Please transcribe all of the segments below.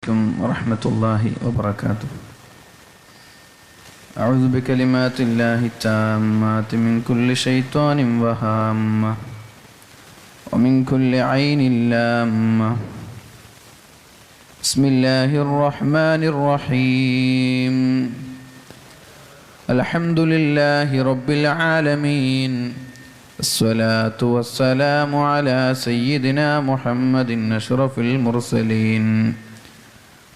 ورحمة الله وبركاته. أعوذ بكلمات الله التامات من كل شيطان وهامة ومن كل عين لامة. بسم الله الرحمن الرحيم. الحمد لله رب العالمين، الصلاة والسلام على سيدنا محمد أشرف المرسلين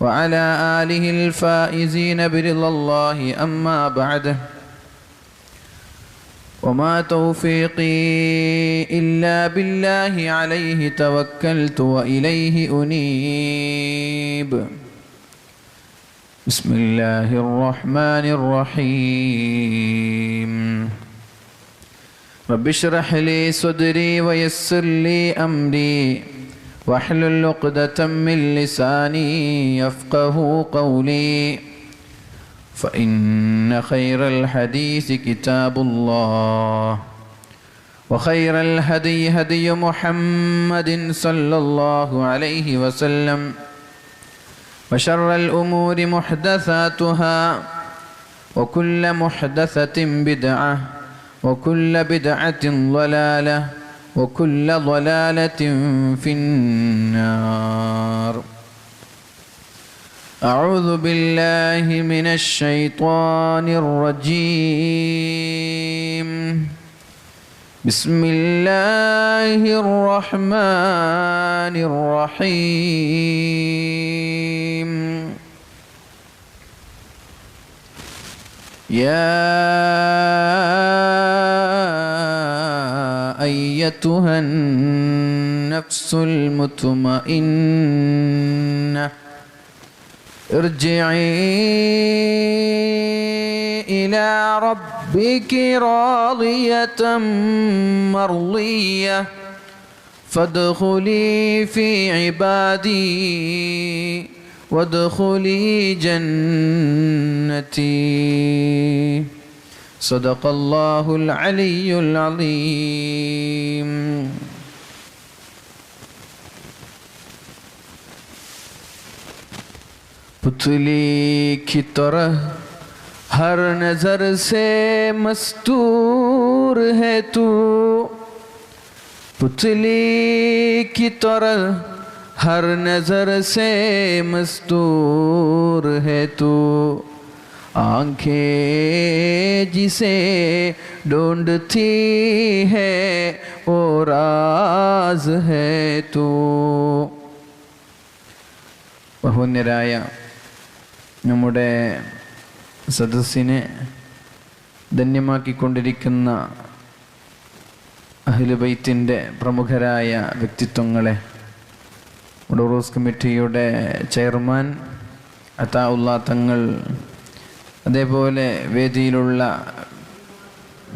وعلى آله الفائزين برضا الله. أما بعد، وما توفيقي إلا بالله عليه توكلت وإليه أنيب. بسم الله الرحمن الرحيم. رب اشرح لي صدري ويسر لي أمري واحلل عقدة من لساني يفقه قولي. فإن خير الحديث كتاب الله، وخير الهدي هدي محمد صلى الله عليه وسلم، وشر الأمور محدثاتها، وكل محدثة بدعة، وكل بدعة ضلالة، وكل ضلالة في النار. أعوذ بالله من الشيطان الرجيم. بسم الله الرحمن الرحيم. يا أيتها النفس المطمئنة ارجعي إلى ربك راضية مرضية فادخلي في عبادي وادخلي جنتي. صدق الله العلي العظيم. पुतली की तरह हर नजर से मस्तूर है तू, पुतली की तरह हर नजर से मस्तूर है तू, आंखें जिसे ढूंढती है वो राज है तू. ബഹുമാന്യരായ നമ്മുടെ സദസ്സിനെ ധന്യമാക്കിക്കൊണ്ടിരിക്കുന്ന അഹ്ലു ബൈത്തിൻ്റെ പ്രമുഖരായ വ്യക്തിത്വങ്ങളെ, ഉറൂസ് കമ്മിറ്റിയുടെ ചെയർമാൻ അതാഉള്ള തങ്ങൾ, അതേപോലെ വേദിയിലുള്ള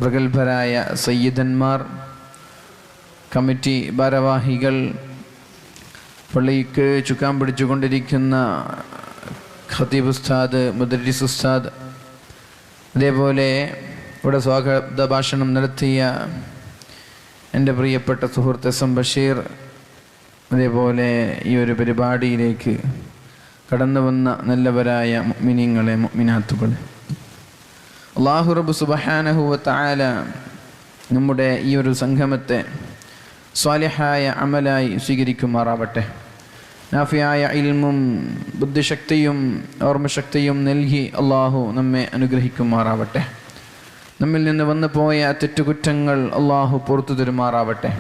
പ്രഗത്ഭരായ സയ്യിദന്മാർ, കമ്മിറ്റി ഭാരവാഹികൾ, പള്ളിക്ക് ചുക്കാൻ പിടിച്ചുകൊണ്ടിരിക്കുന്ന ഖതീബ് ഉസ്താദ്, മുദരിസ് ഉസ്താദ്, അതേപോലെ ഇവിടെ സ്വാഗത ഭാഷണം നടത്തിയ എൻ്റെ പ്രിയപ്പെട്ട സുഹൃത്ത് എസ് എം ബഷീർ, അതേപോലെ ഈ ഒരു പരിപാടിയിലേക്ക് കടന്നു വന്ന നല്ലവരായ മുഅ്മിനീങ്ങളെ, മുഅ്മിനാത്തുകളെ, അല്ലാഹു റബ്ബ് സുബ്ഹാനഹു വ തആല നമ്മുടെ ഈ ഒരു സംഗമത്തെ സ്വാലിഹായ അമലായി സ്വീകരിക്കുമാറാവട്ടെ. നാഫിയായ ഇൽമും ബുദ്ധിശക്തിയും ഓർമ്മശക്തിയും നൽകി അള്ളാഹു നമ്മെ അനുഗ്രഹിക്കുമാറാവട്ടെ. നമ്മിൽ നിന്ന് വന്നു പോയ തെറ്റുകുറ്റങ്ങൾ അള്ളാഹു പുറത്തു തരുമാറാവട്ടെ.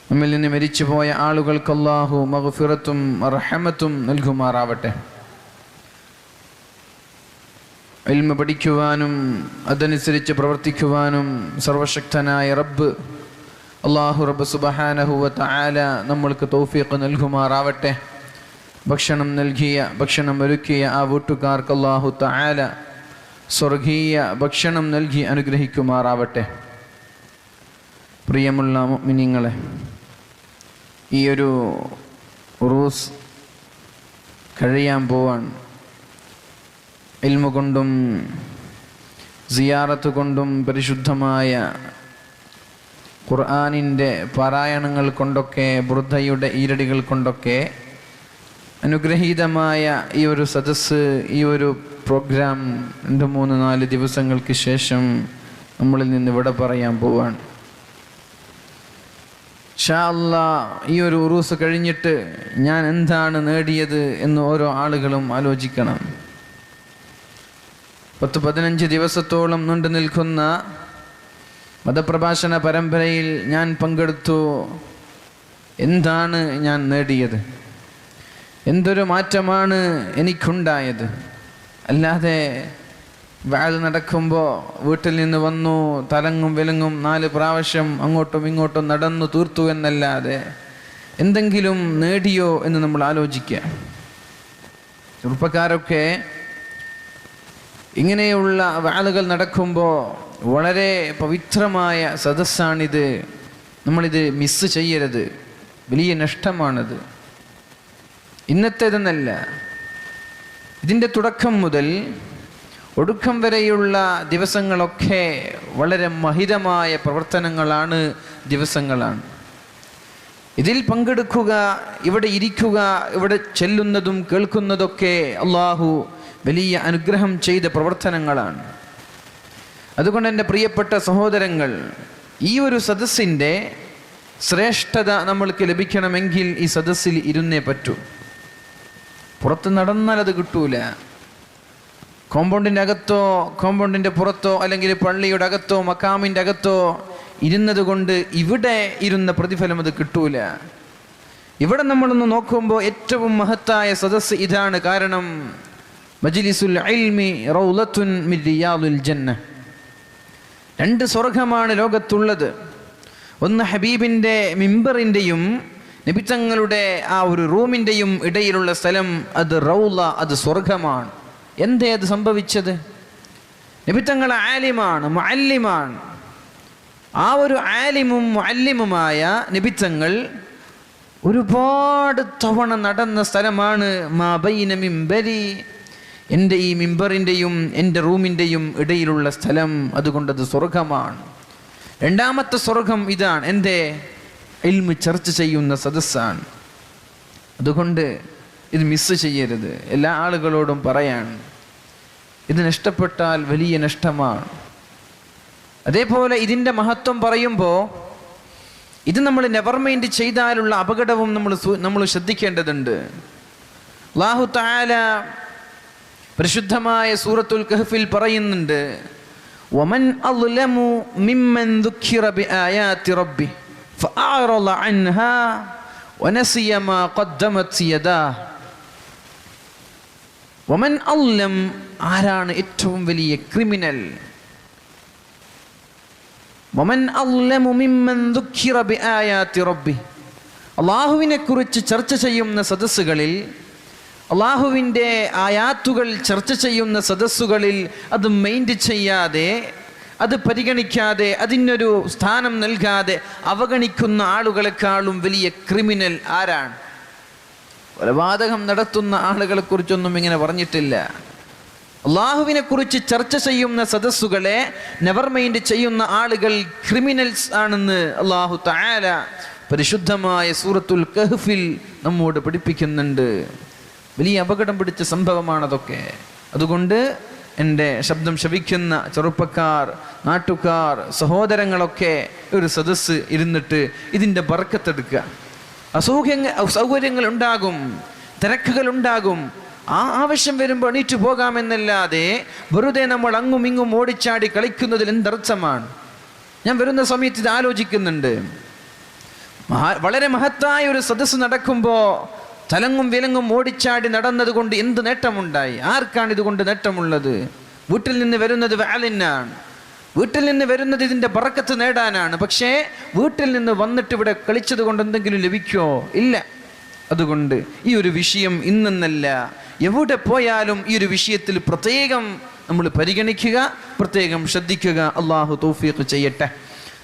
നമ്മിൽ നിന്ന് മരിച്ചു പോയ ആളുകൾക്ക് അള്ളാഹു മഗ്ഫിറത്തും റഹ്മത്തും നൽകുമാറാവട്ടെ. ഇൽമ് പഠിക്കുവാനും അതനുസരിച്ച് പ്രവർത്തിക്കുവാനും സർവശക്തനായ റബ്ബ് അല്ലാഹു റബ്ബ് സുബ്ഹാനഹു വ തആല നമ്മൾക്ക് തൗഫീഖ് നൽകുമാറാവട്ടെ. ഭക്ഷണം ഒരുക്കിയ ആ വീട്ടുകാർക്ക് അല്ലാഹു തആല സ്വർഗീയ ഭക്ഷണം നൽകി അനുഗ്രഹിക്കുമാറാവട്ടെ. പ്രിയമുള്ള മുഅ്മിനീങ്ങളെ, ഈ ഒരു ഉറൂസ് കഴിയാൻ പോവാൻ ഇൽമു കൊണ്ടും സിയാറത്ത് കൊണ്ടും പരിശുദ്ധമായ ഖുർആനിൻ്റെ പാരായണങ്ങൾ കൊണ്ടൊക്കെ ബുർദയുടെ ഈരടികൾ കൊണ്ടൊക്കെ അനുഗ്രഹീതമായ ഈ ഒരു സദസ്സ്, ഈ ഒരു പ്രോഗ്രാം 2-3-4 ദിവസങ്ങൾക്ക് ശേഷം നമ്മളിൽ നിന്ന് ഇവിടെ പറയാൻ പോവാണ്. ഇൻഷാ അല്ലാഹ് ഈ ഒരു ഉറൂസ് കഴിഞ്ഞിട്ട് ഞാൻ എന്താണ് നേടിയത് എന്ന് ഓരോ ആളുകളും ആലോചിക്കണം. 10-15 ദിവസത്തോളം നീണ്ടു നിൽക്കുന്ന മതപ്രഭാഷണ പരമ്പരയിൽ ഞാൻ പങ്കെടുത്തു. എന്താണ് ഞാൻ നേടിയത്? എന്തൊരു മാറ്റമാണ് എനിക്കുണ്ടായത്? അല്ലാതെ വഅദ് നടക്കുമ്പോൾ വീട്ടിൽ നിന്ന് വന്നു, തലങ്ങും വിലങ്ങും 4 പ്രാവശ്യം അങ്ങോട്ടും ഇങ്ങോട്ടും നടന്നു തീർത്തു എന്നല്ലാതെ എന്തെങ്കിലും നേടിയോ എന്ന് നമ്മൾ ആലോചിക്കുക. ചെറുപ്പക്കാരൊക്കെ ഇങ്ങനെയുള്ള വഅദുകൾ നടക്കുമ്പോൾ വളരെ പവിത്രമായ സദസ്സാണിത്, നമ്മളിത് മിസ് ചെയ്യരുത്. വലിയ നഷ്ടമാണത്. ഇന്നത്തേതെന്നല്ല, ഇതിൻ്റെ തുടക്കം മുതൽ ഒടുക്കം വരെയുള്ള ദിവസങ്ങളൊക്കെ വളരെ മഹിതമായ പ്രവർത്തനങ്ങളാണ്, ദിവസങ്ങളാണ്. ഇതിൽ പങ്കെടുക്കുക, ഇവിടെ ഇരിക്കുക, ഇവിടെ ചെല്ലുന്നതും കേൾക്കുന്നതൊക്കെ അള്ളാഹു വലിയ അനുഗ്രഹം ചെയ്ത പ്രവർത്തനങ്ങളാണ്. അതുകൊണ്ട് എൻ്റെ പ്രിയപ്പെട്ട സഹോദരങ്ങൾ, ഈ ഒരു സദസ്സിൻ്റെ ശ്രേഷ്ഠത നമ്മൾക്ക് ലഭിക്കണമെങ്കിൽ ഈ സദസ്സിൽ ഇരുന്നേ പറ്റൂ. പുറത്ത് നടന്നാൽ അത് കിട്ടൂല. കോമ്പൗണ്ടിൻ്റെ അകത്തോ കോമ്പൗണ്ടിൻ്റെ പുറത്തോ അല്ലെങ്കിൽ പള്ളിയുടെ അകത്തോ മക്കാമിൻ്റെ അകത്തോ ഇരുന്നത് കൊണ്ട് ഇവിടെ ഇരുന്ന പ്രതിഫലം അത് കിട്ടൂല. ഇവിടെ നമ്മളൊന്ന് നോക്കുമ്പോൾ ഏറ്റവും മഹത്തായ സദസ്സ് ഇതാണ്. കാരണം മജ്ലിസുൽ ഇൽമി റൗളത്തുൻ മിൻ റിയാദിൽ ജന്ന. 2 സ്വർഗമാണ് ലോകത്തുള്ളത്. ഒന്ന് ഹബീബിൻ്റെ മിമ്പറിൻ്റെയും നബിതങ്ങളുടെ ആ ഒരു റൂമിൻ്റെയും ഇടയിലുള്ള സ്ഥലം, അത് റൗള, അത് സ്വർഗമാണ്. എന്തേ അത് സംഭവിച്ചത്? നബിതങ്ങൾ ആലിമാണ്, മുഅല്ലിമാണ്. ആ ഒരു ആലിമും മുഅല്ലിമുമായ നബിതങ്ങൾ ഒരുപാട് തവണ നടന്ന സ്ഥലമാണ് മാ ബൈന മിമ്പരി, എൻ്റെ ഈ മിമ്പറിൻ്റെയും എൻ്റെ റൂമിൻ്റെയും ഇടയിലുള്ള സ്ഥലം. അതുകൊണ്ടത് സ്വർഗമാണ്. 2ാമത്തെ സ്വർഗം ഇതാണ്, എൻ്റെ ഇൽമ് ചർച്ച ചെയ്യുന്ന സദസ്സാണ്. അതുകൊണ്ട് ഇത് മിസ് ചെയ്യരുത്. എല്ലാ ആളുകളോടും പറയാണ്, ഇത് നഷ്ടപ്പെട്ടാൽ വലിയ നഷ്ടമാണ്. അതേപോലെ ഇതിൻ്റെ മഹത്വം പറയുമ്പോൾ ഇത് നമ്മൾ നെവർ മൈൻഡ് ചെയ്താലുള്ള അപകടവും നമ്മൾ ശ്രദ്ധിക്കേണ്ടതുണ്ട്. അല്ലാഹു തആല പരിശുദ്ധമായ സൂറത്തുൽ കഹ്ഫിൽ പറയുന്നുണ്ട്, വമൻ അദ്ലമു മിമ്മൻ ദുക്കിറ ബിആയാതി റബ്ബി ഫഅറള അൻഹാ വനസിയ മാ ഖദ്ദമത് യദാഹ്. വമൻ അദ്ലം, ആരാണ് ഏറ്റവും വലിയ ക്രിമിനൽ? വമൻ അദ്ലമു മിമ്മൻ ദുക്കിറ ബിആയാതി റബ്ബി. അല്ലാഹുവിനെ കുറിച്ച് ചർച്ച ചെയ്യുന്ന സദസ്സുകളിൽ, അള്ളാഹുവിൻ്റെ ആയാത്തുകൾ ചർച്ച ചെയ്യുന്ന സദസ്സുകളിൽ അത് മൈൻഡ് ചെയ്യാതെ, അത് പരിഗണിക്കാതെ, അതിനൊരു സ്ഥാനം നൽകാതെ അവഗണിക്കുന്ന ആളുകളെക്കാളും വലിയ ക്രിമിനൽ ആരാണ്? കൊലപാതകം നടത്തുന്ന ആളുകളെ കുറിച്ചൊന്നും ഇങ്ങനെ പറഞ്ഞിട്ടില്ല. അള്ളാഹുവിനെ കുറിച്ച് ചർച്ച ചെയ്യുന്ന സദസ്സുകളെ നെവർ മൈൻഡ് ചെയ്യുന്ന ആളുകൾ ക്രിമിനൽസ് ആണെന്ന് അല്ലാഹു തആല പരിശുദ്ധമായ സൂറത്തുൽ കഹ്ഫിൽ നമ്മോട് പഠിപ്പിക്കുന്നുണ്ട്. വലിയ അപകടം പിടിച്ച സംഭവമാണതൊക്കെ. അതുകൊണ്ട് എൻ്റെ ശബ്ദം ശ്രവിക്കുന്ന ചെറുപ്പക്കാർ, നാട്ടുകാർ, സഹോദരങ്ങളൊക്കെ ഒരു സദസ്സ് ഇരുന്നിട്ട് ഇതിൻ്റെ ബർക്കത്തെടുക്കുക. അസൗകര്യങ്ങൾ ഉണ്ടാകും, തിരക്കുകൾ ഉണ്ടാകും. ആ ആവശ്യം വരുമ്പോൾ എണീറ്റ് പോകാമെന്നല്ലാതെ വെറുതെ നമ്മൾ അങ്ങും ഇങ്ങും ഓടിച്ചാടി കളിക്കുന്നതിൽ എന്തർത്ഥമാണ്? ഞാൻ വരുന്ന സമയത്ത് ഇത് ആലോചിക്കുന്നുണ്ട്. വളരെ മഹത്തായ ഒരു സദസ്സ് നടക്കുമ്പോൾ തലങ്ങും വിലങ്ങും ഓടിച്ചാടി നടന്നത് കൊണ്ട് എന്ത് നേട്ടമുണ്ടായി? ആർക്കാണ് ഇതുകൊണ്ട് നേട്ടമുള്ളത്? വീട്ടിൽ നിന്ന് വരുന്നത് വഅലിനാണ്, വീട്ടിൽ നിന്ന് വരുന്നത് ഇതിൻ്റെ ബറക്കത്ത് നേടാനാണ്. പക്ഷേ വീട്ടിൽ നിന്ന് വന്നിട്ട് ഇവിടെ കളിച്ചത് കൊണ്ട് എന്തെങ്കിലും ലഭിക്കുമോ? ഇല്ല. അതുകൊണ്ട് ഈ ഒരു വിഷയം ഇന്നെന്നല്ല, എവിടെ പോയാലും ഈ ഒരു വിഷയത്തിൽ പ്രത്യേകം നമ്മൾ പരിഗണിക്കുക, പ്രത്യേകം ശ്രദ്ധിക്കുക. അള്ളാഹു തൗഫീഖ് ചെയ്യട്ടെ.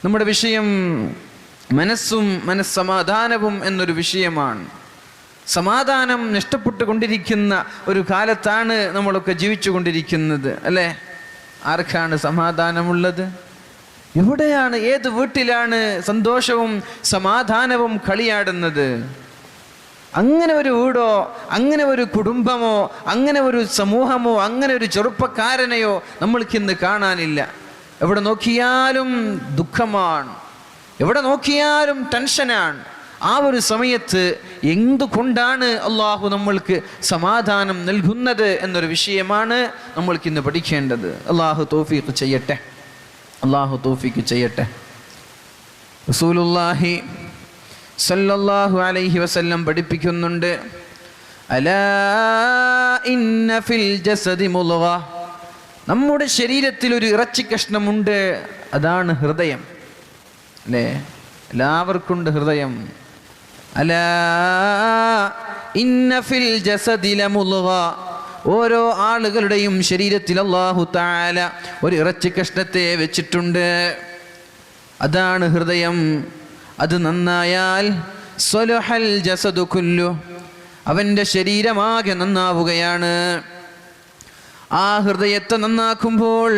നമ്മുടെ വിഷയം മനസ്സും മനസ്സമാധാനവും എന്നൊരു വിഷയമാണ്. സമാധാനം നഷ്ടപ്പെട്ടുകൊണ്ടിരിക്കുന്ന ഒരു കാലത്താണ് നമ്മളൊക്കെ ജീവിച്ചു കൊണ്ടിരിക്കുന്നത്, അല്ലേ? ആർക്കാണ് സമാധാനമുള്ളത്? എവിടെയാണ്, ഏത് വീട്ടിലാണ് സന്തോഷവും സമാധാനവും കളിയാടുന്നത്? അങ്ങനെ ഒരു വീടോ അങ്ങനെ ഒരു കുടുംബമോ അങ്ങനെ ഒരു സമൂഹമോ അങ്ങനെ ഒരു ചെറുപ്പക്കാരനെയോ നമ്മൾക്കിന്ന് കാണാനില്ല. എവിടെ നോക്കിയാലും ദുഃഖമാണ്, എവിടെ നോക്കിയാലും ടെൻഷനാണ്. ആ ഒരു സമയത്ത് എന്തുകൊണ്ടാണ് അള്ളാഹു നമ്മൾക്ക് സമാധാനം നൽകുന്നത് എന്നൊരു വിഷയമാണ് നമ്മൾക്കിന്ന് പഠിക്കേണ്ടത്. അള്ളാഹു തൗഫീഖ് ചെയ്യട്ടെ, അള്ളാഹു തൗഫീഖ് ചെയ്യട്ടെ. റസൂലുള്ളാഹി സല്ലല്ലാഹു അലൈഹി വസല്ലം പഠിപ്പിക്കുന്നുണ്ട്, അലാ ഇന്ന ഫിൽ ജസദി മുദ്ഗ, നമ്മുടെ ശരീരത്തിൽ ഒരു ഇറച്ചി കഷ്ണമുണ്ട്, അതാണ് ഹൃദയം. അല്ലേ? എല്ലാവർക്കും ഉണ്ട് ഹൃദയം. അലാ ഇന്ന ഫിൽ ജസദി ലമുദ്ഗ, ഓരോ ആളുകളുടെയും ശരീരത്തിൽ അല്ലാഹു തആല ഒരു ഇറച്ചി കഷ്ണത്തെ വെച്ചിട്ടുണ്ട്, അതാണ് ഹൃദയം. അത് നന്നായാൽ സ്വലഹൽ ജസദു കുല്ലു, അവൻ്റെ ശരീരമാകെ നന്നാവുകയാണ്. ആ ഹൃദയത്തെ നന്നാക്കുമ്പോൾ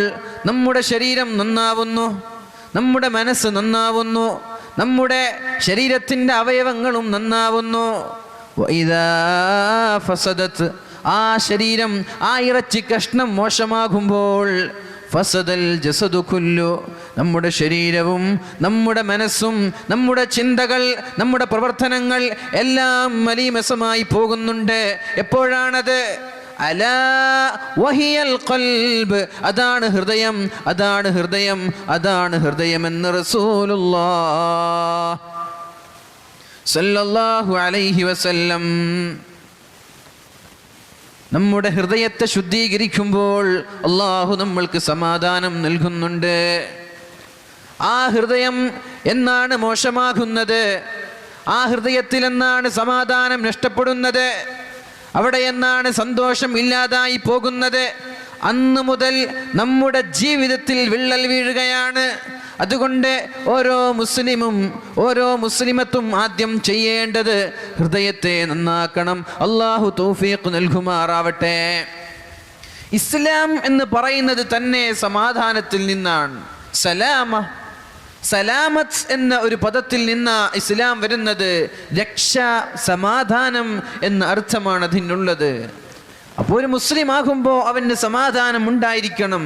നമ്മുടെ ശരീരം നന്നാവുന്നു, നമ്മുടെ മനസ്സ് നന്നാവുന്നു, നമ്മുടെ ശരീരത്തിൻ്റെ അവയവങ്ങളും നന്നാവുന്നു. വഇദാ ഫസദത്, ആ ശരീരം ആ ഇറച്ചി കഷ്ണം മോശമാകുമ്പോൾ ഫസദൽ ജസദു കുല്ലു, നമ്മുടെ ശരീരവും നമ്മുടെ മനസ്സും നമ്മുടെ ചിന്തകൾ നമ്മുടെ പ്രവർത്തനങ്ങൾ എല്ലാം മലീമസമായി പോകുന്നുണ്ട്. എപ്പോഴാണത്? അലാ വഹിയൽ ഖൽബ്, അതാണ് ഹൃദയം, അതാണ് ഹൃദയം, അതാണ് ഹൃദയം എന്ന് റസൂലുള്ളാഹി സല്ലല്ലാഹു അലൈഹി വസല്ലം. നമ്മുടെ ഹൃദയത്തെ ശുദ്ധീകരിക്കുമ്പോൾ അള്ളാഹു നമ്മൾക്ക് സമാധാനം നൽകുന്നുണ്ട്. ആ ഹൃദയം എന്നാണ് മോശമാകുന്നത്, ആ ഹൃദയത്തിൽ എന്നാണ് സമാധാനം നഷ്ടപ്പെടുന്നത്, അവിടെ എന്നാണ് സന്തോഷം ഇല്ലാതായി പോകുന്നത്, അന്ന് മുതൽ നമ്മുടെ ജീവിതത്തിൽ വിള്ളൽ വീഴുകയാണ്. അതുകൊണ്ട് ഓരോ മുസ്ലിമും ഓരോ മുസ്ലിമത്തും ആദ്യം ചെയ്യേണ്ടത് ഹൃദയത്തെ നന്നാക്കണം. അള്ളാഹു തൗഫീഖ് നൽകുമാറാവട്ടെ. ഇസ്ലാം എന്ന് പറയുന്നത് തന്നെ സമാധാനത്തിൽ നിന്നാണ്. സലാമത്ത് എന്ന ഒരു പദത്തിൽ നിന്ന് ഇസ്ലാം വരുന്നത്. രക്ഷ, സമാധാനം എന്ന അർത്ഥമാണ് അതിനുള്ളത്. അപ്പോൾ ഒരു മുസ്ലിം ആകുമ്പോൾ അവന് സമാധാനം ഉണ്ടായിരിക്കണം.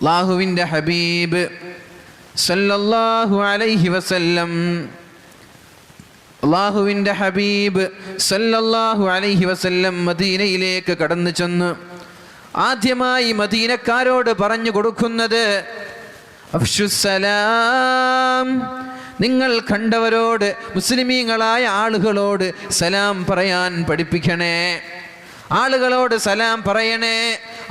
അല്ലാഹുവിൻ്റെ ഹബീബ് സല്ലല്ലാഹു അലൈഹി വസല്ലം, അല്ലാഹുവിൻ്റെ ഹബീബ് സല്ലല്ലാഹു അലൈഹി വസല്ലം മദീനയിലേക്ക് കടന്നു ചെന്ന് ആദ്യമായി മദീനക്കാരോട് പറഞ്ഞു കൊടുക്കുന്നത് അഫ്ശുസ്സലാം, നിങ്ങൾ കണ്ടവരോട് മുസ്ലിമീങ്ങളായ ആളുകളോട് സലാം പറയാൻ പഠിപ്പിക്കണേ, ആളുകളോട് സലാം പറയണേ,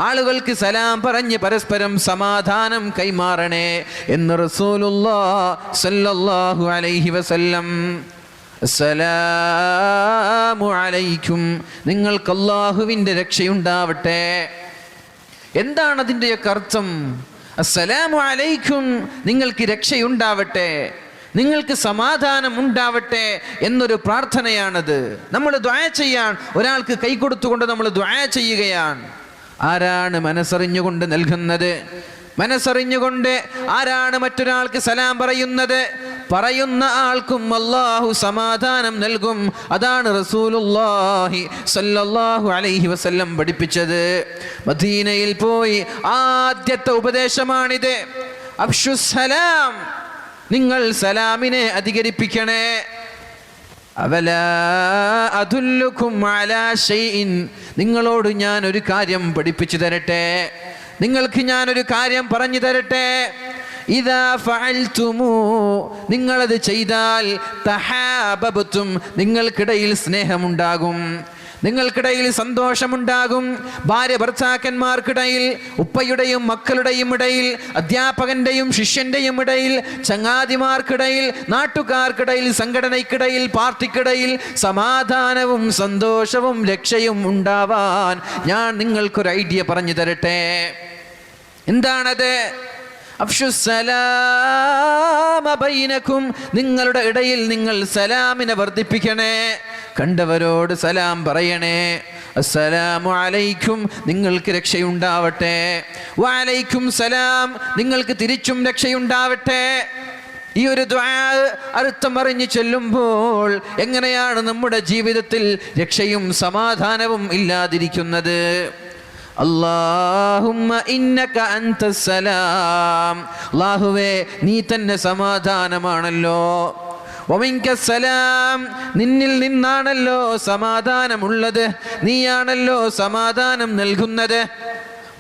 ആളുകൾക്ക് സലാം പറഞ്ഞ് പരസ്പരം സമാധാനം കൈമാറണേ എന്ന് റസൂലുള്ളാഹി സ്വല്ലല്ലാഹു അലൈഹി വസല്ലം. അസ്സലാമു അലൈക്കും, നിങ്ങൾക്ക് അല്ലാഹുവിൻ്റെ രക്ഷയുണ്ടാവട്ടെ. എന്താണ് അതിൻ്റെയൊക്കെ അർത്ഥം? അസ്സലാമു അലൈക്കും, നിങ്ങൾക്ക് രക്ഷയുണ്ടാവട്ടെ, നിങ്ങൾക്ക് സമാധാനം ഉണ്ടാവട്ടെ എന്നൊരു പ്രാർത്ഥനയാണത്. നമ്മൾ ദുആ ചെയ്യാൻ ഒരാൾക്ക് കൈ കൊടുത്തുകൊണ്ട് നമ്മൾ ദുആ ചെയ്യുകയാണ്. ആരാണ് മനസ്സറിഞ്ഞുകൊണ്ട് നൽകുന്നത്? മനസ്സറിഞ്ഞുകൊണ്ട് ആരാണ് മറ്റൊരാൾക്ക് സലാം പറയുന്നത്? പറയുന്ന ആൾക്കും അല്ലാഹു സമാധാനം നൽകും. അതാണ് റസൂലുള്ളാഹി സ്വല്ലല്ലാഹു അലൈഹി വസല്ലം പഠിപ്പിച്ചത്. മദീനയിൽ പോയി ആദ്യത്തെ ഉപദേശമാണിത്. അഫ്ശുസ്സലാം, നിങ്ങൾ സലാമിനെ അധികരിപ്പിക്കണേ. അവലാ അദുല്ലുക്കും അലാ ഷൈഇൻ, നിങ്ങളോട് ഞാൻ ഒരു കാര്യം പഠിപ്പിച്ചു തരട്ടെ, നിങ്ങൾക്ക് ഞാനൊരു കാര്യം പറഞ്ഞു തരട്ടെ. ഇദാ ഫഅൽതുമു, നിങ്ങളത് ചെയ്താൽ തഹാബബതും, നിങ്ങൾക്കിടയിൽ സ്നേഹമുണ്ടാകും, നിങ്ങൾക്കിടയിൽ സന്തോഷമുണ്ടാകും. ഭാര്യ ഭർത്താക്കന്മാർക്കിടയിൽ, ഉപ്പയുടെയും മക്കളുടെയും ഇടയിൽ, അധ്യാപകന്റെയും ശിഷ്യന്റെയും ഇടയിൽ, ചങ്ങാതിമാർക്കിടയിൽ, നാട്ടുകാർക്കിടയിൽ, സംഘടനയ്ക്കിടയിൽ, പാർട്ടിക്കിടയിൽ സമാധാനവും സന്തോഷവും രക്ഷയും ഉണ്ടാവാൻ ഞാൻ നിങ്ങൾക്കൊരു ഐഡിയ പറഞ്ഞു തരട്ടെ. എന്താണത്? അഫ്ശുസ്സലാമ ബൈനക്കും, നിങ്ങളുടെ ഇടയിൽ നിങ്ങൾ സലാമിനെ വർദ്ധിപ്പിക്കണേ, കണ്ടവരോട് സലാം പറയണേ. അസ്സലാമു അലൈക്കും, നിങ്ങൾക്ക് രക്ഷയുണ്ടാവട്ടെ. വഅലൈക്കും സലാം, നിങ്ങൾക്ക് തിരിച്ചും രക്ഷയുണ്ടാവട്ടെ. ഈ ഒരു ദുആ അർത്ഥമറിഞ്ഞ് ചൊല്ലുമ്പോൾ എങ്ങനെയാണ് നമ്മുടെ ജീവിതത്തിൽ രക്ഷയും സമാധാനവും ഇല്ലാതിരിക്കുന്നത്? അല്ലാഹുമ്മ ഇന്നക അൻതസ്സലാം, അല്ലാഹുവേ നീ തന്നെ സമാധാനമാണല്ലോ. വമിൻകസ്സലാം, നിന്നിൽ നിന്നാണല്ലോ സമാധാനമുള്ളത്, നീയാണല്ലോ സമാധാനം നൽകുന്നത്.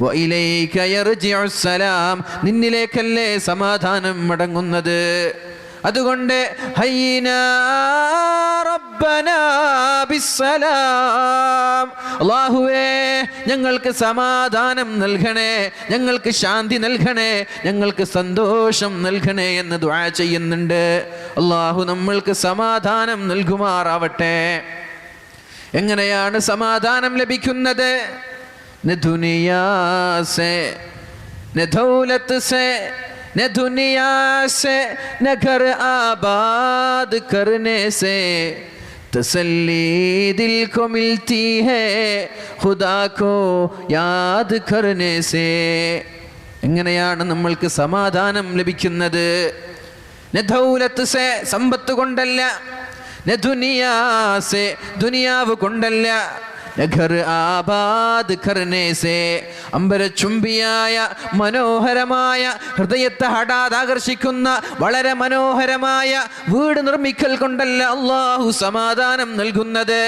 വഇലൈക യർജിഉസ്സലാം, നിന്നിലേക്കല്ലേ സമാധാനം മടങ്ങുന്നത്. അതുകൊണ്ട് ഹയ്യിനാ റബ്ബനാ ബിസ്സലാം, അല്ലാഹുവേ ഞങ്ങൾക്ക് സമാധാനം നൽകണേ, ഞങ്ങൾക്ക് ശാന്തി നൽകണേ, ഞങ്ങൾക്ക് സന്തോഷം നൽകണേ എന്ന് ദുആ ചെയ്യുന്നുണ്ട്. അല്ലാഹു നമ്മൾക്ക് സമാധാനം നൽകുമാറാവട്ടെ. എങ്ങനെയാണ് സമാധാനം ലഭിക്കുന്നത്? ന ദുനിയാ സേ ന ദൗലത്ത് സേ न दुनिया से न घर आबाद करने से तसल्ली दिल को मिलती है खुदा को याद करने से. എങ്ങനെയാണ് നമ്മൾക്ക് സമാധാനം ലഭിക്കുന്നത്? ന ദൗലത്ത് സേ, സമ്പത്ത് കൊണ്ടല്ല. ന ദുനിയാ സേ, ദുനിയാവ് കൊണ്ടല്ല. ഘർ ആബാദ് കർനേ സേ, അമ്പരചുംബിയായ മനോഹരമായ ഹൃദയത്തെ ഹഠാത് ആകർഷിക്കുന്ന വളരെ മനോഹരമായ വീട് നിർമ്മിക്കൽ കൊണ്ടല്ല അല്ലാഹു സമാധാനം നൽകുന്നത്.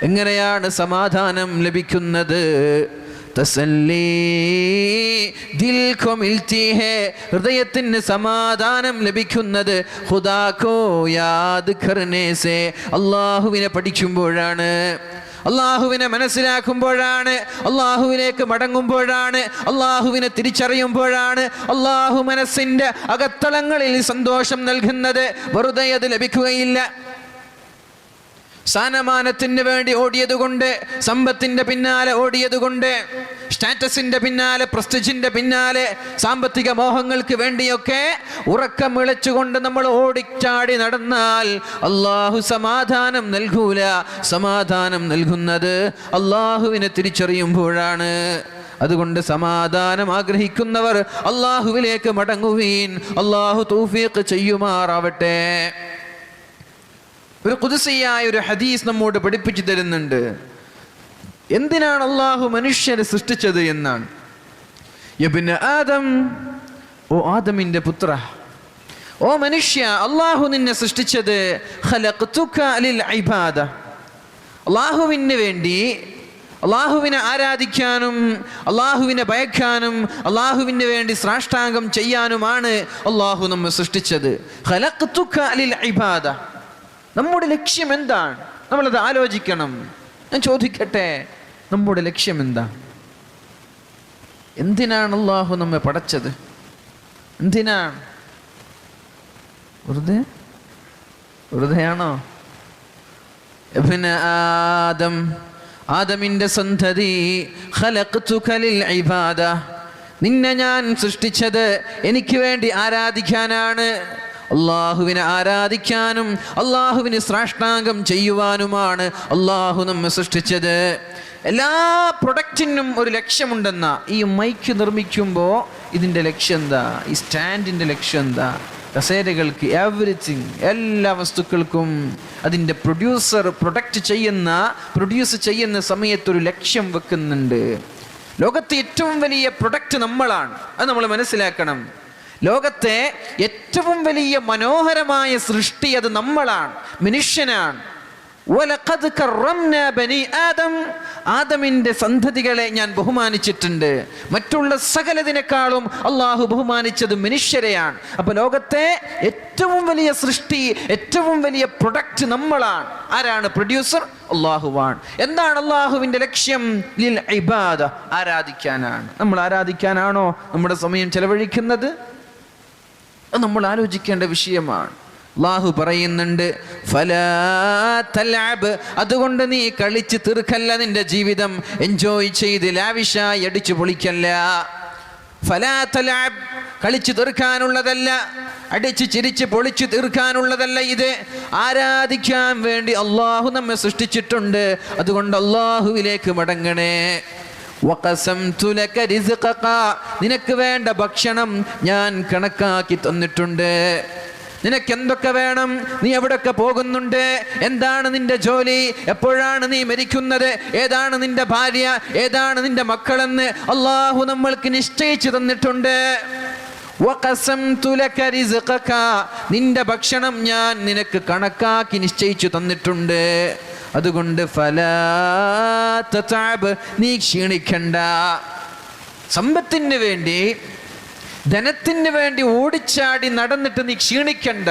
എങ്ങനെയാണ് സമാധാനം ലഭിക്കുന്നത്? തസല്ലി ദിൽ കോ മിൽത്തി ഹേ, ഹൃദയത്തിന് സമാധാനം ലഭിക്കുന്നത് ഖുദാ കോ യാദ് കർനേ സേ, അല്ലാഹുവിനെ പഠിക്കുമ്പോഴാണ്, അള്ളാഹുവിനെ മനസ്സിലാക്കുമ്പോഴാണ്, അള്ളാഹുവിലേക്ക് മടങ്ങുമ്പോഴാണ്, അള്ളാഹുവിനെ തിരിച്ചറിയുമ്പോഴാണ് അള്ളാഹു മനസ്സിൻ്റെ അകത്തളങ്ങളിൽ സന്തോഷം നൽകുന്നത്. വെറുതെ അത് ലഭിക്കുകയില്ല. സ്ഥാനമാനത്തിന് വേണ്ടി ഓടിയതുകൊണ്ട്, സമ്പത്തിന്റെ പിന്നാലെ ഓടിയതുകൊണ്ട്, സ്റ്റാറ്റസിന്റെ പിന്നാലെ, പ്രസ്റ്റീജിന്റെ പിന്നാലെ, സാമ്പത്തിക മോഹങ്ങൾക്ക് വേണ്ടിയൊക്കെ ഉറക്കം വിളിച്ചുകൊണ്ട് നമ്മൾ ഓടിച്ചാടി നടന്നാൽ അള്ളാഹു സമാധാനം നൽകൂല. സമാധാനം നൽകുന്നത് അള്ളാഹുവിനെ തിരിച്ചറിയുമ്പോഴാണ്. അതുകൊണ്ട് സമാധാനം ആഗ്രഹിക്കുന്നവർ അള്ളാഹുവിലേക്ക് മടങ്ങുവീൻ. അള്ളാഹു തൗഫീഖ് ചെയ്യുമാറാവട്ടെ. ഒരു ഖുദ്സിയായ ഒരു ഹദീസ് നമ്മോട് പഠിപ്പിച്ചു തരുന്നുണ്ട്. എന്തിനാണ് അള്ളാഹു മനുഷ്യരെ സൃഷ്ടിച്ചത് എന്നാണ്. യബ്ന ആദം, ഓ ആദമിന്റെ പുത്ര, ഓ മനുഷ്യ, അള്ളാഹു നിന്നെ സൃഷ്ടിച്ചത് ഖലഖ്തുക ലിൽ ഇബാദ, അള്ളാഹുവിന് വേണ്ടി, അള്ളാഹുവിനെ ആരാധിക്കാനും അള്ളാഹുവിനെ ഭയക്കാനും അള്ളാഹുവിന് വേണ്ടി സാഷ്ടാംഗം ചെയ്യാനുമാണ് അള്ളാഹു നമ്മെ സൃഷ്ടിച്ചത്. ഖലഖ്തുക ലിൽ ഇബാദ. നമ്മുടെ ലക്ഷ്യം എന്താണ്? നമ്മളത് ആലോചിക്കണം. ഞാൻ ചോദിക്കട്ടെ, നമ്മുടെ ലക്ഷ്യം എന്താ? എന്തിനാണ് അള്ളാഹു നമ്മെ പടച്ചത്? എന്തിനാണ്? വെറുതെയാണോ? ഇബ്ന ആദം, ആദമിന്റെ സന്തതി, ഖലഖ്തുക ലിൽ ഇബാദ, നിന്നെ ഞാൻ സൃഷ്ടിച്ചത് എനിക്ക് വേണ്ടി ആരാധിക്കാനാണ്. അള്ളാഹുവിനെ ആരാധിക്കാനും അള്ളാഹുവിന് സാഷ്ടാംഗം ചെയ്യുവാനുമാണ് അള്ളാഹു നമ്മെ സൃഷ്ടിച്ചത്. എല്ലാ പ്രൊഡക്റ്റിനും ഒരു ലക്ഷ്യമുണ്ടെന്ന, ഈ മൈക്ക് നിർമ്മിക്കുമ്പോൾ ഇതിൻ്റെ ലക്ഷ്യം എന്താ? ഈ സ്റ്റാൻഡിൻ്റെ ലക്ഷ്യം എന്താ? കസേരകൾക്ക്, എവറിത്തിങ്, എല്ലാ വസ്തുക്കൾക്കും അതിൻ്റെ പ്രൊഡ്യൂസ് ചെയ്യുന്ന സമയത്തൊരു ലക്ഷ്യം വെക്കുന്നുണ്ട്. ലോകത്തെ ഏറ്റവും വലിയ പ്രൊഡക്റ്റ് നമ്മളാണ്. അത് നമ്മൾ മനസ്സിലാക്കണം. ലോകത്തെ ഏറ്റവും വലിയ മനോഹരമായ സൃഷ്ടി അത് നമ്മളാണ്, മനുഷ്യനാണ്. വലഖദ് കറംനാ ബനി ആദം, ആദമിന്റെ സന്തതികളെ ഞാൻ ബഹുമാനിച്ചിട്ടുണ്ട്. മറ്റുള്ള സകലതിനേക്കാളും അള്ളാഹു ബഹുമാനിച്ചത് മനുഷ്യരെയാണ്. അപ്പൊ ലോകത്തെ ഏറ്റവും വലിയ സൃഷ്ടി, ഏറ്റവും വലിയ പ്രൊഡക്റ്റ് നമ്മളാണ്. ആരാണ് പ്രൊഡ്യൂസർ? അള്ളാഹുവാണ്. എന്താണ് അള്ളാഹുവിന്റെ ലക്ഷ്യം? ലിൽ ഇബാദ, ആരാധിക്കാനാണ്. നമ്മൾ ആരാധിക്കാനാണോ നമ്മുടെ സമയം ചെലവഴിക്കുന്നത്? നമ്മൾ ആലോചിക്കേണ്ട വിഷയമാണ്. അല്ലാഹു പറയുന്നുണ്ട്, ഫലാ തൽഅബ്, അതുകൊണ്ട് നീ കളിച്ച് തീർക്കല്ല നിന്റെ ജീവിതം, എൻജോയ് ചെയ്ത് ലാവിഷായി അടിച്ചു പൊളിക്കല്ല. ഫലാ തൽഅബ്, കളിച്ചു തീർക്കാനുള്ളതല്ല, അടിച്ച് ചിരിച്ച് പൊളിച്ചു തീർക്കാനുള്ളതല്ല. ഇത് ആരാധിക്കാൻ വേണ്ടി അള്ളാഹു നമ്മെ സൃഷ്ടിച്ചിട്ടുണ്ട്. അതുകൊണ്ട് അള്ളാഹുവിലേക്ക് മടങ്ങണേ. വഖസംതു ലക റിസ്ഖക, നിനക്ക് വേണ്ട ഭക്ഷണം ഞാൻ കണക്കാക്കി തന്നിട്ടുണ്ട്. നിനക്ക് എന്തൊക്കെ വേണം, നീ എവിടൊക്കെ പോകുന്നുണ്ട്, എന്താണ് നിന്റെ ജോലി, എപ്പോഴാണ് നീ മരിക്കുന്നത്, ഏതാണ് നിന്റെ ഭാര്യ, ഏതാണ് നിന്റെ മക്കളെന്ന് അള്ളാഹു നമ്മൾക്ക് നിശ്ചയിച്ചു തന്നിട്ടുണ്ട്. നിന്റെ ഭക്ഷണം ഞാൻ നിനക്ക് കണക്കാക്കി നിശ്ചയിച്ചു തന്നിട്ടുണ്ട്. അതുകൊണ്ട് നീ ക്ഷീണിക്കണ്ട. സമ്പത്തിന് വേണ്ടി, ധനത്തിന് വേണ്ടി ഓടിച്ചാടി നടന്നിട്ട് നീ ക്ഷീണിക്കണ്ട.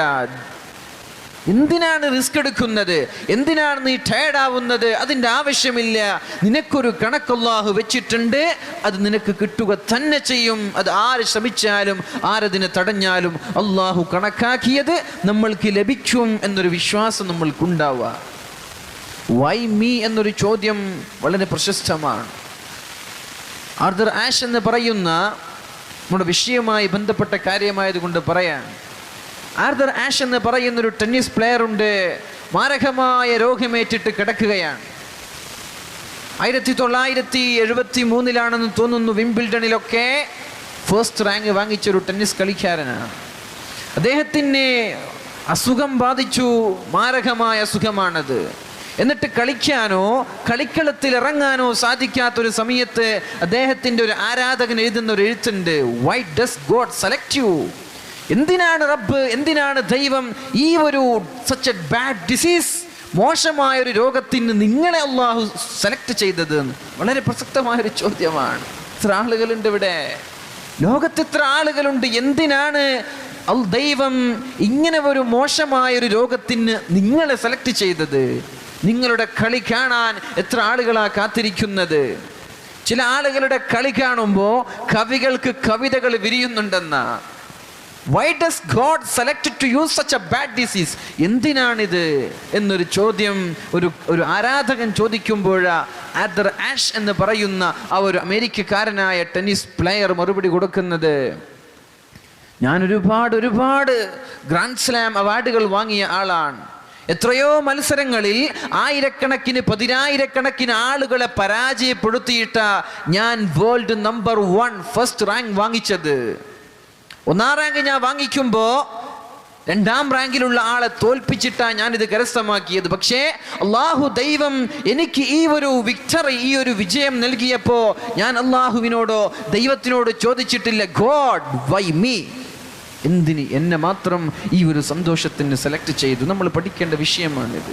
എന്തിനാണ് റിസ്ക് എടുക്കുന്നത്, എന്തിനാണ് നീ ടയർഡ് ആവുന്നത്? അതിൻ്റെ ആവശ്യമില്ല. നിനക്കൊരു കണക്ക് അല്ലാഹു വെച്ചിട്ടുണ്ട്, അത് നിനക്ക് കിട്ടുക തന്നെ ചെയ്യും. അത് ആര് ശ്രമിച്ചാലും ആരതിനെ തടഞ്ഞാലും അല്ലാഹു കണക്കാക്കിയത് നമ്മൾക്ക് ലഭിക്കും എന്നൊരു വിശ്വാസം നമ്മൾക്കുണ്ടാവുക. വൈ മീ എന്നൊരു ചോദ്യം വളരെ പ്രശസ്തമാണ്. ആർതർ ആഷ് എന്ന് പറയുന്ന നമ്മുടെ വിഷയവുമായി ബന്ധപ്പെട്ട കാര്യമായതുകൊണ്ട് പറയാം. ആർതർ ആഷ് എന്ന് പറയുന്നൊരു ടെന്നീസ് പ്ലെയർ ഉണ്ട്. മാരകമായ രോഗമേറ്റിട്ട് കിടക്കുകയാണ്. 1973 തോന്നുന്നു വിംബിൾഡണിലൊക്കെ ഫസ്റ്റ് റാങ്ക് വാങ്ങിച്ചൊരു ടെന്നീസ് കളിക്കാരനാണ്. അദ്ദേഹത്തിന് അസുഖം ബാധിച്ചു, മാരകമായ അസുഖമാണത്. എന്നിട്ട് കളിക്കാനോ കളിക്കളത്തിൽ ഇറങ്ങാനോ സാധിക്കാത്തൊരു സമയത്ത് അദ്ദേഹത്തിൻ്റെ ഒരു ആരാധകൻ എഴുതുന്ന ഒരു എഴുത്തുണ്ട്, why does God select you? എന്തിനാണ് റബ്ബ്, എന്തിനാണ് ദൈവം ഈ ഒരു സച്ച് എ ബാഡ് ഡിസീസ്, മോശമായൊരു രോഗത്തിന് നിങ്ങളെ അള്ളാഹു സെലക്ട് ചെയ്തത്? വളരെ പ്രസക്തമായൊരു ചോദ്യമാണ്. എത്ര ആളുകളുണ്ട് ഇവിടെ, ലോകത്ത് എത്ര ആളുകളുണ്ട്? എന്തിനാണ് ദൈവം ഇങ്ങനെ ഒരു മോശമായൊരു രോഗത്തിന് നിങ്ങളെ സെലക്ട് ചെയ്തത്? നിങ്ങളുടെ കളി കാണാൻ എത്ര ആളുകളാ കാത്തിരിക്കുന്നത്? ചില ആളുകളുടെ കളി കാണുമ്പോൾ കവികൾക്ക് കവിതകൾ വിരിയുന്നുണ്ടെന്നാ. Why does God select to use such a bad disease? എന്തിനാണിത് എന്നൊരു ചോദ്യം ഒരു ആരാധകൻ ചോദിക്കുമ്പോഴാ ആർതർ ആഷ് എന്ന് പറയുന്ന ആ ഒരു അമേരിക്കക്കാരനായ ടെന്നീസ് പ്ലെയർ മറുപടി കൊടുക്കുന്നത്. ഞാൻ ഒരുപാട് ഗ്രാൻഡ് സ്ലാം അവാർഡുകൾ വാങ്ങിയ ആളാണ്. എത്രയോ മത്സരങ്ങളിൽ ആയിരക്കണക്കിന് പതിനായിരക്കണക്കിന് ആളുകളെ പരാജയപ്പെടുത്തിയിട്ട ഞാൻ വേൾഡ് നമ്പർ 1 ഫസ്റ്റ് റാങ്ക് വാങ്ങിച്ചത്. 1ാം റാങ്ക് ഞാൻ വാങ്ങിക്കുമ്പോൾ 2ാം റാങ്കിലുള്ള ആളെ തോൽപ്പിച്ചിട്ടാണ് ഞാനിത് കരസ്ഥമാക്കിയത്. പക്ഷേ അള്ളാഹു ദൈവം എനിക്ക് ഈ ഒരു വിക്ടറി, ഈ ഒരു വിജയം നൽകിയപ്പോൾ ഞാൻ അള്ളാഹുവിനോടോ ദൈവത്തിനോട് ചോദിച്ചിട്ടില്ല, ഗോഡ് വൈ മീ, എന്തിന് എന്നെ മാത്രം ഈ ഒരു സന്തോഷത്തിന് സെലക്ട് ചെയ്തു? നമ്മൾ പഠിക്കേണ്ട വിഷയമാണിത്.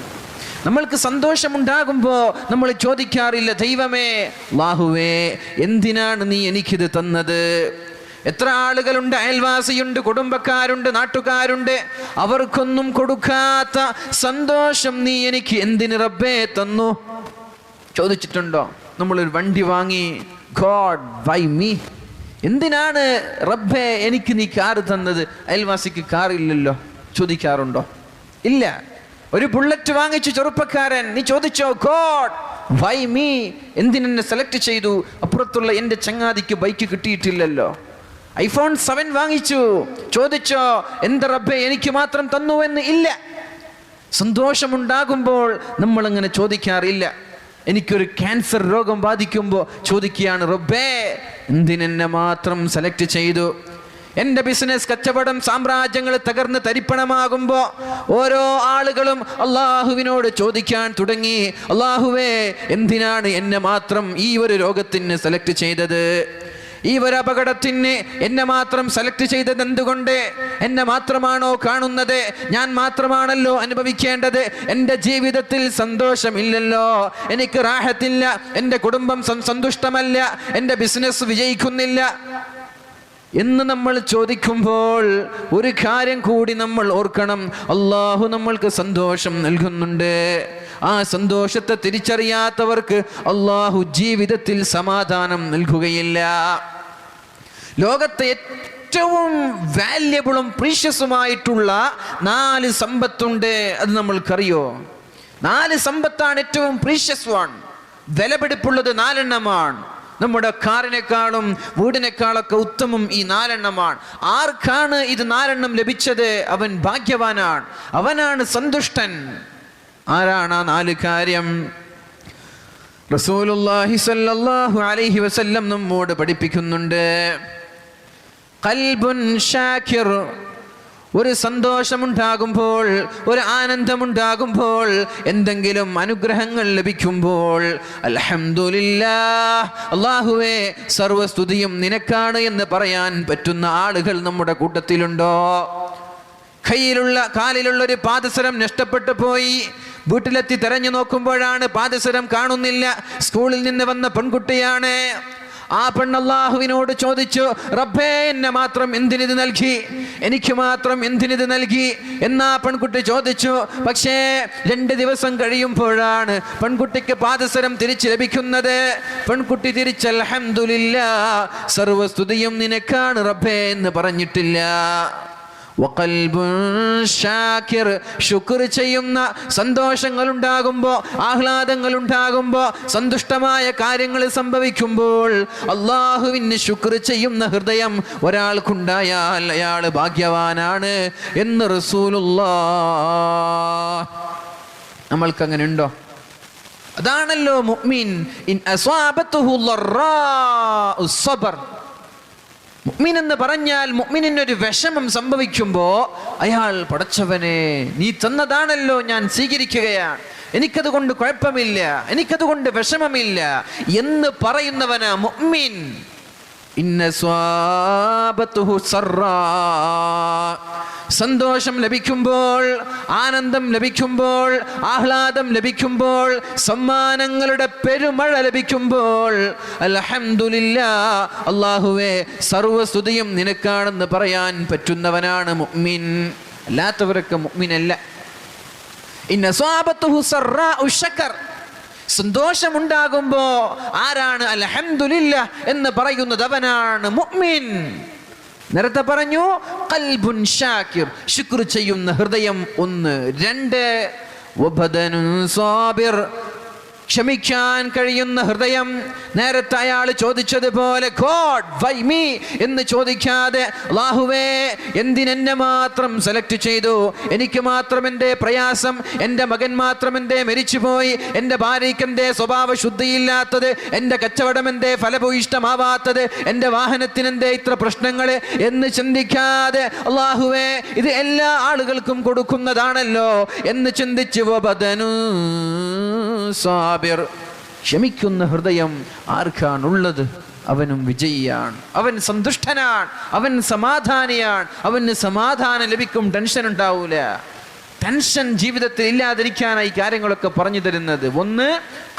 നമ്മൾക്ക് സന്തോഷമുണ്ടാകുമ്പോൾ നമ്മൾ ചോദിക്കാറില്ല, ദൈവമേ, അല്ലാഹുവേ, എന്തിനാണ് നീ എനിക്കിത് തന്നത്? എത്ര ആളുകളുണ്ട്, അയൽവാസിയുണ്ട്, കുടുംബക്കാരുണ്ട്, നാട്ടുകാരുണ്ട്, അവർക്കൊന്നും കൊടുക്കാത്ത സന്തോഷം നീ എനിക്ക് എന്തിന് റബ്ബേ തന്നു? ചോദിച്ചിട്ടുണ്ടോ? നമ്മളൊരു വണ്ടി വാങ്ങി, ഗോഡ് വൈ മീ, എന്തിനാണ് റബ്ബേ എനിക്ക് നീ കാറ് തന്നത്? അയൽവാസിക്ക് കാറില്ലല്ലോ, ചോദിക്കാറുണ്ടോ? ഇല്ല. ഒരു ബുള്ളറ്റ് വാങ്ങിച്ചു ചെറുപ്പക്കാരൻ, നീ ചോദിച്ചോ, ഗോഡ് വൈ മീ, എന്തിനെന്നെ സെലക്ട് ചെയ്തു? അപ്പുറത്തുള്ള എൻ്റെ ചങ്ങാതിക്ക് ബൈക്ക് കിട്ടിയിട്ടില്ലല്ലോ. iPhone 7 വാങ്ങിച്ചു, ചോദിച്ചോ, എന്ത് റബ്ബേ എനിക്ക് മാത്രം തന്നു എന്ന്? ഇല്ല. സന്തോഷമുണ്ടാകുമ്പോൾ നമ്മളങ്ങനെ ചോദിക്കാറില്ല. എനിക്കൊരു ക്യാൻസർ രോഗം ബാധിക്കുമ്പോൾ ചോദിക്കുകയാണ്, റബ്ബേ എന്തിനെന്നെ മാത്രം സെലക്ട് ചെയ്തു? എൻ്റെ ബിസിനസ്, കച്ചവടം, സാമ്രാജ്യങ്ങൾ തകർന്ന് തരിപ്പണമാകുമ്പോൾ ഓരോ ആളുകളും അള്ളാഹുവിനോട് ചോദിക്കാൻ തുടങ്ങി, അള്ളാഹുവേ, എന്തിനാണ് എന്നെ മാത്രം ഈ ഒരു രോഗത്തിന് സെലക്ട് ചെയ്തത്? ഈ ഒരു അപകടത്തിന് എന്നെ മാത്രം സെലക്ട് ചെയ്തത് എന്തുകൊണ്ട്? എന്നെ മാത്രമാണോ കാണുന്നത്? ഞാൻ മാത്രമാണല്ലോ അനുഭവിക്കേണ്ടത്. എൻ്റെ ജീവിതത്തിൽ സന്തോഷമില്ലല്ലോ, എനിക്ക് റാഹത്തില്ല, എൻ്റെ കുടുംബം സന്തുഷ്ടമല്ല, എൻ്റെ ബിസിനസ് വിജയിക്കുന്നില്ല എന്ന് നമ്മൾ ചോദിക്കുമ്പോൾ ഒരു കാര്യം കൂടി നമ്മൾ ഓർക്കണം, അള്ളാഹു നമ്മൾക്ക് സന്തോഷം നൽകുന്നുണ്ട്. ആ സന്തോഷത്തെ തിരിച്ചറിയാത്തവർക്ക് അള്ളാഹു ജീവിതത്തിൽ സമാധാനം നൽകുകയില്ല. ലോകത്തെ ഏറ്റവും വാല്യബിളും പ്രീഷ്യസുമായിട്ടുള്ള 4 സമ്പത്തുണ്ട്. അത് നമ്മൾക്കറിയോ? 4 സമ്പത്താണ് ഏറ്റവും പ്രീഷ്യസ് വൺ. വിലപിടിപ്പുള്ളത് 4 എണ്ണമാണ്. നമ്മുടെ കാറിനേക്കാളും വീടിനേക്കാളൊക്കെ ഉത്തമം ഈ 4 എണ്ണമാണ്. ആർക്കാണ് ഇത് 4 എണ്ണം ലഭിച്ചത്? അവൻ ഭാഗ്യവാനാണ്, അവനാണ് സന്തുഷ്ടൻ. ആരാണ് ആ 4 കാര്യം? റസൂലുള്ളാഹി സ്വല്ലല്ലാഹു അലൈഹി വസല്ലം നമ്മോട് പഠിപ്പിക്കുന്നുണ്ട്. ഖൽബുൻ ഷാകിർ ഒരു സന്തോഷമുണ്ടാകുമ്പോൾ, ഒരു ആനന്ദമുണ്ടാകുമ്പോൾ, എന്തെങ്കിലും അനുഗ്രഹങ്ങൾ ലഭിക്കുമ്പോൾ അൽഹംദുലില്ലാഹ്, അല്ലാഹുവേ സർവസ്തുതിയും നിനക്കാണ് എന്ന് പറയാൻ പറ്റുന്ന ആളുകൾ നമ്മുടെ കൂട്ടത്തിലുണ്ടോ? കാലിലുള്ള ഒരു പാദസരം നഷ്ടപ്പെട്ടു പോയി. വീട്ടിലെത്തി തെരഞ്ഞു നോക്കുമ്പോഴാണ് പാദസരം കാണുന്നില്ല. സ്കൂളിൽ നിന്ന് വന്ന പെൺകുട്ടിയാണ്. ആ പെണ്ണ് അല്ലാഹുവിനോട് ചോദിച്ചു, റബ്ബേ എന്നെ മാത്രം എന്തിനിത് നൽകി, എനിക്ക് മാത്രം എന്തിനിത് നൽകി എന്നാ പെൺകുട്ടി ചോദിച്ചു. പക്ഷേ 2 ദിവസം കഴിയുമ്പോഴാണ് പെൺകുട്ടിക്ക് പാദസരം തിരിച്ചു ലഭിക്കുന്നത്. പെൺകുട്ടി തിരിച്ച് അൽഹംദുലില്ലാഹ്, സർവസ്തുതിയും നിനക്കാണ് റബ്ബേ എന്ന് പറഞ്ഞിട്ടില്ല. ശുക്ർ ചെയ്യുന്ന, സന്തോഷങ്ങൾ ഉണ്ടാകുമ്പോൾ, ആഹ്ലാദങ്ങൾ ഉണ്ടാകുമ്പോൾ, സന്തുഷ്ടമായ കാര്യങ്ങൾ സംഭവിക്കുമ്പോൾ അള്ളാഹുവിന് ശുക്ർ ചെയ്യുന്ന ഹൃദയം ഒരാൾക്കുണ്ടായാൽ അയാൾ ഭാഗ്യവാനാണ് എന്ന് റസൂലുള്ളാഹ്. നമ്മൾക്ക് അങ്ങനെ ഉണ്ടോ? അതാണല്ലോ മുഅ്മിൻ. ഇൻ അസ്വാബത്തുഹു ളറാഉ സബർ. മുഅ്മിൻ എന്ന് പറഞ്ഞാൽ മുഅ്മിനിനൊരു വിഷമം സംഭവിക്കുമ്പോൾ അയാൾ, പടച്ചവനെ നീ തന്നതാണല്ലോ, ഞാൻ സ്വീകരിക്കുകയാണ്, എനിക്കതുകൊണ്ട് കുഴപ്പമില്ല, എനിക്കതുകൊണ്ട് വിഷമമില്ല എന്ന് പറയുന്നവനാ മുഅ്മിൻ. ഇന്ന സ്വാബത്തുഹു സറാ. സന്തോഷം ലഭിക്കുമ്പോൾ, ആനന്ദം ലഭിക്കുമ്പോൾ, ആഹ്ലാദം ലഭിക്കുമ്പോൾ, സമ്മാനങ്ങളുടെ പെരുമഴ ലഭിക്കുമ്പോൾ അൽഹംദുലില്ലാഹ്, അല്ലാഹുവേ സർവസ്തുതിയും നിനക്കാണെന്ന് പറയാൻ പറ്റുന്നവനാണ് മുഅ്മിൻ. അല്ലാത്തവരൊക്കെ മുഅ്മിനല്ല. ഇന്ന സ്വാബത്തുഹു സറാഉ ശകർ. സന്തോഷമുണ്ടാകുമ്പോ ആരാണ് അൽഹംദുലില്ലാഹ് എന്ന് പറയുന്നത്? അവനാണ് മുഅ്മിൻ. നേരത്തെ പറഞ്ഞു ഖൽബുൻ ഷാകിർ, ശുക്ർ ചെയ്യുന്ന ഹൃദയം 1. 2 വബദനുൻ സാബിർ, ക്ഷമിക്കാൻ കഴിയുന്ന ഹൃദയം. നേരത്തെ അയാൾ ചോദിച്ചതുപോലെ ഗോഡ് വൈ മീ എന്ന് ചോദിക്കാതെ, അല്ലാഹുവേ എന്തിനെന്നെ മാത്രം സെലക്ട് ചെയ്തു, എനിക്ക് മാത്രം എൻ്റെ പ്രയാസം, എൻ്റെ മകൻ മാത്രം എന്തേ മരിച്ചുപോയി, എൻ്റെ ഭാര്യയ്ക്ക് എന്തേ സ്വഭാവ ശുദ്ധിയില്ലാത്തത്, എൻ്റെ കച്ചവടം എന്തേ ഫലഭൂയിഷ്ടമാവാത്തത്, എൻ്റെ വാഹനത്തിനെന്തേ ഇത്ര പ്രശ്നങ്ങൾ എന്ന് ചിന്തിക്കാതെ, അല്ലാഹുവേ ഇത് എല്ലാ ആളുകൾക്കും കൊടുക്കുന്നതാണല്ലോ എന്ന് ചിന്തിച്ചു വബദനു സാബിർ, ക്ഷമിക്കുന്ന ഹൃദയം ആർക്കാണുള്ളത്? അവനും വിജയിയാണ്, അവൻ സന്തുഷ്ടനാണ്, അവൻ സമാധാനിയാണ്, അവന് സമാധാനം ലഭിക്കും, ടെൻഷൻ ഉണ്ടാവൂല. ടെൻഷൻ ജീവിതത്തിൽ ഇല്ലാതിരിക്കാനായി കാര്യങ്ങളൊക്കെ പറഞ്ഞു തരുന്നത്. 1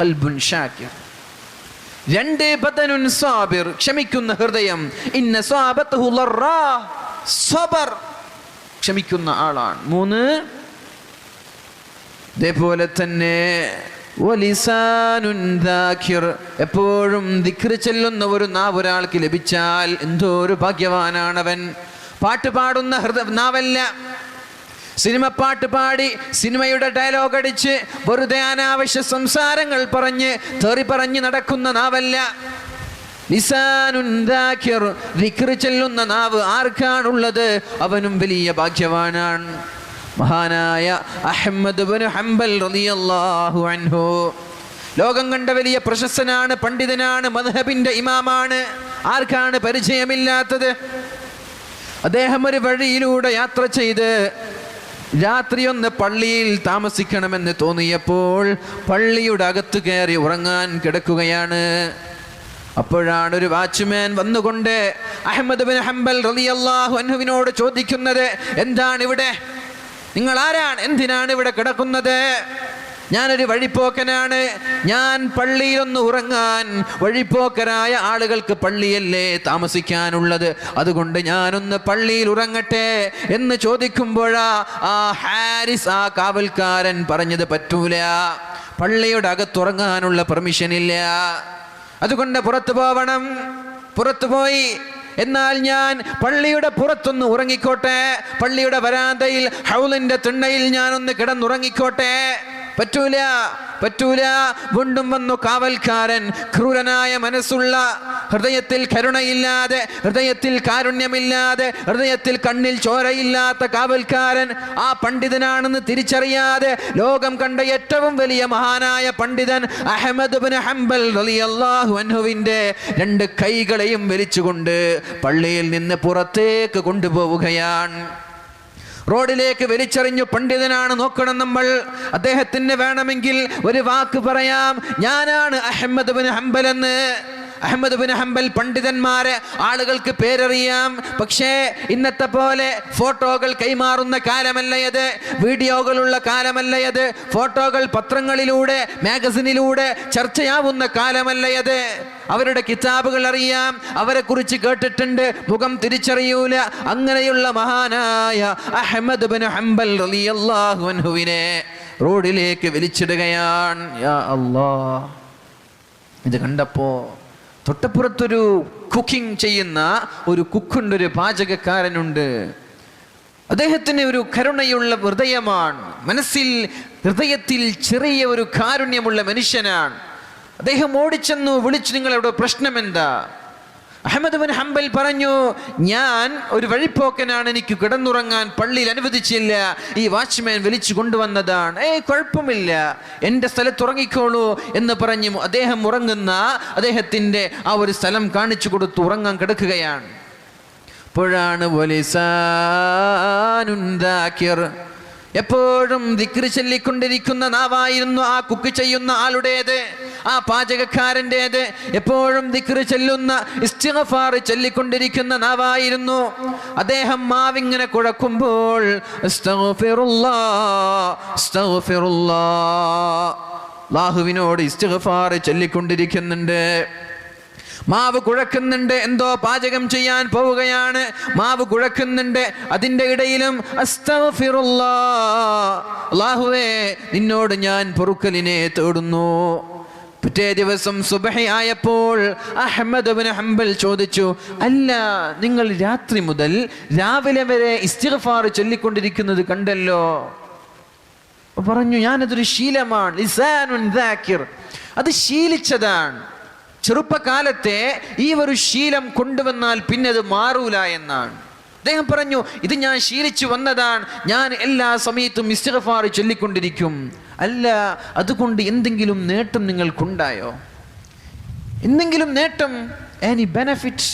ഖൽബുൻ ഷാകിർ, 2 ബദനുൻ സാബിർ, ക്ഷമിക്കുന്ന ഹൃദയം. ഇന്ന സ്വാബത്തുഹു ലറാ സബർ, ക്ഷമിക്കുന്ന ആളാണ്. 3 ഇതേപോലെ തന്നെ വലിസാനുൻ ദാകിർ, എപ്പോഴും ദിക്ർ ചൊല്ലുന്ന ഒരു നാവ് ഒരാൾക്ക് ലഭിച്ചാൽ എന്തോ ഒരു ഭാഗ്യവാനാണവൻ. പാട്ട് പാടുന്ന നാവല്ല, സിനിമ പാട്ട് പാടി സിനിമയുടെ ഡയലോഗ് അടിച്ച് വെറുതെ അനാവശ്യ സംസാരങ്ങൾ പറഞ്ഞ് തെറി പറഞ്ഞ് നടക്കുന്ന നാവല്ല. ലിസാനുൻ ദാകിർ, ദിക്ർ ചൊല്ലുന്ന നാവ് ആർക്കാണുള്ളത്? അവനും വലിയ ഭാഗ്യവാനാണ്. മഹാനായ അഹ്മദ് ഇബ്നു ഹംബൽ റളിയല്ലാഹു അൻഹു ലോകം കണ്ട വലിയ പ്രശസ്തനാണ്, പണ്ഡിതനാണ്, മദ്ഹബിന്റെ ഇമാമാണ്. ആർക്കാണ് പരിചയമില്ലാത്തത്? അദ്ദേഹം ഒരു വഴിയിലൂടെ യാത്ര ചെയ്ത് രാത്രി ഒന്ന് പള്ളിയിൽ താമസിക്കണമെന്ന് തോന്നിയപ്പോൾ പള്ളിയുടെ അകത്ത് കയറി ഉറങ്ങാൻ കിടക്കുകയാണ്. അപ്പോഴാണ് ഒരു വാച്ച്മാൻ വന്നുകൊണ്ട് അഹ്മദ് ഇബ്നു ഹംബൽ റളിയല്ലാഹു അൻഹുവിനോട് ചോദിക്കുന്നത്, എന്താണ് ഇവിടെ, നിങ്ങൾ ആരാണ്, എന്തിനാണ് ഇവിടെ കിടക്കുന്നത്? ഞാനൊരു വഴിപ്പോക്കനാണ്, ഞാൻ പള്ളിയിലൊന്ന് ഉറങ്ങാൻ, വഴിപ്പോക്കരായ ആളുകൾക്ക് പള്ളിയല്ലേ താമസിക്കാനുള്ളത്, അതുകൊണ്ട് ഞാനൊന്ന് പള്ളിയിൽ ഉറങ്ങട്ടെ എന്ന് ചോദിക്കുമ്പോഴാ ആ ഹാരിസ്, ആ കാവൽക്കാരൻ പറഞ്ഞത് പറ്റൂല, പള്ളിയുടെ അകത്തുറങ്ങാനുള്ള പെർമിഷൻ ഇല്ല, അതുകൊണ്ട് പുറത്തു പോവണം. പുറത്തു പോയി, എന്നാൽ ഞാൻ പള്ളിയുടെ പുറത്തൊന്ന് ഉറങ്ങിക്കോട്ടെ, പള്ളിയുടെ വരാന്തയിൽ ഹൗലിന്റെ തിണ്ണയിൽ ഞാനൊന്ന് കിടന്നുറങ്ങിക്കോട്ടെ. പറ്റൂല, പറ്റൂല. വീണ്ടും വന്നു കാവൽക്കാരൻ, ക്രൂരനായ മനസ്സുള്ള, ഹൃദയത്തിൽ കരുണയില്ലാതെ, ഹൃദയത്തിൽ കാരുണ്യമില്ലാതെ, ഹൃദയത്തിൽ കണ്ണിൽ ചോരയില്ലാത്ത കാവൽക്കാരൻ. ആ പണ്ഡിതനാണെന്ന് തിരിച്ചറിയാതെ ലോകം കണ്ട ഏറ്റവും വലിയ മഹാനായ പണ്ഡിതൻ അഹ്മദ് ഇബ്നു ഹംബൽ റളിയല്ലാഹു അൻഹുവിന്റെ 2 കൈകളെയും വലിച്ചുകൊണ്ട് പള്ളിയിൽ നിന്ന് പുറത്തേക്ക് കൊണ്ടുപോവുകയാണ്. റോഡിലേക്ക് വലിച്ചെറിഞ്ഞു പണ്ഡിതനാണ്, നോക്കണം നമ്മൾ. അദ്ദേഹത്തിന് വേണമെങ്കിൽ ഒരു വാക്ക് പറയാം, ഞാനാണ് അഹ്മദ് ബിൻ ഹംബൽ എന്ന്. അഹ്മദ് ബിൻ ഹംബൽ പണ്ഡിതന്മാരെ ആളുകൾക്ക് പേരറിയാം. പക്ഷേ ഇന്നത്തെ പോലെ ഫോട്ടോകൾ കൈമാറുന്ന കാലമല്ലയത്, വീഡിയോകളുള്ള കാലമല്ലയത്, ഫോട്ടോകൾ പത്രങ്ങളിലൂടെ മാഗസിനിലൂടെ ചർച്ചയാവുന്ന കാലമല്ലയത്. അവരുടെ കിതാബുകൾ അറിയാം, അവരെ കുറിച്ച് കേട്ടിട്ടുണ്ട്, മുഖം തിരിച്ചറിയൂല. അങ്ങനെയുള്ള മഹാനായ അഹ്മദ് ബിൻ ഹംബൽ റളിയല്ലാഹു അൻഹുവിനെ റോഡിലേക്ക് വലിച്ചിടുകയാണ്. യാ അല്ലാഹ്! ഇത് കണ്ടപ്പോ തൊട്ടപ്പുറത്തൊരു കുക്കിംഗ് ചെയ്യുന്ന ഒരു കുക്കുണ്ട്, ഒരു പാചകക്കാരനുണ്ട്. അദ്ദേഹത്തിന് ഒരു കരുണയുള്ള ഹൃദയമാണ്, ഹൃദയത്തിൽ ചെറിയ ഒരു കാരുണ്യമുള്ള മനുഷ്യനാണ്. അദ്ദേഹം ഓടിച്ചെന്നു വിളിച്ചു, നിങ്ങളുടെ പ്രശ്നം എന്താ? അഹ്മദ് ബിൻ ഹംബൽ പറഞ്ഞു, ഞാൻ ഒരു വഴിപ്പോക്കനാണ്, എനിക്ക് കിടന്നുറങ്ങാൻ പള്ളിയിൽ അനുവദിച്ചില്ല, ഈ വാച്ച്മാൻ വിളിച്ചു കൊണ്ടുവന്നതാണ്. കുഴപ്പമില്ല, എൻ്റെ സ്ഥലത്ത് ഉറങ്ങിക്കോളൂ എന്ന് പറഞ്ഞു അദ്ദേഹം ഉറങ്ങുന്ന അദ്ദേഹത്തിൻ്റെ ആ ഒരു സ്ഥലം കാണിച്ചു കൊടുത്തു. ഉറങ്ങാൻ കിടക്കുകയാണ്. അപ്പോഴാണ് എപ്പോഴും ദിക്ർ ചൊല്ലിക്കൊണ്ടിരിക്കുന്ന നാവായിരുന്നു ആ കുക്ക് ചെയ്യുന്ന ആളുടേത്, ആ പാചകക്കാരൻ്റേത്. എപ്പോഴും ദിക്ർ ചൊല്ലുന്ന, ഇസ്തിഗ്ഫാർ ചൊല്ലിക്കൊണ്ടിരിക്കുന്ന നാവായിരുന്നു. അദ്ദേഹം മാവിങ്ങനെ കുഴക്കുമ്പോൾ അല്ലാഹുവിനോട് ഇസ്തിഗ്ഫാർ ചൊല്ലിക്കൊണ്ടിരിക്കുന്നുണ്ട്. മാവ് കുഴക്കുന്നുണ്ട്, എന്തോ പാചകം ചെയ്യാൻ പോവുകയാണ്. മാവ് കുഴക്കുന്നുണ്ട്, അതിൻ്റെ ഇടയിലും അസ്തഗ്ഫിറുല്ലാഹ്, അല്ലാഹുവേ നിന്നോട് ഞാൻ പൊറുക്കലിനെ തേടുന്നു. പിറ്റേ ദിവസം സുബ്ഹി ആയപ്പോൾ അഹ്മദ് ബിൻ ഹംബൽ ചോദിച്ചു, അല്ല, നിങ്ങൾ രാത്രി മുതൽ രാവിലെ വരെ ഇസ്തിഗ്ഫാർ ചൊല്ലിക്കൊണ്ടിരിക്കുന്നത് കണ്ടല്ലോ. പറഞ്ഞു, ഞാനതൊരു ശീലമാണ്, ലിസാനുൻ ദാകിർ, അത് ശീലിച്ചതാണ്. ചെറുപ്പകാലത്തെ ഈ ഒരു ശീലം കൊണ്ടുവന്നാൽ പിന്നെ അത് മാറൂല എന്നാണ്. അദ്ദേഹം പറഞ്ഞു, ഇത് ഞാൻ ശീലിച്ചു വന്നതാണ്, ഞാൻ എല്ലാ സമയത്തും ഇസ്തിഗ്ഫാർ ചൊല്ലിക്കൊണ്ടിരിക്കും. അല്ല, അതുകൊണ്ട് എന്തെങ്കിലും നേട്ടം നിങ്ങൾക്കുണ്ടായോ? എന്തെങ്കിലും നേട്ടം? Any benefit?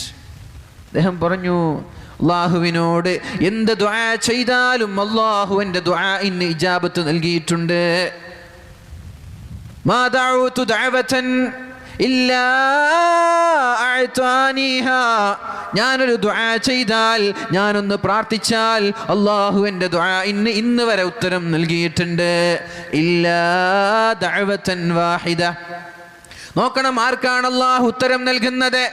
അദ്ദേഹം പറഞ്ഞു, അല്ലാഹുവിനോട് എന്ത് ദുആ ചെയ്താലും അല്ലാഹു എൻ്റെ ദുആഇന് ഇജാബത്ത് നൽകിയിട്ടുണ്ട്. മാ ദഅഉതു ദഅവതൻ ഇല്ലാ അഅതാനിഹാ, ഞാനൊരു ദുആ ചെയ്താൽ, ഞാനൊന്ന് പ്രാർത്ഥിച്ചാൽ അല്ലാഹു എൻ്റെ ദുആഇന് ഇന്ന് വരെ ഉത്തരം നൽകിയിട്ടുണ്ട്. ഇല്ലാ ദഅവതൻ വാഹിദ. നോക്കണം, ആർക്കാണ് അല്ലാഹു ഉത്തരം നൽകുന്നത്?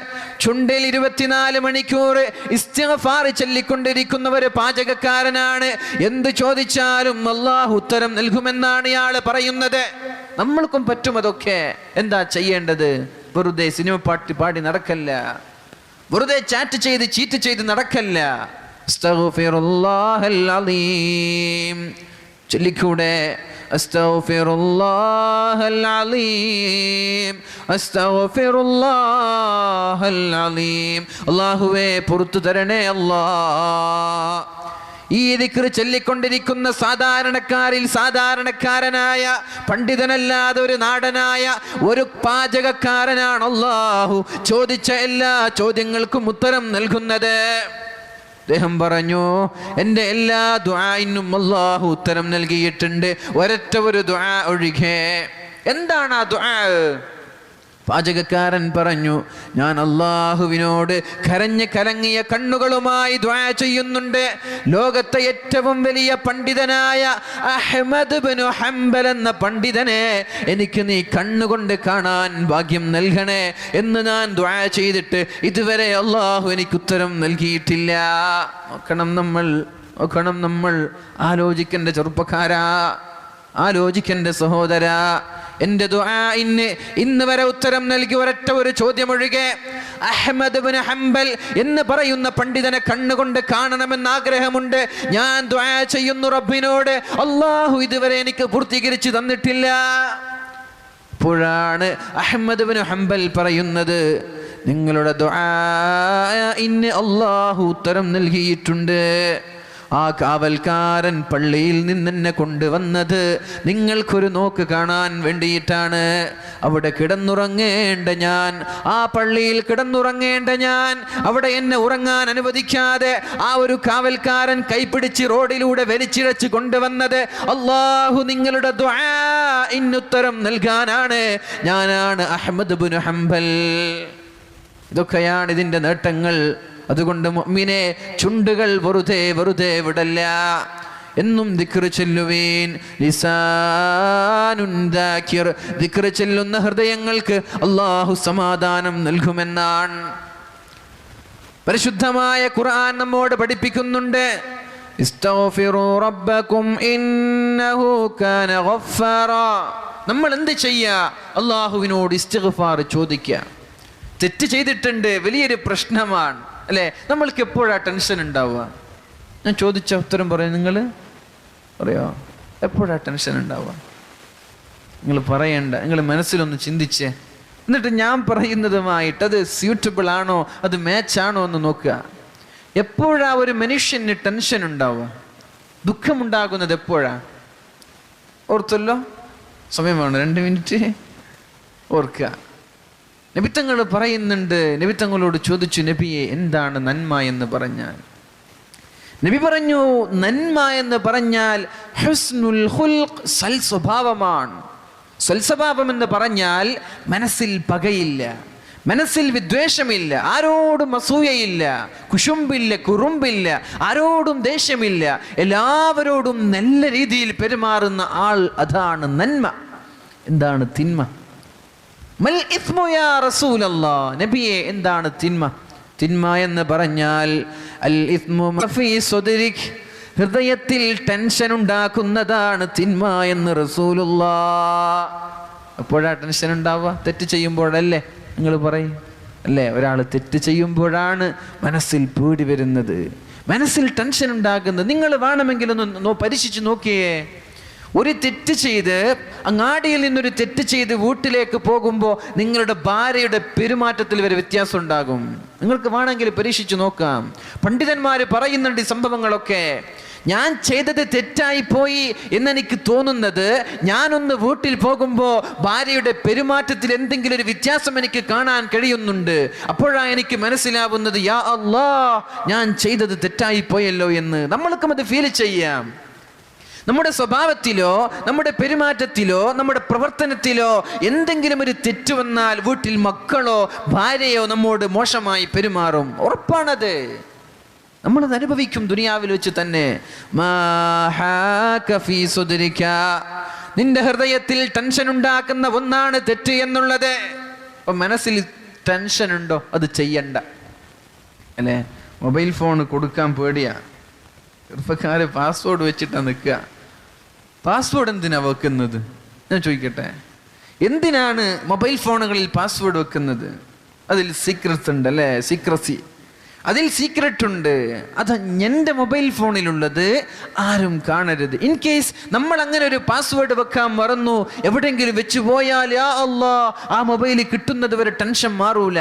ചുണ്ടിൽ 24 മണിക്കൂർ ഇസ്തിഗ്ഫാർ ചൊല്ലിക്കൊണ്ടിരിക്കുന്ന ഒരു പാചകക്കാരനാണ്. എന്ത് ചോദിച്ചാലും അല്ലാഹു ഉത്തരം നൽകുമെന്നാണ് ഇയാൾ പറയുന്നത്. നമ്മൾക്കും പറ്റും അതൊക്കെ. എന്താ ചെയ്യേണ്ടത്? വെറുതെ സിനിമ പാടി നടക്കല്ല, വെറുതെ ചാറ്റ് ചെയ്ത് ചീറ്റ് ചെയ്ത് നടക്കല്ല. അസ്തഗ്ഫിറുല്ലാഹൽ അലീം ചൊല്ലിക്കൂടെ? അസ്തഗ്ഫിറുല്ലാഹൽ അലീം, അസ്തഗ്ഫിറുല്ലാഹൽ അലീം. അല്ലാഹുവേ പുറത്തു തരണേ അല്ലാഹ്. ഈ ദിക്ർ ചൊല്ലിക്കൊണ്ടിരിക്കുന്ന സാധാരണക്കാരിൽ സാധാരണക്കാരനായ, പണ്ഡിതനല്ലാതെ ഒരു നാടനായ ഒരു പാചകക്കാരനാണ് അല്ലാഹു ചോദിച്ച എല്ലാ ചോദ്യങ്ങൾക്കും ഉത്തരം നൽകുന്നത്. അദ്ദേഹം പറഞ്ഞു, എൻ്റെ എല്ലാ ദുആഇനും അല്ലാഹു ഉത്തരം നൽകിയിട്ടുണ്ട്, ഒരൊറ്റ ഒരു ദുആ ഒഴികെ. എന്താണ് ആ ദുആ? പാചകക്കാരൻ പറഞ്ഞു, ഞാൻ അല്ലാഹുവിനോട് കരഞ്ഞ് കലങ്ങിയ കണ്ണുകളുമായി ദുആ ചെയ്യുന്നുണ്ട്. ലോകത്തെ ഏറ്റവും വലിയ പണ്ഡിതനായ അഹ്മദ് ബിൻ ഹംബൽ എന്ന പണ്ഡിതനെ എനിക്ക് നീ കണ്ണുകൊണ്ട് കാണാൻ ഭാഗ്യം നൽകണേ എന്ന് ഞാൻ ദുആ ചെയ്തിട്ട് ഇതുവരെ അല്ലാഹു എനിക്ക് ഉത്തരം നൽകിയിട്ടില്ല. നോക്കണം നമ്മൾ, ആലോചിക്കേണ്ട ചെറുപ്പക്കാരാ, ആലോചിക്കേണ്ട സഹോദരാ. എൻ്റെ ദുആഇന് ഇന്ന് വരെ ഉത്തരം നൽകി ഒരൊറ്റ ഒരു ചോദ്യമൊഴികെ, അഹ്മദ് ബിൻ ഹംബൽ എന്ന് പറയുന്ന പണ്ഡിതനെ കണ്ണുകൊണ്ട് കാണണമെന്ന് ആഗ്രഹമുണ്ട്. ഞാൻ ദുആ ചെയ്യുന്നു റബ്ബിനോട്, അല്ലാഹു ഇതുവരെ എനിക്ക് പൂർത്തീകരിച്ചു തന്നിട്ടില്ല. അപ്പോഴാണ് അഹ്മദ് ബിൻ ഹംബൽ പറയുന്നത്, നിങ്ങളുടെ ദുആഇന് അല്ലാഹു ഉത്തരം നൽകിയിട്ടുണ്ട്. ആ കാവൽക്കാരൻ പള്ളിയിൽ നിന്നെന്നെ കൊണ്ടുവന്നത് നിങ്ങൾക്കൊരു നോക്ക് കാണാൻ വേണ്ടിയിട്ടാണ്. അവിടെ കിടന്നുറങ്ങേണ്ട ഞാൻ, ആ പള്ളിയിൽ കിടന്നുറങ്ങേണ്ട ഞാൻ, അവിടെ എന്നെ ഉറങ്ങാൻ അനുവദിക്കാതെ ആ ഒരു കാവൽക്കാരൻ കൈപിടിച്ച് റോഡിലൂടെ വലിച്ചിഴച്ച് കൊണ്ടുവന്നത് അല്ലാഹു നിങ്ങളുടെ ദുആഇന് ഉത്തരം നൽകാനാണ്. ഞാനാണ് അഹ്മദ് ഇബ്നു ഹംബൽ. ഇതൊക്കെയാണ് ഇതിന്റെ നേട്ടങ്ങൾ. അതുകൊണ്ട് മുഅ്മിനെ, ചുണ്ടുകൾ വെറുതെ വിടല്ല. എന്നും ദിക്ർ ചൊല്ലുവീൻ. ലിസാനുൻ ദാകിർ, ദിക്ർ ചൊല്ലുന്ന ഹൃദയങ്ങൾക്ക് അല്ലാഹു സമാധാനം നൽകുമെന്നാണ് പരിശുദ്ധമായ ഖുർആൻ നമ്മോട് പഠിപ്പിക്കുന്നുണ്ട്. ഇസ്തഗ്ഫിറൂ റബ്ബക്കും ഇന്നഹു കാന ഗഫാറ. നമ്മൾ എന്ത് ചെയ്യാ? അല്ലാഹുവിനോട് ഇസ്തിഗ്ഫാർ ചോദിക്കുക. തെറ്റ് ചെയ്തിട്ടുണ്ട്, വലിയൊരു പ്രശ്നമാണ് അല്ലേ? നമ്മൾക്ക് എപ്പോഴാ ടെൻഷൻ ഉണ്ടാവുക? ഞാൻ ചോദിച്ച ഉത്തരം പറയും. നിങ്ങൾ പറയോ എപ്പോഴാ ടെൻഷൻ ഉണ്ടാവുക? നിങ്ങൾ പറയണ്ട, നിങ്ങൾ മനസ്സിലൊന്ന് ചിന്തിച്ചേ. എന്നിട്ട് ഞാൻ പറയുന്നതുമായിട്ട് അത് സ്യൂട്ടബിൾ ആണോ, അത് മാച്ച് ആണോ എന്ന് നോക്കുക. എപ്പോഴാ ഒരു മനുഷ്യന് ടെൻഷൻ ഉണ്ടാവുക, ദുഃഖമുണ്ടാകുന്നത് എപ്പോഴാ? ഓർത്തല്ലോ, സമയം വേണം, 2 മിനിറ്റ് ഓർക്കുക. നബിത്തങ്ങൾ പറയുന്നുണ്ട്, നബിത്തങ്ങളോട് ചോദിച്ചു, നബിയെ എന്താണ് നന്മ എന്ന് പറഞ്ഞാൽ? നബി പറഞ്ഞു, നന്മ എന്ന് പറഞ്ഞാൽ ഹുസ്നുൽ ഖുൽഖ്, സൽസ്വഭാവമാണ്. സൽസ്വഭാവം എന്ന് പറഞ്ഞാൽ മനസ്സിൽ പകയില്ല, മനസ്സിൽ വിദ്വേഷമില്ല, ആരോടും അസൂയയില്ല, കുശുമ്പില്ല, കുറുമ്പില്ല, ആരോടും ദേഷ്യമില്ല, എല്ലാവരോടും നല്ല രീതിയിൽ പെരുമാറുന്ന ആൾ, അതാണ് നന്മ. എന്താണ് തിന്മ? മൽ ഇസ്മു യാ റസൂലല്ലാഹ്, നബിയെ എന്താണ് തിന്മ? തിന്മ എന്ന് പറഞ്ഞാൽ അൽ ഇസ്മു ഫീ സദ്രിക്, ഹൃദയത്തിൽ ടെൻഷൻ ഉണ്ടാക്കുന്നതാണ് തിന്മ എന്ന് റസൂലുള്ളാഹ്. എപ്പോഴാ ടെൻഷൻ ഉണ്ടാവുക? തെറ്റ് ചെയ്യുമ്പോഴല്ലേ? നിങ്ങൾ പറയും അല്ലേ? ഒരാൾ തെറ്റ് ചെയ്യുമ്പോഴാണ് മനസ്സിൽ പേടി വരുന്നത്, മനസ്സിൽ ടെൻഷൻ ഉണ്ടാകുന്നത്. നിങ്ങൾ വേണമെങ്കിൽ ഒന്ന് പരീക്ഷിച്ച് നോക്കിയേ. ഒരു തെറ്റ് ചെയ്ത്, അങ്ങാടിയിൽ നിന്നൊരു തെറ്റ് ചെയ്ത് വീട്ടിലേക്ക് പോകുമ്പോൾ നിങ്ങളുടെ ഭാര്യയുടെ പെരുമാറ്റത്തിൽ വരെ വ്യത്യാസം ഉണ്ടാകും. നിങ്ങൾക്ക് വേണമെങ്കിൽ പരീക്ഷിച്ച് നോക്കാം. പണ്ഡിതന്മാർ പറയുന്നുണ്ട് ഈ സംഭവങ്ങളൊക്കെ. ഞാൻ ചെയ്തത് തെറ്റായി പോയി എന്നെനിക്ക് തോന്നുന്നത് ഞാനൊന്ന് വീട്ടിൽ പോകുമ്പോൾ ഭാര്യയുടെ പെരുമാറ്റത്തിൽ എന്തെങ്കിലും ഒരു വ്യത്യാസം എനിക്ക് കാണാൻ കഴിയുന്നുണ്ട്. അപ്പോഴാണ് എനിക്ക് മനസ്സിലാവുന്നത്, യാ അല്ലാഹ്, ഞാൻ ചെയ്തത് തെറ്റായി പോയല്ലോ എന്ന്. നമ്മൾക്കും അത് ഫീൽ ചെയ്യാം. നമ്മുടെ സ്വഭാവത്തിലോ നമ്മുടെ പെരുമാറ്റത്തിലോ നമ്മുടെ പ്രവർത്തനത്തിലോ എന്തെങ്കിലും ഒരു തെറ്റ് വന്നാൽ വീട്ടിൽ മക്കളോ ഭാര്യയോ നമ്മോട് മോശമായി പെരുമാറും. ഉറപ്പാണത്, നമ്മളത് അനുഭവിക്കും ദുനിയാവിൽ വെച്ച് തന്നെ. നിന്റെ ഹൃദയത്തിൽ ടെൻഷൻ ഉണ്ടാക്കുന്ന ഒന്നാണ് തെറ്റ് എന്നുള്ളത്. അപ്പൊ മനസ്സിൽ ടെൻഷൻ ഉണ്ടോ, അത് ചെയ്യണ്ട അല്ലേ? മൊബൈൽ ഫോൺ കൊടുക്കാൻ പേടിയാ. ചെറുപ്പക്കാര് പാസ്വേഡ് വെച്ചിട്ടാ നിൽക്കുക. പാസ്വേഡ് എന്തിനാ വെക്കുന്നത്? ഞാൻ ചോദിക്കട്ടെ, എന്തിനാണ് മൊബൈൽ ഫോണുകളിൽ പാസ്വേഡ് വെക്കുന്നത്? അതിൽ സീക്രറ്റ്സ് ഉണ്ട് അല്ലേ? സീക്രസി, അതിൽ സീക്രട്ട് ഉണ്ട്. അത് എൻ്റെ മൊബൈൽ ഫോണിലുള്ളത് ആരും കാണരുത്. ഇൻ കേസ് നമ്മൾ അങ്ങനെ ഒരു പാസ്വേഡ് വെക്കാൻ മറന്നു, എവിടെയെങ്കിലും വെച്ച് പോയാൽ യാ അല്ലാഹ്, ആ മൊബൈൽ കിട്ടുന്നത് വരെ ടെൻഷൻ മാറൂല.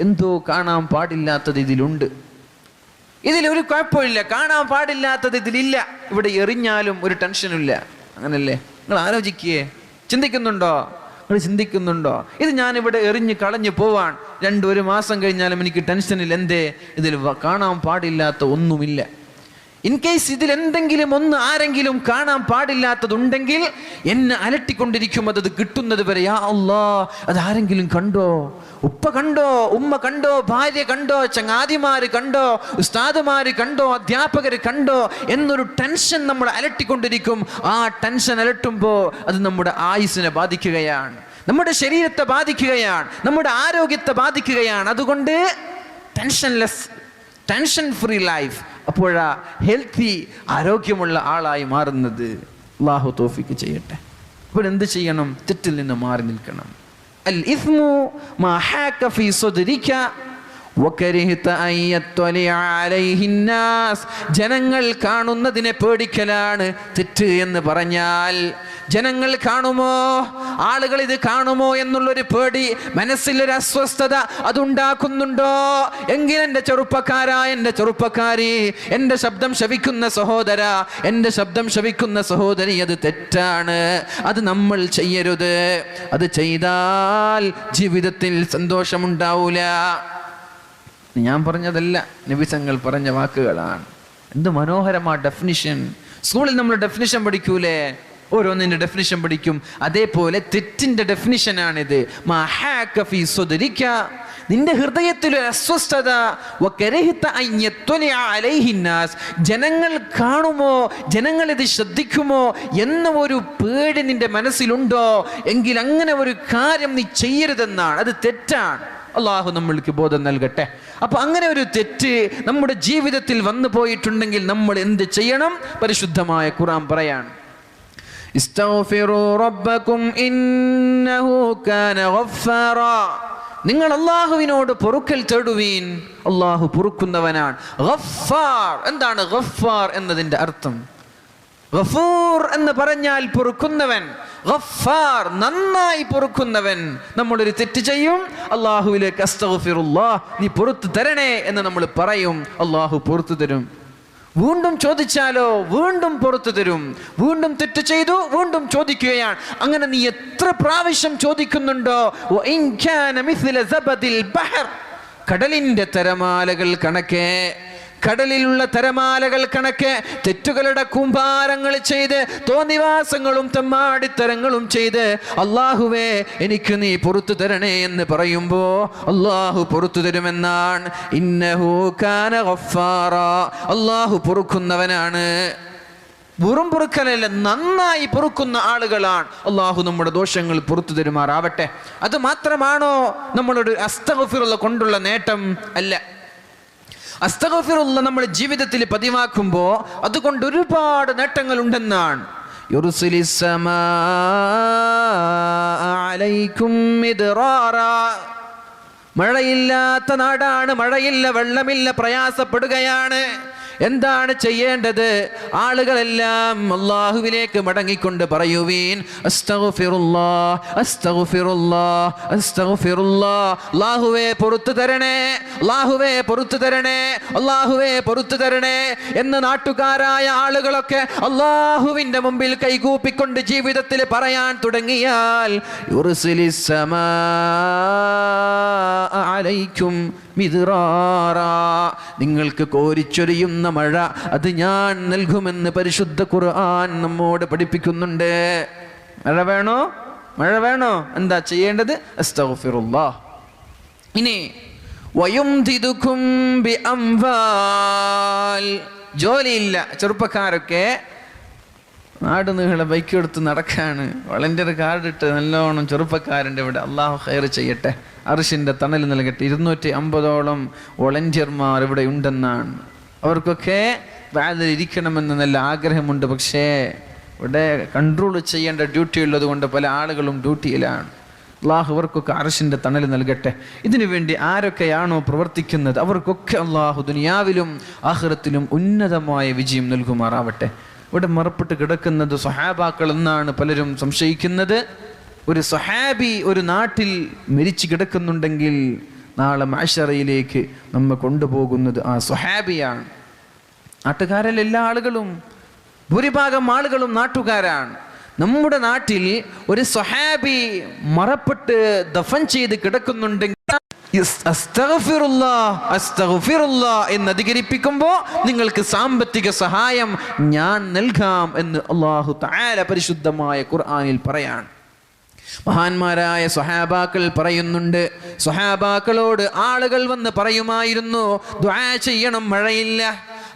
എന്തോ കാണാൻ പാടില്ലാത്തത് ഇതിലുണ്ട്. ഇതിലൊരു കുഴപ്പമില്ല, കാണാൻ പാടില്ലാത്തത് ഇതിലില്ല. ഇവിടെ എറിഞ്ഞാലും ഒരു ടെൻഷനില്ല. അങ്ങനല്ലേ? നിങ്ങൾ ആലോചിക്കുകയെ, ചിന്തിക്കുന്നുണ്ടോ? നിങ്ങൾ ചിന്തിക്കുന്നുണ്ടോ? ഇത് ഞാനിവിടെ എറിഞ്ഞ് കളഞ്ഞു പോവാൻ 1 മാസം കഴിഞ്ഞാലും എനിക്ക് ടെൻഷനില്ല. എന്തേ? ഇതിൽ കാണാൻ പാടില്ലാത്ത ഒന്നുമില്ല. ഇൻ കേസ് ഇതിൽ എന്തെങ്കിലും ഒന്ന് ആരെങ്കിലും കാണാൻ പാടില്ലാത്തതുണ്ടെങ്കിൽ എന്നെ അലട്ടിക്കൊണ്ടിരിക്കും അത് കിട്ടുന്നത് വരെ. യാ അല്ലാഹ്, അതാരെങ്കിലും കണ്ടോ? ഉപ്പ കണ്ടോ? ഉമ്മ കണ്ടോ? ഭാര്യ കണ്ടോ? ചങ്ങാതിമാര് കണ്ടോ? ഉസ്താദുമാര് കണ്ടോ? അധ്യാപകര് കണ്ടോ? എന്നൊരു ടെൻഷൻ നമ്മൾ അലട്ടിക്കൊണ്ടിരിക്കും. ആ ടെൻഷൻ അലട്ടുമ്പോൾ അത് നമ്മുടെ ആയുസ്സിനെ ബാധിക്കുകയാണ്, നമ്മുടെ ശരീരത്തെ ബാധിക്കുകയാണ്, നമ്മുടെ ആരോഗ്യത്തെ ബാധിക്കുകയാണ്. അതുകൊണ്ട് ടെൻഷൻലെസ്, ടെൻഷൻ ഫ്രീ ലൈഫ്, അപ്പോഴാ ഹെൽത്തി, ആരോഗ്യമുള്ള ആളായി മാറുന്നത്. അല്ലാഹു തൗഫീഖ് ചെയ്യട്ടെ. അപ്പോൾ എന്ത് ചെയ്യണം? തെറ്റിൽ നിന്ന് മാറി നിൽക്കണം. അൽ ഇസ്മു മാ ഹാക ഫീ സദ്രിക ജനങ്ങൾ കാണുന്നതിനെ പേടിക്കലാണ് തെറ്റ് എന്ന് പറഞ്ഞാൽ. ജനങ്ങൾ കാണുമോ, ആളുകൾ ഇത് കാണുമോ എന്നുള്ളൊരു പേടി, മനസ്സിലൊരു അസ്വസ്ഥത അതുണ്ടാക്കുന്നുണ്ടോ എങ്കിൽ എൻ്റെ ചെറുപ്പക്കാരായ, എൻ്റെ ചെറുപ്പക്കാരി, എൻ്റെ ശബ്ദം ശവിക്കുന്ന സഹോദര, എൻ്റെ ശബ്ദം ശവിക്കുന്ന സഹോദരി, അത് തെറ്റാണ്. അത് നമ്മൾ ചെയ്യരുത്. അത് ചെയ്താൽ ജീവിതത്തിൽ സന്തോഷമുണ്ടാവൂല. ഞാൻ പറഞ്ഞതല്ല, നബിസങ്ങൾ പറഞ്ഞ വാക്കുകളാണ്. എന്ത് മനോഹരമാ ഡെഫിനിഷൻ. സ്കൂളിൽ നമ്മൾ ഡെഫിനിഷൻ പഠിക്കൂലേ, ഓരോന്നിൻ്റെ ഡെഫിനിഷൻ പഠിക്കും. അതേപോലെ തെറ്റിൻ്റെ ഡെഫിനിഷനാണിത്. നിന്റെ ഹൃദയത്തിൽ ഒരു അസ്വസ്ഥത, ജനങ്ങൾ കാണുമോ, ജനങ്ങൾ ഇത് ശ്രദ്ധിക്കുമോ എന്ന ഒരു പേടി നിന്റെ മനസ്സിലുണ്ടോ എങ്കിൽ അങ്ങനെ ഒരു കാര്യം നീ ചെയ്യരുതെന്നാണ്. അത് തെറ്റാണ്. അള്ളാഹു നമ്മൾക്ക് ബോധം നൽകട്ടെ. അപ്പൊ അങ്ങനെ ഒരു തെറ്റ് നമ്മുടെ ജീവിതത്തിൽ വന്നു പോയിട്ടുണ്ടെങ്കിൽ നമ്മൾ എന്ത് ചെയ്യണം? പരിശുദ്ധമായ ഖുർആൻ പറയാണ്, ഇസ്തഗ്ഫിറൂ റബ്ബക്കും ഇന്നഹു കാന ഗഫാറാ. നിങ്ങൾ അള്ളാഹുവിനോട് പൊറുക്കൽ തേടുവീൻ, അള്ളാഹു പൊറുക്കുന്നവനാണ്. ഗഫാർ, എന്താണ് ഗഫാർ എന്നതിന്റെ അർത്ഥം? ഗഫൂർ എന്ന് പറഞ്ഞാൽ പൊറുക്കുന്നവൻ, ഗഫാർ നന്നായി പൊറുക്കുന്നവൻ. നമ്മളൊരു തെറ്റ് ചെയ്യും, അള്ളാഹുവിലേക്ക് അസ്തഗ്ഫിറുല്ലാഹ്, നീ പൊറുത്തു തരണേ എന്ന് നമ്മൾ പറയും, അള്ളാഹു പൊറുത്തു തരും. വീണ്ടും ചോദിച്ചാലോ വീണ്ടും പുറത്തു തരും. വീണ്ടും തെറ്റ് ചെയ്തു വീണ്ടും ചോദിക്കുകയാണ്. അങ്ങനെ നീ എത്ര പ്രാവശ്യം ചോദിക്കുന്നുണ്ടോ, കടലിന്റെ തിരമാലകൾ കണക്കെ, കടലിലുള്ള തിരമാലകൾ കണക്കെ തെറ്റുകളുടെ കൂമ്പാരങ്ങൾ ചെയ്ത് തോന്നിവാസങ്ങളും തെമ്മാടിത്തരങ്ങളും ചെയ്ത് അള്ളാഹുവേ എനിക്ക് നീ പുറത്തു തരണേ എന്ന് പറയുമ്പോ അള്ളാഹു പുറത്തു തരുമെന്നാണ്. ഇന്നഹു കാന ഗഫാറാ, അള്ളാഹു പൊറുക്കുന്നവനാണ്. വെറും പൊറുക്കലല്ല, നന്നായി പൊറുക്കുന്ന ആളുകളാണ്. അള്ളാഹു നമ്മുടെ ദോഷങ്ങൾ പുറത്തു തരുമാറാവട്ടെ. അത് മാത്രമാണോ നമ്മളൊരു അസ്തഗ്ഫിറുല്ലാഹ് കൊണ്ടുള്ള നേട്ടം? അല്ല. അസ്തഗ്ഫിറുല്ലാഹ് നമ്മുടെ ജീവിതത്തിൽ പതിവാക്കുമ്പോൾ അതുകൊണ്ട് ഒരുപാട് നേട്ടങ്ങൾ ഉണ്ടെന്നാണ്. മഴയില്ലാത്ത നാടാണ്, മഴയില്ല, വെള്ളമില്ല, പ്രയാസപ്പെടുകയാണ്. എന്താണ് ചെയ്യേണ്ടത്? ആളുകളെല്ലാം അല്ലാഹുവിലേക്ക് മടങ്ങിക്കൊണ്ട് പറയുവീൻ, അസ്തഗ്ഫിറുല്ലാഹ് അസ്തഗ്ഫിറുല്ലാഹ് അസ്തഗ്ഫിറുല്ലാഹ്, അല്ലാഹുവേ പുറത്തു തരണേ, അല്ലാഹുവേ പുറത്തു തരണേ, അല്ലാഹുവേ പുറത്തു തരണേ എന്ന് നാട്ടുകാരായ ആളുകളൊക്കെ അല്ലാഹുവിന്റെ മുമ്പിൽ കൈകൂപ്പിക്കൊണ്ട് ജീവിതത്തിൽ പറയാൻ തുടങ്ങിയാൽ യുർസിലിസ് സമാ അലൈക്കും മിദ്റാറാ, നിങ്ങൾക്ക് കോരിച്ചൊരിയുന്ന മഴ അത് ഞാൻ നൽകുമെന്ന് പരിശുദ്ധ ഖുർആൻ നമ്മോട് പഠിപ്പിക്കുന്നുണ്ട്. മഴ വേണോ? മഴ വേണോ? എന്താ ചെയ്യേണ്ടത്? അസ്തഗ്ഫിറുല്ലാഹ്. ഇനി വയുംദിദുകും ബിഅംവാൽ, ജോലിയില്ല ചെറുപ്പക്കാരൊക്കെ നാട് നീളെ ബൈക്ക് എടുത്ത് നടക്കാണ്, വളണ്ടിയർ കാർഡ് ഇട്ട് നല്ലോണം ചെറുപ്പക്കാരൻ്റെ ഇവിടെ അള്ളാഹു ഖൈർ ചെയ്യട്ടെ, അർശിൻ്റെ തണൽ നൽകട്ടെ. 250ഓളം വോളണ്ടിയർമാർ ഇവിടെ ഉണ്ടെന്നാണ്. അവർക്കൊക്കെ വാതിൽ ഇരിക്കണമെന്ന് നല്ല ആഗ്രഹമുണ്ട്. പക്ഷേ ഇവിടെ കൺട്രോൾ ചെയ്യേണ്ട ഡ്യൂട്ടി ഉള്ളത് കൊണ്ട് പല ആളുകളും ഡ്യൂട്ടിയിലാണ്. അള്ളാഹു അവർക്കൊക്കെ അർശിൻ്റെ തണൽ നൽകട്ടെ. ഇതിനു വേണ്ടി ആരൊക്കെയാണോ പ്രവർത്തിക്കുന്നത് അവർക്കൊക്കെ അള്ളാഹു ദുനിയാവിലും ആഖിറത്തിലും ഉന്നതമായ വിജയം നൽകുമാറാവട്ടെ. ഇവിടെ മറപ്പെട്ട് കിടക്കുന്നത് സ്വഹാബാക്കൾ എന്നാണ് പലരും സംശയിക്കുന്നത്. ഒരു സ്വഹാബി ഒരു നാട്ടിൽ മരിച്ചു കിടക്കുന്നുണ്ടെങ്കിൽ നാളെ മഅ്ശറയിലേക്ക് നമ്മെ കൊണ്ടുപോകുന്നത് ആ സ്വഹാബിയാണ്. നാട്ടുകാരല്ല എല്ലാ ആളുകളും, ഭൂരിഭാഗം ആളുകളും നാട്ടുകാരാണ്. നമ്മുടെ നാട്ടിൽ ഒരു സ്വഹാബി മറപ്പെട്ട് ദഫൻ ചെയ്ത് കിടക്കുന്നുണ്ടെങ്കിൽ എന്ന് അധികരിപ്പിക്കുമ്പോൾ നിങ്ങൾക്ക് സാമ്പത്തിക സഹായം ഞാൻ നൽകാം എന്ന് അല്ലാഹു തആല പരിശുദ്ധമായ ഖുർആനിൽ പറയാണ്. മഹാന്മാരായ സ്വഹാബാക്കൾ പറയുന്നുണ്ട്, സ്വഹാബാക്കളോട് ആളുകൾ വന്ന് പറയുമായിരുന്നു ദുആ ചെയ്യണം, മഴയില്ല.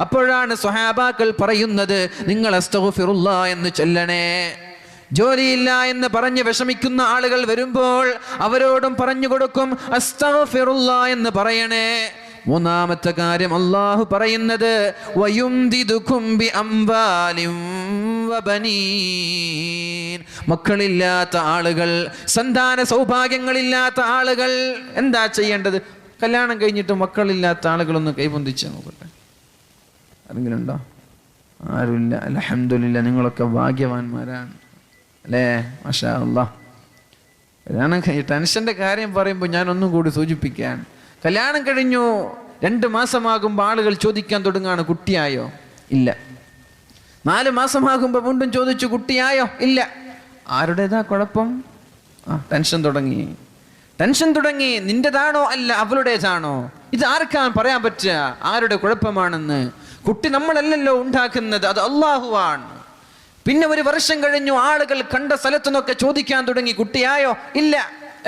അപ്പോഴാണ് സ്വഹാബാക്കൾ പറയുന്നത് നിങ്ങൾ അസ്തഗ്ഫിറുല്ലാഹ് എന്ന് ചൊല്ലണേ. ജോലിയില്ല എന്ന് പറഞ്ഞ് വിഷമിക്കുന്ന ആളുകൾ വരുമ്പോൾ അവരോടും പറഞ്ഞു കൊടുക്കും അസ്തഗ്ഫിറുല്ലാഹ് എന്ന് പറയണേ. മൂന്നാമത്തെ കാര്യം അല്ലാഹു പറയുന്നത് വയുംദിദുകും ബിഅംവാലിൻ വബനീൻ, മക്കളില്ലാത്ത ആളുകൾ, സന്താന സൗഭാഗ്യങ്ങളില്ലാത്ത ആളുകൾ എന്താ ചെയ്യേണ്ടത്? കല്യാണം കഴിഞ്ഞിട്ട് മക്കളില്ലാത്ത ആളുകളൊന്ന് കൈപൊന്തിച്ച് നോക്കട്ടെ. ആരെങ്കിലും ഉണ്ടോ? ആരുമില്ല. അൽഹംദുലില്ലാ, നിങ്ങളൊക്കെ ഭാഗ്യവാന്മാരാണ് അല്ലേ? മാഷാ അല്ലാഹ്. കല്യാണം ടെൻഷൻ്റെ കാര്യം പറയുമ്പോൾ ഞാൻ ഒന്നും കൂടി സൂചിപ്പിക്കാൻ, കല്യാണം കഴിഞ്ഞു 2 മാസമാകുമ്പോൾ ആളുകൾ ചോദിക്കാൻ തുടങ്ങാണ്, കുട്ടിയായോ? ഇല്ല. 4 മാസമാകുമ്പോൾ വീണ്ടും ചോദിച്ചു, കുട്ടിയായോ? ഇല്ല. ആരുടേതാ കുഴപ്പം? ടെൻഷൻ തുടങ്ങി. നിന്റേതാണോ അല്ല അവളുടേതാണോ? ഇത് ആർക്കാണ് പറയാൻ പറ്റുക ആരുടെ കുഴപ്പമാണെന്ന്? കുട്ടി നമ്മളല്ലല്ലോ ഉണ്ടാക്കുന്നത്, അത് അള്ളാഹുവാണ്. പിന്നെ 1 വർഷം കഴിഞ്ഞു, ആളുകൾ കണ്ട സ്ഥലത്തു നിന്നൊക്കെ ചോദിക്കാൻ തുടങ്ങി, കുട്ടിയായോ? ഇല്ല.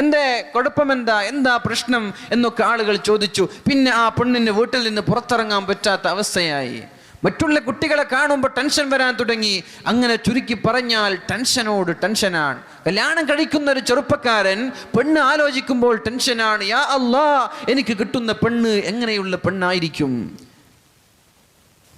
എന്തേ കുഴപ്പം? എന്താ പ്രശ്നം എന്നൊക്കെ ആളുകൾ ചോദിച്ചു. പിന്നെ ആ പെണ്ണിന് വീട്ടിൽ നിന്ന് പുറത്തിറങ്ങാൻ പറ്റാത്ത അവസ്ഥയായി. മറ്റുള്ള കുട്ടികളെ കാണുമ്പോൾ ടെൻഷൻ വരാൻ തുടങ്ങി. അങ്ങനെ ചുരുക്കി പറഞ്ഞാൽ ടെൻഷനോട് ടെൻഷനാണ്. കല്യാണം കഴിക്കുന്ന ഒരു ചെറുപ്പക്കാരൻ പെണ്ണ് ആലോചിക്കുമ്പോൾ ടെൻഷനാണ്. യാ അല്ലാ, എനിക്ക് കിട്ടുന്ന പെണ്ണ് എങ്ങനെയുള്ള പെണ്ണായിരിക്കും?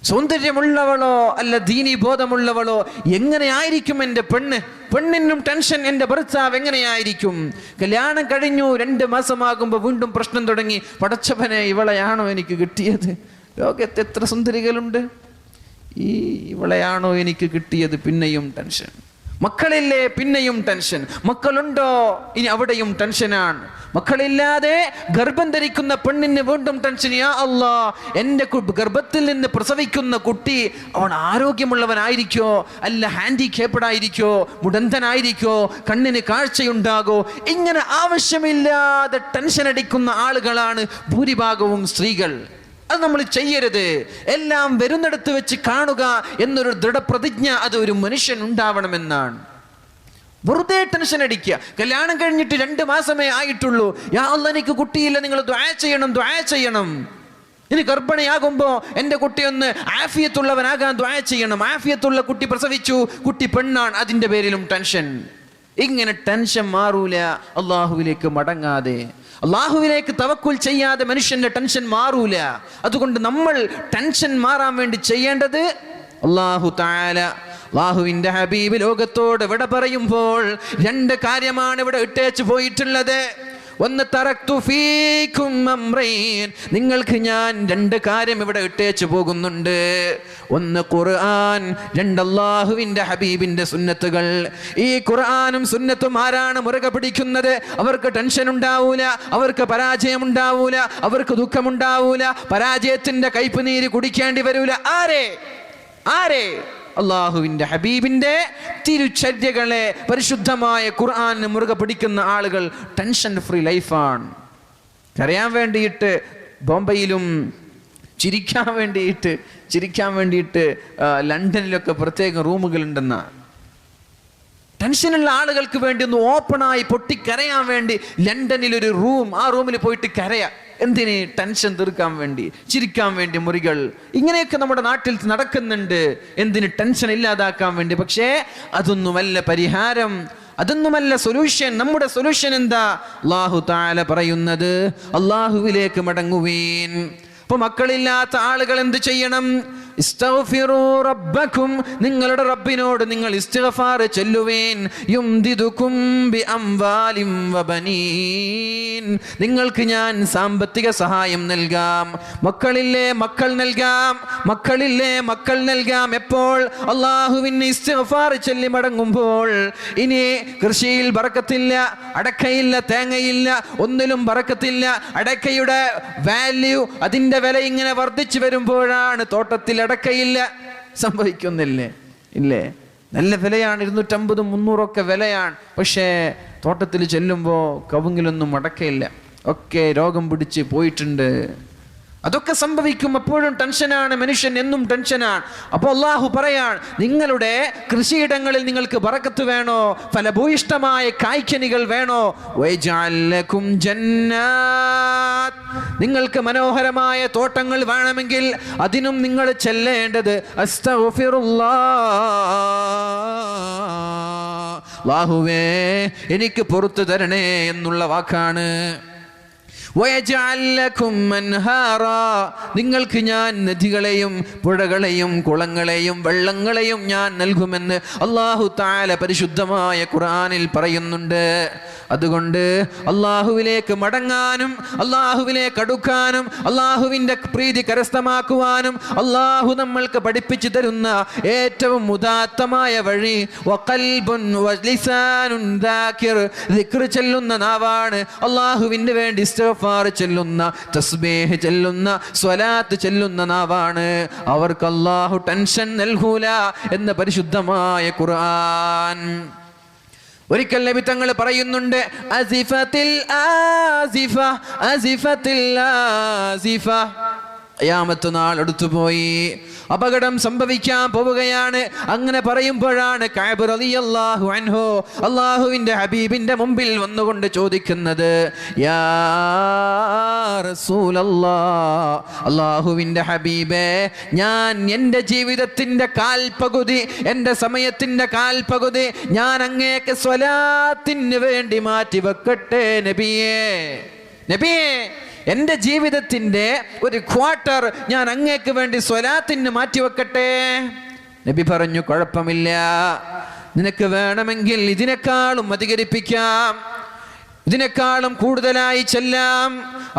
സൗന്ദര്യമുള്ളവളോ അല്ല ദീനി ബോധമുള്ളവളോ? എങ്ങനെയായിരിക്കും എൻ്റെ പെണ്ണ്? പെണ്ണിനും ടെൻഷൻ, എൻ്റെ ഭർത്താവ് എങ്ങനെയായിരിക്കും? കല്യാണം കഴിഞ്ഞു 2 മാസമാകുമ്പോൾ വീണ്ടും പ്രശ്നം തുടങ്ങി. പടച്ചവനെ, ഇവളെയാണോ എനിക്ക് കിട്ടിയത്? ലോകത്ത് എത്ര സുന്ദരികളുണ്ട്, ഇവളെയാണോ എനിക്ക് കിട്ടിയത്? പിന്നെയും ടെൻഷൻ. മക്കളില്ലേ? പിന്നെയും ടെൻഷൻ. മക്കളുണ്ടോ? ഇനി അവിടെയും ടെൻഷനാണ്. മക്കളില്ലാതെ ഗർഭം ധരിക്കുന്ന പെണ്ണിന് വീണ്ടും ടെൻഷൻ. യാ അല്ലാ, എൻ്റെ ഗർഭത്തിൽ നിന്ന് പ്രസവിക്കുന്ന കുട്ടി അവൻ ആരോഗ്യമുള്ളവനായിരിക്കോ അല്ല ഹാൻഡിക്യാപ്ഡ് ആയിരിക്കോ, മുടന്തനായിരിക്കോ, കണ്ണിന് കാഴ്ചയുണ്ടാകോ? ഇങ്ങനെ ആവശ്യമില്ലാതെ ടെൻഷൻ അടിക്കുന്ന ആളുകളാണ് ഭൂരിഭാഗവും സ്ത്രീകൾ. അത് നമ്മൾ ചെയ്യരുത്. എല്ലാം വരുന്നിടത്ത് വെച്ച് കാണുക എന്നൊരു ദൃഢപ്രതിജ്ഞ അത് ഒരു മനുഷ്യൻ ഉണ്ടാവണമെന്നാണ്. വെറുതെ ടെൻഷൻ അടിക്കുക. കല്യാണം കഴിഞ്ഞിട്ട് 2 മാസമേ ആയിട്ടുള്ളൂ. യാ അല്ലാഹ്, എനിക്ക് കുട്ടിയില്ല, നിങ്ങൾ ദുആ ചെയ്യണം. ഇനി ഗർഭിണിയാകുമ്പോൾ എൻ്റെ കുട്ടിയൊന്ന് ആഫിയത്തുള്ളവനാകാൻ ദുആ ചെയ്യണം. ആഫിയത്തുള്ള കുട്ടി പ്രസവിച്ചു, കുട്ടി പെണ്ണാണ്, അതിൻ്റെ പേരിലും ടെൻഷൻ. ഇങ്ങനെ ടെൻഷൻ മാറൂല അള്ളാഹുവിലേക്ക് മടങ്ങാതെ. അള്ളാഹുവിലേക്ക് തവക്കുൽ ചെയ്യാതെ മനുഷ്യന്റെ ടെൻഷൻ മാറൂല. അതുകൊണ്ട് നമ്മൾ ടെൻഷൻ മാറാൻ വേണ്ടി ചെയ്യേണ്ടത്, അല്ലാഹു തആല അല്ലാഹുവിന്റെ ഹബീബ് ലോകത്തോട് വിട പറയുമ്പോൾ 2 കാര്യമാണ് ഇവിടെ ഇട്ടേച്ചു പോയിട്ടുള്ളത്. ഒന്ന്, തറക്തു ഫീകും അംറൈൻ, നിങ്ങൾക്ക് ഞാൻ 2 കാര്യം ഇവിടെ ഇട്ടേച്ചു പോകുന്നുണ്ട്. ഒന്ന് ഖുർആൻ, 2 അല്ലാഹുവിന്റെ ഹബീബിന്റെ സുന്നത്തുകൾ. ഈ ഖുർആനും സുന്നത്തും ആരാണ് മുറുകെ പിടിക്കുന്നത്, അവർക്ക് ടെൻഷൻ ഉണ്ടാവൂല, അവർക്ക് പരാജയം ഉണ്ടാവൂല, അവർക്ക് ദുഃഖമുണ്ടാവൂല, പരാജയത്തിന്റെ കയ്പുനീര് കുടിക്കേണ്ടി വരൂല. ആരെ? അള്ളാഹുവിന്റെ ഹബീബിന്റെ തിരുചര്യകളെ, പരിശുദ്ധമായ ഖുർആൻ മുറുകെ പിടിക്കുന്ന ആളുകൾ ടെൻഷൻ ഫ്രീ ലൈഫാണ്. കരയാൻ വേണ്ടിയിട്ട് ബോംബെയിലും ചിരിക്കാൻ വേണ്ടിയിട്ട് ലണ്ടനിലൊക്കെ പ്രത്യേക റൂമുകളുണ്ടെന്ന. ടെൻഷനുള്ള ആളുകൾക്ക് വേണ്ടി ഒന്ന് ഓപ്പണായി പൊട്ടിക്കരയാൻ വേണ്ടി ലണ്ടനിലൊരു റൂം, ആ റൂമിൽ പോയിട്ട് കരയാ. എന്തിന്? ടെൻഷൻ തീർക്കാൻ വേണ്ടി, ചിരിക്കാൻ വേണ്ടി മുറികൾ. ഇങ്ങനെയൊക്കെ നമ്മുടെ നാട്ടിൽ നടക്കുന്നുണ്ട്. എന്തിന്? ടെൻഷൻ ഇല്ലാതാക്കാൻ വേണ്ടി. പക്ഷേ അതൊന്നുമല്ല പരിഹാരം, അതൊന്നുമല്ല സൊല്യൂഷൻ. നമ്മുടെ സൊല്യൂഷൻ എന്താ? അല്ലാഹു തആല പറയുന്നത്, അല്ലാഹുവിലേക്ക് മടങ്ങുവീൻ. അപ്പൊ മക്കളില്ലാത്ത ആളുകൾ എന്ത് ചെയ്യണം? ഇസ്തഗ്ഫിറൂ റബ്ബക്കും, നിങ്ങളുടെ റബ്ബിനോട് നിങ്ങൾ ഇസ്തിഗ്ഫാർ ചൊല്ലുവേൻ. യുംദിദുകും ബിഅംവാലിൻ വബനീൻ, നിങ്ങൾക്ക് ഞാൻ സാമ്പത്തിക സഹായം നൽകാം. മക്കളില്ലേ? മക്കൾ നൽകാം. എപ്പോൾ? അല്ലാഹുവിന് ഇസ്തിഗ്ഫാർ ചൊല്ലി മടങ്ങുമ്പോൾ. ഇനി കൃഷിയിൽ ബറക്കത്തില്ല, അടക്കയില്ല, തേങ്ങയില്ല, ഒന്നിലും ബറക്കത്തില്ല. അടക്കയുടെ വാല്യൂ, അതിന്റെ വില ഇങ്ങനെ വർദ്ധിച്ചു വരുമ്പോഴാണ് തോട്ടത്തിൽ അടക്കയില്ല. സംഭവിക്കുന്നില്ലേ? ഇല്ലേ? നല്ല വിലയാണ്, 250-300 ഒക്കെ വിലയാണ്. പക്ഷേ തോട്ടത്തിൽ ചെല്ലുമ്പോൾ കവുങ്ങിലൊന്നും അടക്കയില്ല, ഒക്കെ രോഗം പിടിച്ച് പോയിട്ടുണ്ട്. അതൊക്കെ സംഭവിക്കും. അപ്പോഴും ടെൻഷനാണ്, മനുഷ്യൻ എന്നും ടെൻഷനാണ്. അപ്പോൾ അല്ലാഹു പറയാൻ, നിങ്ങളുടെ കൃഷിയിടങ്ങളിൽ നിങ്ങൾക്ക് ബറക്കത്ത് വേണോ, ഫലഭൂയിഷ്ടമായ കായ്ക്കനികൾ വേണോ? വയജഅൽ ലക്കും ജന്നാത്ത്, നിങ്ങൾക്ക് മനോഹരമായ തോട്ടങ്ങൾ വേണമെങ്കിൽ അതിനും നിങ്ങൾ ചെല്ലേണ്ടത് അല്ലാഹുവേ എനിക്ക് പുറത്തു തരണേ എന്നുള്ള വാക്കാണ്. വയജഅൽ ലക്കും അൻഹാറാ, നിങ്ങൾക്ക് ഞാൻ നദികളെയും പുഴകളെയും കുളങ്ങളെയും വെള്ളങ്ങളെയും ഞാൻ നൽകുമെന്ന് അല്ലാഹു തആല പരിശുദ്ധമായ ഖുർആനിൽ പറയുന്നുണ്ട്. അതുകൊണ്ട് അല്ലാഹുവിലേക്ക് മടങ്ങാനും അല്ലാഹുവിലേക്ക് അടുക്കാനും അല്ലാഹുവിൻ്റെ പ്രീതി കരസ്ഥമാക്കുവാനും അല്ലാഹു നമ്മൾക്ക് പഠിപ്പിച്ചു തരുന്ന ഏറ്റവും ഉദാത്തമായ വഴി വഖൽബുൻ വലിസാനുൻ ദാകിർ, ദിക്ർ ചൊല്ലുന്ന നാവാണ്, അല്ലാഹുവിന് വേണ്ടി ഇസ്തിഗ്ഫാർ ചൊല്ലുന്ന, തസ്ബീഹ് ചൊല്ലുന്ന, സ്വലാത്ത് ചൊല്ലുന്ന നാവാണ്. അവർക്ക് അല്ലാഹു ടെൻഷൻ നൽകൂല എന്ന് പരിശുദ്ധമായ ഖുർആൻ. ഒരിക്കൽ നബി തങ്ങൾ പറയുന്നുണ്ട്, അസിഫത്തിൽ ആസിഫ, അസിഫത്തിൽ ആസിഫ, ഖിയാമത്ത് നാൾ അടുത്തുപോയി, അപകടം സംഭവിക്കാൻ പോവുകയാണ്. അങ്ങനെ പറയുമ്പോഴാണ് കഅബ് റളിയല്ലാഹു അൻഹു അല്ലാഹുവിൻ്റെ ഹബീബിൻ്റെ മുമ്പിൽ വന്നുകൊണ്ട് ചോദിക്കുന്നത്, യാ റസൂലല്ലാഹ്, അല്ലാഹുവിൻ്റെ ഹബീബേ, ഞാൻ എൻ്റെ ജീവിതത്തിൻ്റെ കാൽപകുതി, എൻ്റെ സമയത്തിൻ്റെ കാൽപകുതി ഞാൻ അങ്ങേക്ക് സ്വലാത്തിന് വേണ്ടി മാറ്റി വെക്കട്ടെ നബിയേ, നബിയേ, എൻ്റെ ജീവിതത്തിൻ്റെ ഒരു ക്വാർട്ടർ ഞാൻ അങ്ങേക്ക് വേണ്ടി സ്വലാത്തിന് മാറ്റിവെക്കട്ടെ. നബി പറഞ്ഞു, കുഴപ്പമില്ല, നിനക്ക് വേണമെങ്കിൽ ഇതിനേക്കാളും അധികരിപ്പിക്കാം, ഇതിനേക്കാളും കൂടുതലായി ചെല്ലാം.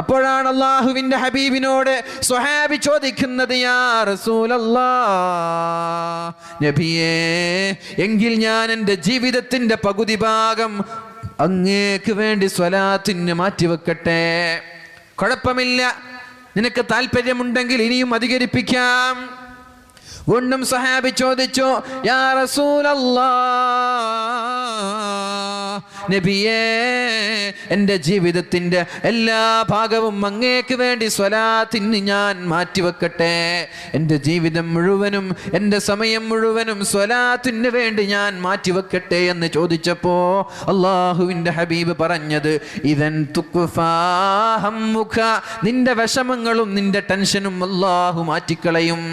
അപ്പോഴാണ് അല്ലാഹുവിൻ്റെ ഹബീബിനോട് സ്വഹാബി ചോദിക്കുന്നത്, യാ റസൂലല്ലാഹ്, നബിയേ, എങ്കിൽ ഞാൻ എൻ്റെ ജീവിതത്തിൻ്റെ പകുതി ഭാഗം അങ്ങേക്ക് വേണ്ടി സ്വലാത്തിന് മാറ്റിവെക്കട്ടെ. കുഴപ്പമില്ല, നിനക്ക് താല്പര്യമുണ്ടെങ്കിൽ ഇനിയും അധികരിപ്പിക്കാം. വീണ്ടും സഹാബി ചോദിച്ചു, യാ റസൂലല്ലാഹ്, നബിയേ, എൻ്റെ ജീവിതത്തിൻ്റെ എല്ലാ ഭാഗവും അങ്ങേക്ക് വേണ്ടി സ്വലാത്തിന് ഞാൻ മാറ്റിവെക്കട്ടെ, എൻ്റെ ജീവിതം മുഴുവനും എൻ്റെ സമയം മുഴുവനും സ്വലാത്തിന് വേണ്ടി ഞാൻ മാറ്റിവെക്കട്ടെ എന്ന് ചോദിച്ചപ്പോ അല്ലാഹുവിൻ്റെ ഹബീബ് പറഞ്ഞത്, ഇദൻ തുക്ഫാ ഹമ്മുക, നിന്റെ വിഷമങ്ങളും നിന്റെ ടെൻഷനും അല്ലാഹു മാറ്റിക്കളയും.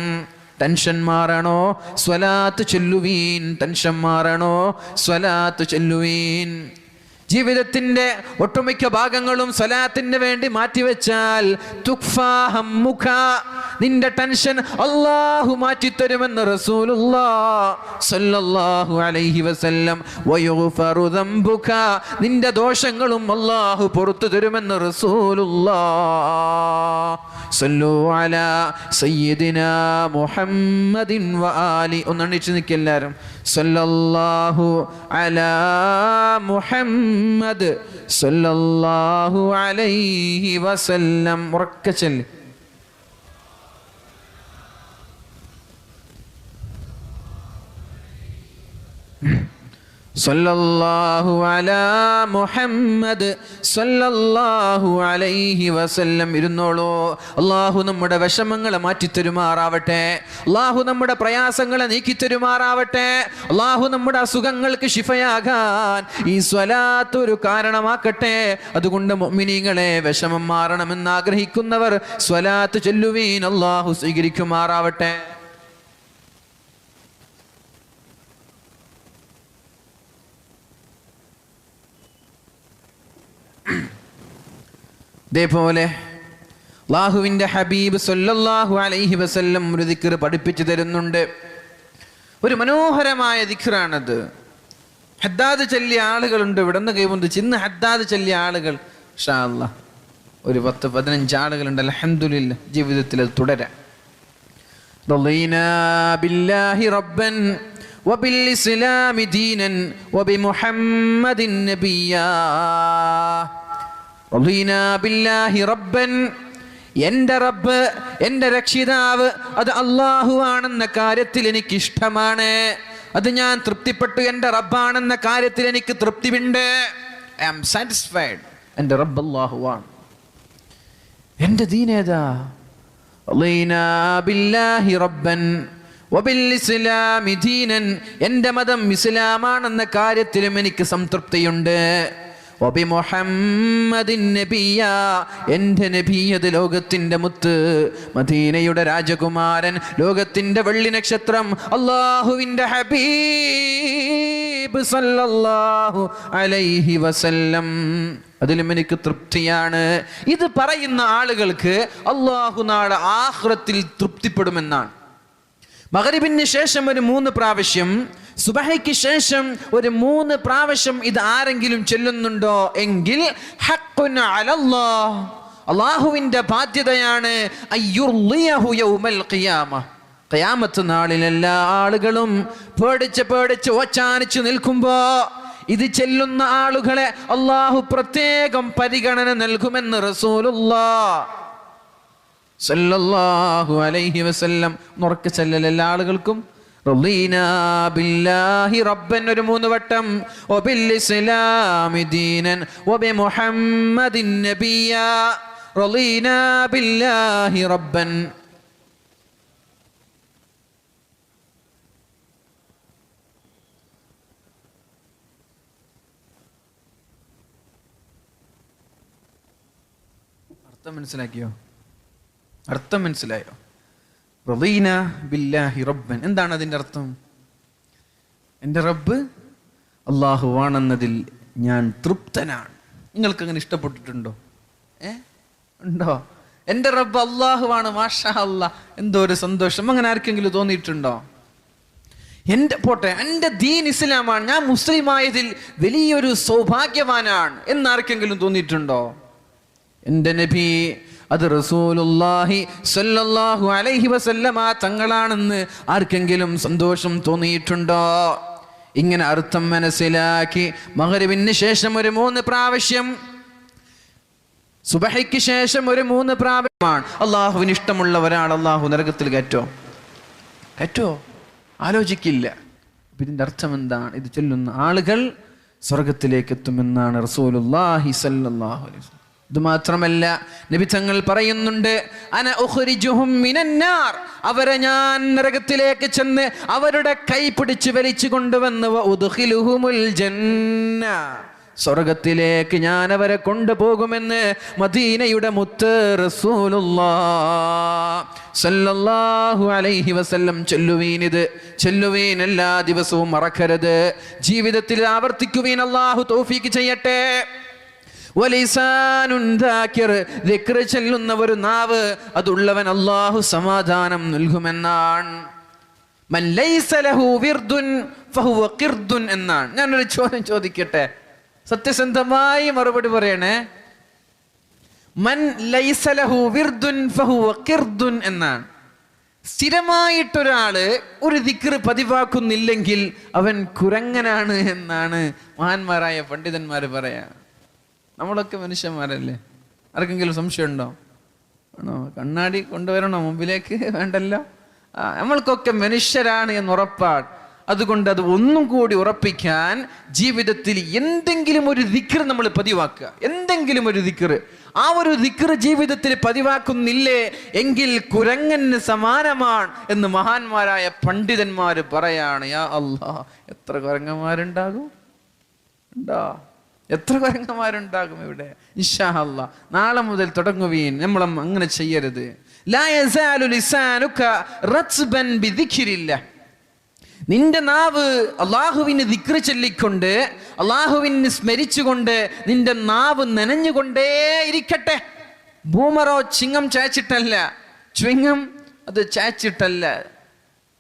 ടെൻഷൻ മാറണോ, സ്വലാത്ത് ചൊല്ലുവീൻ, ടെൻഷൻ മാറണോ, സ്വലാത്ത് ചൊല്ലുവീൻ. ജീവിതത്തിൻ്റെ ഒട്ടുമിക്ക ഭാഗങ്ങളും സ്വലാത്തിന് വേണ്ടി മാറ്റിവെച്ചാൽ തുക്ഫാ ഹമ്മുക, നിന്റെ ടെൻഷൻ അല്ലാഹു മാറ്റിത്തരുമെന്ന് റസൂലുള്ളാഹ് സ്വല്ലല്ലാഹു അലൈഹി വസല്ലം. വയുഗ്ഫറു ദംബുക, നിന്റെ ദോഷങ്ങളും അല്ലാഹു പുറത്തു തരുമെന്ന് റസൂലുള്ളാഹ്. സല്ലു അലാ സയ്യിദിനാ മുഹമ്മദിൻ വആലി, ഒന്നെണ്ണിച്ച് നിൽക്കെല്ലാരും, സല്ലല്ലാഹു അലാ മുഹമ്മദ് സല്ലല്ലാഹു അലൈഹി വസല്ലം. ഉറക്കെ ചൊല്ല്, സല്ലല്ലാഹു അലാ മുഹമ്മദ് സല്ലല്ലാഹു അലൈഹി വസല്ലം. ഇരുന്നോളൂ. അല്ലാഹു നമ്മുടെ വിഷമങ്ങളെ മാറ്റിത്തരുമാറാവട്ടെ, അല്ലാഹു നമ്മുടെ പ്രയാസങ്ങളെ നീക്കിത്തരുമാറാവട്ടെ, അല്ലാഹു നമ്മുടെ അസുഖങ്ങൾക്ക് ശിഫയാകാൻ ഈ സ്വലാത്ത് ഒരു കാരണമാക്കട്ടെ. അതുകൊണ്ട് മുഅ്മിനീങ്ങളെ, വിഷമം മാറണമെന്ന് ആഗ്രഹിക്കുന്നവർ സ്വലാത്ത് ചൊല്ലുവീൻ, അല്ലാഹു സ്വീകരിക്കുമാറാവട്ടെ. ഇതേപോലെ അല്ലാഹുവിൻ്റെ ഹബീബ് സല്ലല്ലാഹു അലൈഹി വസല്ലം ഒരു ദിക്ർ പഠിപ്പിച്ചു തരുന്നുണ്ട്. ഒരു മനോഹരമായ ദിക്റാണത്. ഹദ്ദാദ് ചൊല്ലിയ ആളുകളുണ്ട് ഇവിടെ നിന്ന് കൈവന്ന് ചിന്ന് ഹദ്ദാദ് ചൊല്ലിയ ആളുകൾ ഇൻഷാ അല്ലാഹ് ഒരു 10-15 ആളുകളുണ്ട്. അൽഹംദുലില്ലാഹ്, ജീവിതത്തിൽ അത് തുടരാം. റളീനാ ബില്ലാഹി റബ്ബൻ വബിൽ ഇസ്ലാമി ദീനൻ വബിമുഹമ്മദിൻ നബിയ്യാ. റളീനാ ബില്ലാഹി റബ്ബൻ, എൻ്റെ റബ്ബ്, എൻ്റെ രക്ഷിതാവ് അത് അല്ലാഹു ആണെന്ന കാര്യത്തിൽ എനിക്ക് ഇഷ്ടമാണ്, അത് ഞാൻ തൃപ്തിപ്പെട്ടു. എൻ്റെ റബ്ബാണെന്ന കാര്യത്തിൽ എനിക്ക് തൃപ്തിയുണ്ട്. I am satisfied. എൻ്റെ റബ്ബ് അല്ലാഹു ആണ്. എൻ്റെ ദീൻ ഏതാ? റളീനാ ബില്ലാഹി റബ്ബൻ വബിൽ ഇസ്ലാമി ദീനൻ, എൻ്റെ മതം ഇസ്ലാമാണെന്ന കാര്യത്തിലും എനിക്ക് സംതൃപ്തിയുണ്ട്. വബിമുഹമ്മദിൻ നബിയ്യ, എൻ്റെ നബിയത് ലോകത്തിൻ്റെ മുത്ത്, മദീനയുടെ രാജകുമാരൻ, ലോകത്തിൻ്റെ വെള്ളി നക്ഷത്രം, അല്ലാഹുവിൻ്റെ ഹബീബ് സല്ലല്ലാഹു അലൈഹി വസല്ലം. അതിലും എനിക്ക് തൃപ്തിയാണ്. ഇത് പറയുന്ന ആളുകൾക്ക് അല്ലാഹു നാളെ ആഖിറത്തിൽ തൃപ്തിപ്പെടുമെന്നാണ്. മഗ്രിബിന് ശേഷം ഒരു 3 പ്രാവശ്യം, സുബഹയ്ക്ക് ശേഷം ഒരു 3 പ്രാവശ്യം ഇത് ആരെങ്കിലും ചൊല്ലുന്നുണ്ടോ എങ്കിൽ ഹഖ്ഖുൻ അലല്ലാഹ്, അല്ലാഹുവിന്റെ ബാധ്യതയാണ് അയ്യുർളിയഹു യൗമൽ ഖിയാമ. ഖിയാമത്ത് നാളിൽ എല്ലാ ആളുകളും പേടിച്ച് ഓച്ചാനിച്ചു നിൽക്കുമ്പോ ഇത് ചെല്ലുന്ന ആളുകളെ അല്ലാഹു പ്രത്യേകം പരിഗണന നൽകുമെന്ന് റസൂലുള്ളാഹ് സല്ലല്ലാഹു അലൈഹി വസല്ലം. ഉറക്കെ ചൊല്ലൽ എല്ലാ ആളുകൾക്കും. റളീനാ ബില്ലാഹി റബ്ബൻ ഒരു 3 വട്ടം, വബിൽ ഇസ്ലാമി ദീനൻ വബി മുഹമ്മദിൻ നബിയ്യാ. റളീനാ ബില്ലാഹി റബ്ബൻ. അർത്ഥം മനസ്സിലാക്കിയോ? അർത്ഥം മനസ്സിലായോ? റളീന ബില്ലാഹി റബ്ബൻ. എന്താണ് അതിൻ്റെ അർത്ഥം? എൻ്റെ റബ്ബ് അല്ലാഹുവാണെന്നതിൽ ഞാൻ തൃപ്തനാണ്. നിങ്ങൾക്ക് അങ്ങനെ ഇഷ്ടപ്പെട്ടിട്ടുണ്ടോ? ഉണ്ടോ? എൻ്റെ റബ്ബ് അല്ലാഹുവാണ്, മാഷാ അല്ലാ, എന്തോ ഒരു സന്തോഷം. അങ്ങനെ ആർക്കെങ്കിലും തോന്നിയിട്ടുണ്ടോ? എൻ്റെ ദീൻ ഇസ്ലാമാണ്, ഞാൻ മുസ്ലിം ആയതിൽ വലിയൊരു സൗഭാഗ്യവാനാണ് എന്നാർക്കെങ്കിലും തോന്നിയിട്ടുണ്ടോ? എൻ്റെ നബി അത് റസൂലുള്ളാഹി സ്വല്ലല്ലാഹു അലൈഹി വസല്ലമ തങ്ങളാണെന്ന് ആർക്കെങ്കിലും സന്തോഷം തോന്നിയിട്ടുണ്ടോ? ഇങ്ങനെ അർത്ഥം മനസ്സിലാക്കി മഗ്രിബിന് ശേഷം ഒരു 3 പ്രാവശ്യം, സുബഹയ്ക്ക് ശേഷം ഒരു 3 പ്രാവശ്യമാണ്. അള്ളാഹുവിന് ഇഷ്ടമുള്ള ഒരാൾ അള്ളാഹു നരകത്തിൽ കയറ്റോ? ആലോചിക്കില്ല. ഇതിൻ്റെ അർത്ഥം എന്താണ്? ഇത് ചൊല്ലുന്ന ആളുകൾ സ്വർഗത്തിലേക്ക് എത്തുമെന്നാണ് റസൂലുള്ളാഹി സ്വല്ലല്ലാഹു അലൈഹി വസല്ലം. ഇത് മാത്രമല്ല, നബി തങ്ങൾ പറയുന്നുണ്ട്, അന ഉഖ്രിജുഹും മിനന്നാർ, അവരെ ഞാൻ നരകത്തിലേക്ക് ചെന്ന് അവരുടെ കൈ പിടിച്ച് വലിച്ചു കൊണ്ടുവന്ന് ഉദ്ഖിലുഹുമുൽ ജന്ന, സ്വർഗത്തിലേക്ക് ഞാൻ അവരെ കൊണ്ടുപോകുമെന്ന് മദീനയുടെ മുത്ത് റസൂലുള്ളാഹ് സല്ലല്ലാഹു അലൈഹി വസല്ലം ചൊല്ലുവീൻ. എല്ലാ ദിവസവും മറക്കരുത്, ജീവിതത്തിൽ ആവർത്തിക്കുവീൻ. അല്ലാഹു തൗഫീഖ് ചെയ്യട്ടെ. ദിക്ർ ചൊല്ലുന്ന ഒരു നാവ് അതുള്ളവൻ അല്ലാഹു സമാധാനം നൽകുമെന്നാണ്. മൻ ലൈസ ലഹു വിർദുൻ ഫഹുവ ഖിർദുൻ എന്നാണ്. ഞാനൊരു ചോദ്യം ചോദിക്കട്ടെ, സത്യസന്ധമായി മറുപടി പറയണേ. മൻ ലൈസ ലഹു വിർദുൻ ഫഹുവ ഖിർദുൻ എന്നാണ്. സ്ഥിരമായിട്ടൊരാള് ഒരു ദിക്ർ പതിവാക്കുന്നില്ലെങ്കിൽ അവൻ കുരങ്ങനാണ് എന്നാണ് മഹാന്മാരായ പണ്ഡിതന്മാർ പറയാ. നമ്മളൊക്കെ മനുഷ്യന്മാരല്ലേ? ആർക്കെങ്കിലും സംശയമുണ്ടോ? ആണോ? കണ്ണാടി കൊണ്ടുവരണോ മുമ്പിലേക്ക്? വേണ്ടല്ലോ. നമ്മൾക്കൊക്കെ മനുഷ്യരാണ് എന്ന് ഉറപ്പാണ്. അതുകൊണ്ട് അത് ഒന്നും കൂടി ഉറപ്പിക്കാൻ ജീവിതത്തിൽ എന്തെങ്കിലും ഒരു ദിക്ർ നമ്മൾ പതിവാക്കുക. എന്തെങ്കിലും ഒരു ദിക്ർ, ആ ഒരു ദിക്ർ ജീവിതത്തിൽ പതിവാക്കുന്നില്ലേ എങ്കിൽ കുരങ്ങന് സമാനമാണ് എന്ന് മഹാന്മാരായ പണ്ഡിതന്മാർ പറയാണ്. യാ അല്ലാഹ്, എത്ര കുരങ്ങന്മാരുണ്ടാകും? എത്ര കുരങ്ങന്മാരുണ്ടാകും ഇവിടെ? ഇൻഷാ അല്ലാഹ് നാളെ മുതൽ തുടങ്ങുവീൻ. നമ്മൾ അങ്ങനെ ചെയ്യരുത്. ലാ യസാലു ലിസാനുക റത്ബൻ ബിദിക്രില്ലാഹ്. നിന്റെ നാവ് അള്ളാഹുവിന് ദിക്ർ ചൊല്ലിക്കൊണ്ട്, അള്ളാഹുവിന് സ്മരിച്ചുകൊണ്ട് നിന്റെ നാവ് നനഞ്ഞുകൊണ്ടേ ഇരിക്കട്ടെ. ബൂമറോ ചിങ്ങം ചാച്ചിട്ടല്ല, ചുവിങ്ങം അത് ചാച്ചിട്ടല്ല.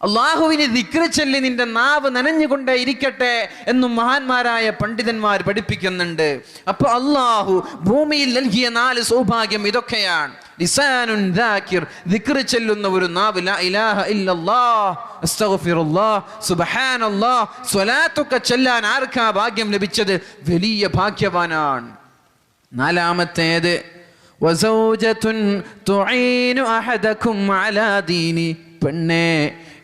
അള്ളാഹുവിന് ദിക്ർ ചൊല്ലി നിന്റെ നാവ് നനഞ്ഞുകൊണ്ടേ ഇരിക്കട്ടെ എന്നും മഹാന്മാരായ പണ്ഡിതന്മാർ പഠിപ്പിക്കുന്നുണ്ട്. അപ്പൊ അള്ളാഹു ഭൂമിയിൽ നൽകിയ 4 സൗഭാഗ്യം ഇതൊക്കെയാണ്. ലിസാനുൻ ദാകിർ, ദിക്ർ ചൊല്ലുന്ന ഒരു നാവ്. ലാ ഇലാഹ ഇല്ലല്ലാഹ്, അസ്തഗ്ഫിറുല്ലാഹ്, സുബ്ഹാനല്ലാഹ്, സ്വലാത്തൊക്കെ ചൊല്ലാൻ ആർക്കാ ഭാഗ്യം ലഭിച്ചത്? വലിയ ഭാഗ്യവാനാണ്. 4-മത്തേത് വസൗജതുൻ തുഈനു അഹദകും അലാ ദീനി. പെണ്ണേ,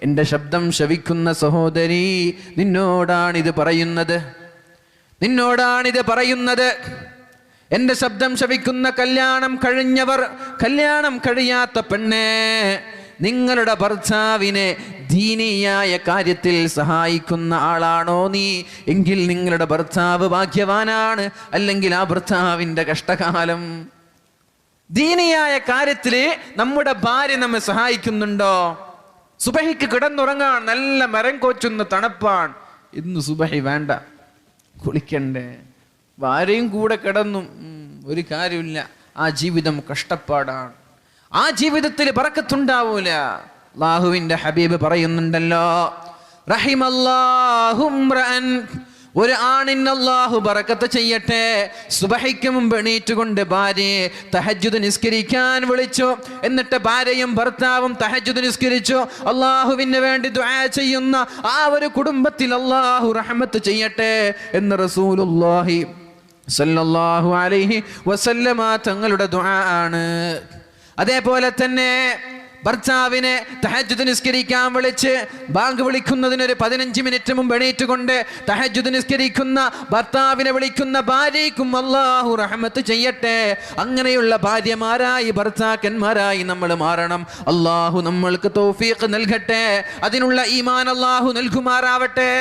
എൻ്റെ ശബ്ദം ശ്രവിക്കുന്ന സഹോദരി, നിന്നോടാണിത് പറയുന്നത്. എൻ്റെ ശബ്ദം ശ്രവിക്കുന്ന കല്യാണം കഴിഞ്ഞവർ, കല്യാണം കഴിയാത്ത പെണ്ണേ, നിങ്ങളുടെ ഭർത്താവിനെ ദീനിയായ കാര്യത്തിൽ സഹായിക്കുന്ന ആളാണോ നീ? എങ്കിൽ നിങ്ങളുടെ ഭർത്താവ് ഭാഗ്യവാനാണ്. അല്ലെങ്കിൽ ആ ഭർത്താവിൻ്റെ കഷ്ടകാലം. ദീനിയായ കാര്യത്തില് നമ്മുടെ ഭാര്യ നമ്മെ സഹായിക്കുന്നുണ്ടോ? സുബഹിക്ക് കിടന്നുറങ്ങാൻ നല്ല മരം കോച്ചുന്ന തണുപ്പാണ്, ഇന്ന് സുബഹി വേണ്ട, കുളിക്കണ്ടേ? ഭാര്യയും കൂടെ കിടന്നു ഒരു കാര്യമില്ല. ആ ജീവിതം കഷ്ടപ്പാടാണ്. ആ ജീവിതത്തിൽ ബറക്കത്തുണ്ടാവൂല. അല്ലാഹുവിന്റെ ഹബീബ് പറയുന്നുണ്ടല്ലോ, റഹിമല്ലാഹുംറഅൻ, ഒരു ആണിന് അല്ലാഹു ബറക്കത്ത് ചെയ്യട്ടെ, സുബഹിക്ക് മുമ്പ് എണീറ്റുകൊണ്ട് ഭാര്യയെ തഹജ്ജുദ് നിസ്കരിക്കാൻ വിളിച്ചു. എന്നിട്ട് ഭാര്യയും ഭർത്താവും തഹജ്ജുദ് നിസ്കരിച്ചു, അല്ലാഹുവിന് വേണ്ടി ദുആ ചെയ്യുന്ന ആ ഒരു കുടുംബത്തിൽ അല്ലാഹു റഹ്മത്ത് ചെയ്യട്ടെ എന്ന് റസൂലുള്ളാഹി സല്ലല്ലാഹു അലൈഹി വസല്ലമ തങ്ങളുടെ ദുആ ആണ്. അതേപോലെ തന്നെ ഭർത്താവിനെ തഹജ്ജുദ് നിസ്കരിക്കാൻ വിളിച്ച് ബാങ്ക് വിളിക്കുന്നതിനൊരു 15 മിനിറ്റ് മുമ്പ് എണീറ്റുകൊണ്ട് തഹജ്ജുദ് നിസ്കരിക്കുന്ന ഭർത്താവിനെ വിളിക്കുന്ന ഭാര്യയ്ക്കും അല്ലാഹു റഹ്മത്ത് ചെയ്യട്ടെ. അങ്ങനെയുള്ള ഭാര്യമാരായി ഭർത്താക്കന്മാരായി നമ്മൾ മാറണം. അല്ലാഹു നമ്മൾക്ക് തൗഫീഖ് നൽകട്ടെ. അതിനുള്ള ഈമാൻ അല്ലാഹു നൽകുമാറാവട്ടെ.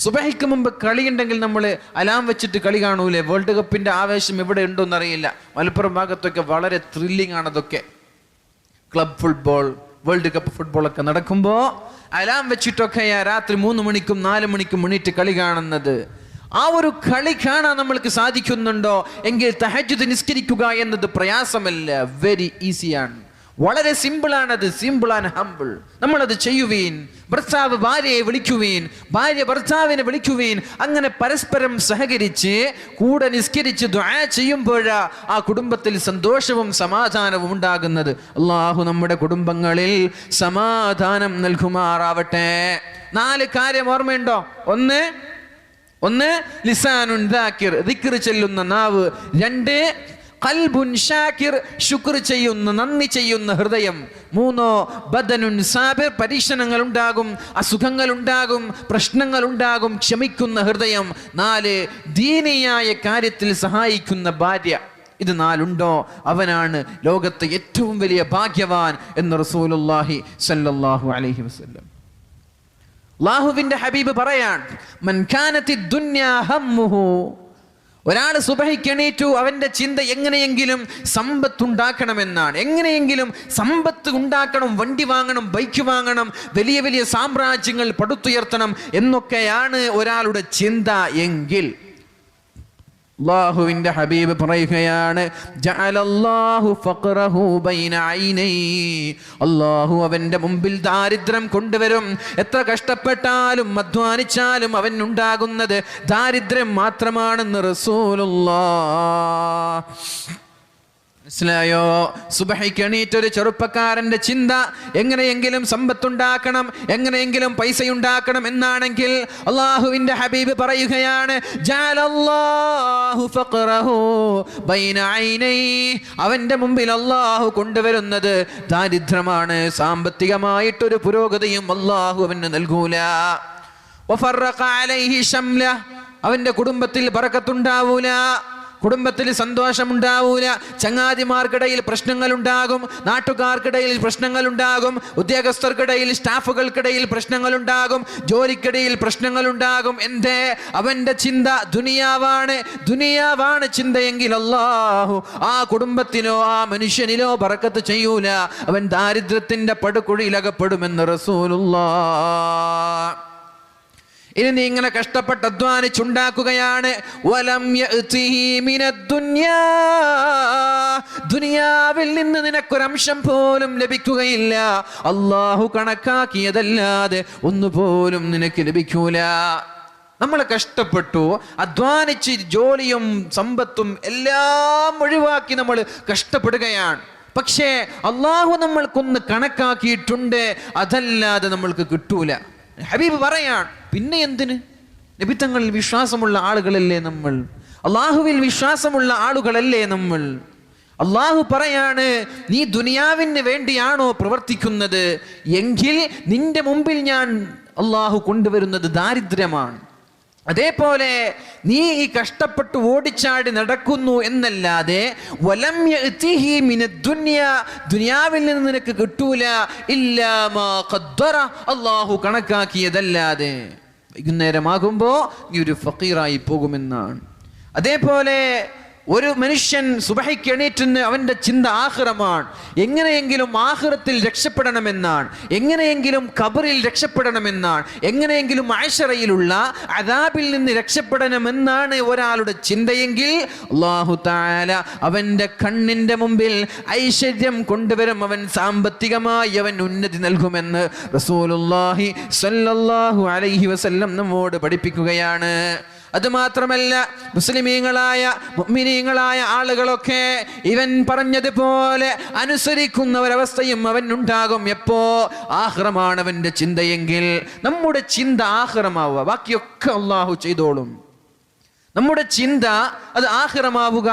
സുബഹിക്ക് മുമ്പ് കളിയുണ്ടെങ്കിൽ നമ്മൾ അലാം വെച്ചിട്ട് കളി കാണൂലേ? വേൾഡ് കപ്പിന്റെ ആവേശം എവിടെ ഉണ്ടോന്ന് അറിയില്ല. മലപ്പുറം ഭാഗത്തൊക്കെ വളരെ ത്രില്ലിംഗ് ആണ് അതൊക്കെ. ക്ലബ് ഫുട്ബോൾ, വേൾഡ് കപ്പ് ഫുട്ബോളൊക്കെ നടക്കുമ്പോൾ അലാം വെച്ചിട്ടൊക്കെയാ രാത്രി 3 മണിക്കും 4 മണിക്കും എണീറ്റ് കളി കാണുന്നത്. ആ ഒരു കളി കാണാൻ നമ്മൾക്ക് സാധിക്കുന്നുണ്ടോ എങ്കിൽ തഹജ്ജുദ് നിസ്കരിക്കുക എന്നത് പ്രയാസമല്ല, വെരി ഈസിയാണ്. വളരെ സിമ്പിളാണത്, സിമ്പിൾ ആൻഡ് ഹംബിൾ. നമ്മളത് ചെയ്യുവീൻ. ഭർത്താവ് ഭാര്യയെ വിളിക്കുവീൻ, ഭാര്യ ഭർത്താവിനെ വിളിക്കുവീൻ. അങ്ങനെ പരസ്പരം സഹകരിച്ച് കൂടെ നിസ്കരിച്ച് ദുആ ചെയ്യുമ്പോഴാ ആ കുടുംബത്തിൽ സന്തോഷവും സമാധാനവും ഉണ്ടാകുന്നത്. അല്ലാഹു നമ്മുടെ കുടുംബങ്ങളിൽ സമാധാനം നൽകുമാറാവട്ടെ. 4 കാര്യം ഓർമ്മയുണ്ടോ? ഒന്ന് ലിസാനുൻ ദാക്കിർ, ദിക്ർ ചൊല്ലുന്ന നാവ്. 2 ഖൽബുൻ ഷാക്കിർ, ശുക്ർ ചെയ്യുന്ന, നന്ദി ചെയ്യുന്ന ഹൃദയം. 3 ബദനുൻ സാബിർ, പരീക്ഷണങ്ങൾ ഉണ്ടാകും, അസുഖങ്ങൾ ഉണ്ടാകും, പ്രശ്നങ്ങൾ ഉണ്ടാകും, ക്ഷമിക്കുന്ന ഹൃദയം. 4 ദീനിയായ കാര്യത്തിൽ സഹായിക്കുന്ന ഭാര്യ. ഇത് 4 ഉണ്ടോ അവനാണ് ലോകത്തെ ഏറ്റവും വലിയ ഭാഗ്യവാൻ എന്ന് റസൂലുള്ളാഹി സ്വല്ലല്ലാഹു അലൈഹി വസല്ലം. അല്ലാഹുവിന്റെ ഹബീബ് പറയാൻ, മൻ കാനത്തി ദുനിയാ ഹമ്മുഹു, ഒരാൾ സുബഹിക്ക് എണീറ്റു, അവന്റെ ചിന്ത എങ്ങനെയെങ്കിലും സമ്പത്ത് ഉണ്ടാക്കണമെന്നാണ്. എങ്ങനെയെങ്കിലും സമ്പത്ത് ഉണ്ടാക്കണം, വണ്ടി വാങ്ങണം, ബൈക്ക് വാങ്ങണം, വലിയ വലിയ സാമ്രാജ്യങ്ങൾ പടുത്തുയർത്തണം എന്നൊക്കെയാണ് ഒരാളുടെ ചിന്ത എങ്കിൽ അല്ലാഹുവിന്റെ ഹബീബ് പറയുകയാണ്, ജഅലല്ലാഹു ഫഖറഹു ബൈന ഐനൈ, അല്ലാഹു അവന്റെ മുമ്പിൽ ദാരിദ്ര്യം കൊണ്ടുവരും. എത്ര കഷ്ടപ്പെട്ടാലും അധ്വാനിച്ചാലും അവനുണ്ടാകുന്നത് ദാരിദ്ര്യം മാത്രമാണെന്ന് റസൂലുള്ളാഹ്. മനസ്സിലായോ? സുബഹിക്ക് എണീറ്റൊരു ചെറുപ്പക്കാരന്റെ ചിന്ത എങ്ങനെയെങ്കിലും സമ്പത്തുണ്ടാക്കണം, എങ്ങനെയെങ്കിലും പൈസയുണ്ടാക്കണം എന്നാണെങ്കിൽ അല്ലാഹുവിന്റെ ഹബീബ് പറയുകയാണ്, ജഅലല്ലാഹു ഫഖറഹു ബൈന ഐനൈ, അവന്റെ മുമ്പിൽ അല്ലാഹു കൊണ്ടുവരുന്നത് ദാരിദ്ര്യമാണ്. സാമ്പത്തികമായിട്ടൊരു പുരോഗതിയും അല്ലാഹു അവന് നൽകൂല. വഫറഖ അലൈഹി ശംല, അവന്റെ കുടുംബത്തിൽ ബറക്കത്തുണ്ടാവൂല, കുടുംബത്തിൽ സന്തോഷമുണ്ടാവൂല. ചങ്ങാതിമാർക്കിടയിൽ പ്രശ്നങ്ങളുണ്ടാകും, നാട്ടുകാർക്കിടയിൽ പ്രശ്നങ്ങളുണ്ടാകും, ഉദ്യോഗസ്ഥർക്കിടയിൽ സ്റ്റാഫുകൾക്കിടയിൽ പ്രശ്നങ്ങളുണ്ടാകും, ജോലിക്കിടയിൽ പ്രശ്നങ്ങളുണ്ടാകും. എന്തേ? അവന്റെ ചിന്ത ദുനിയാവാണ് ചിന്തയെങ്കിൽ അല്ലാഹു ആ കുടുംബത്തിനോ ആ മനുഷ്യനിലോ ബറക്കത്ത് ചെയ്യൂല. അവൻ ദാരിദ്ര്യത്തിന്റെ പടുകുഴിയിലകപ്പെടുമെന്ന് റസൂലുള്ളാഹ്. ഇനി നീ ഇങ്ങനെ കഷ്ടപ്പെട്ട് അധ്വാനിച്ചുണ്ടാക്കുകയാണ്, ദുനിയാവിൽ നിന്ന് നിനക്കൊരംശം പോലും ലഭിക്കുകയില്ല. അല്ലാഹു കണക്കാക്കിയതല്ലാതെ ഒന്നുപോലും നിനക്ക് ലഭിക്കൂല. നമ്മൾ കഷ്ടപ്പെട്ടു അധ്വാനിച്ച് ജോലിയും സമ്പത്തും എല്ലാം ഒഴിവാക്കി നമ്മൾ കഷ്ടപ്പെടുകയാണ്. പക്ഷേ അല്ലാഹു നമ്മൾക്കൊന്ന് കണക്കാക്കിയിട്ടുണ്ട്, അതല്ലാതെ നമ്മൾക്ക് കിട്ടൂല. ഹബീബ് പറയാൻ, പിന്നെ എന്തിന്? നബിത്തങ്ങളിൽ വിശ്വാസമുള്ള ആളുകളല്ലേ നമ്മൾ? അള്ളാഹുവിൽ വിശ്വാസമുള്ള ആളുകളല്ലേ നമ്മൾ? അള്ളാഹു പറയാണ്, നീ ദുനിയാവിന് വേണ്ടിയാണോ പ്രവർത്തിക്കുന്നത് എങ്കിൽ നിന്റെ മുമ്പിൽ ഞാൻ അള്ളാഹു കൊണ്ടുവരുന്നത് ദാരിദ്ര്യമാണ്. അതേപോലെ നീ ഈ കഷ്ടപ്പെട്ട് ഓടിച്ചാടി നടക്കുന്നു എന്നല്ലാതെ വലം യഅതിഹി മിനദ്ദുനിയ, ദുനിയാവിൽ നിന്ന് നിനക്ക് കിട്ടൂല ഇല്ലാ മാ ഖദ്ദറ, അല്ലാഹു കണക്കാക്കിയതല്ലാതെ. വൈകുന്നേരമാകുമ്പോൾ നീ ഒരു ഫഖീറായി പോകുമെന്നാണ്. അതേപോലെ ഒരു മനുഷ്യൻ സുബഹിക്ക് എണീറ്റുന്ന അവന്റെ ചിന്ത ആഖിറമാണ്. എങ്ങനെയെങ്കിലും ആഖിറത്തിൽ രക്ഷപ്പെടണമെന്നാണ്, എങ്ങനെയെങ്കിലും ഖബറിൽ രക്ഷപ്പെടണമെന്നാണ്, എങ്ങനെയെങ്കിലും ആശറയിലുള്ള അദാബിൽ നിന്ന് രക്ഷപ്പെടണമെന്നാണ് ഒരാളുടെ ചിന്തയെങ്കിൽ അല്ലാഹു തആല അവന്റെ കണ്ണിന്റെ മുമ്പിൽ ഐശ്വര്യം കൊണ്ടുവരും. അവൻ സാമ്പത്തികമായി അവൻ ഉന്നതി നൽകുമെന്ന് റസൂലുള്ളാഹി സ്വല്ലല്ലാഹു അലൈഹി വസല്ലം നമ്മോട് പഠിപ്പിക്കുകയാണ്. അതുമാത്രമല്ല, മുസ്ലിമീങ്ങളായ മുഅ്മിനീങ്ങളായ ആളുകളൊക്കെ ഇവൻ പറഞ്ഞതുപോലെ അനുസരിക്കുന്ന ഒരവസ്ഥയും അവനുണ്ടാകും. എപ്പോ? ആഖിറമാണ് അവന്റെ ചിന്തയെങ്കിൽ. നമ്മുടെ ചിന്ത ആഖിറമാവുക, ബാക്കിയൊക്കെ അല്ലാഹു ചെയ്തോളും. നമ്മുടെ ചിന്ത അത് ആഖിറമാവുക,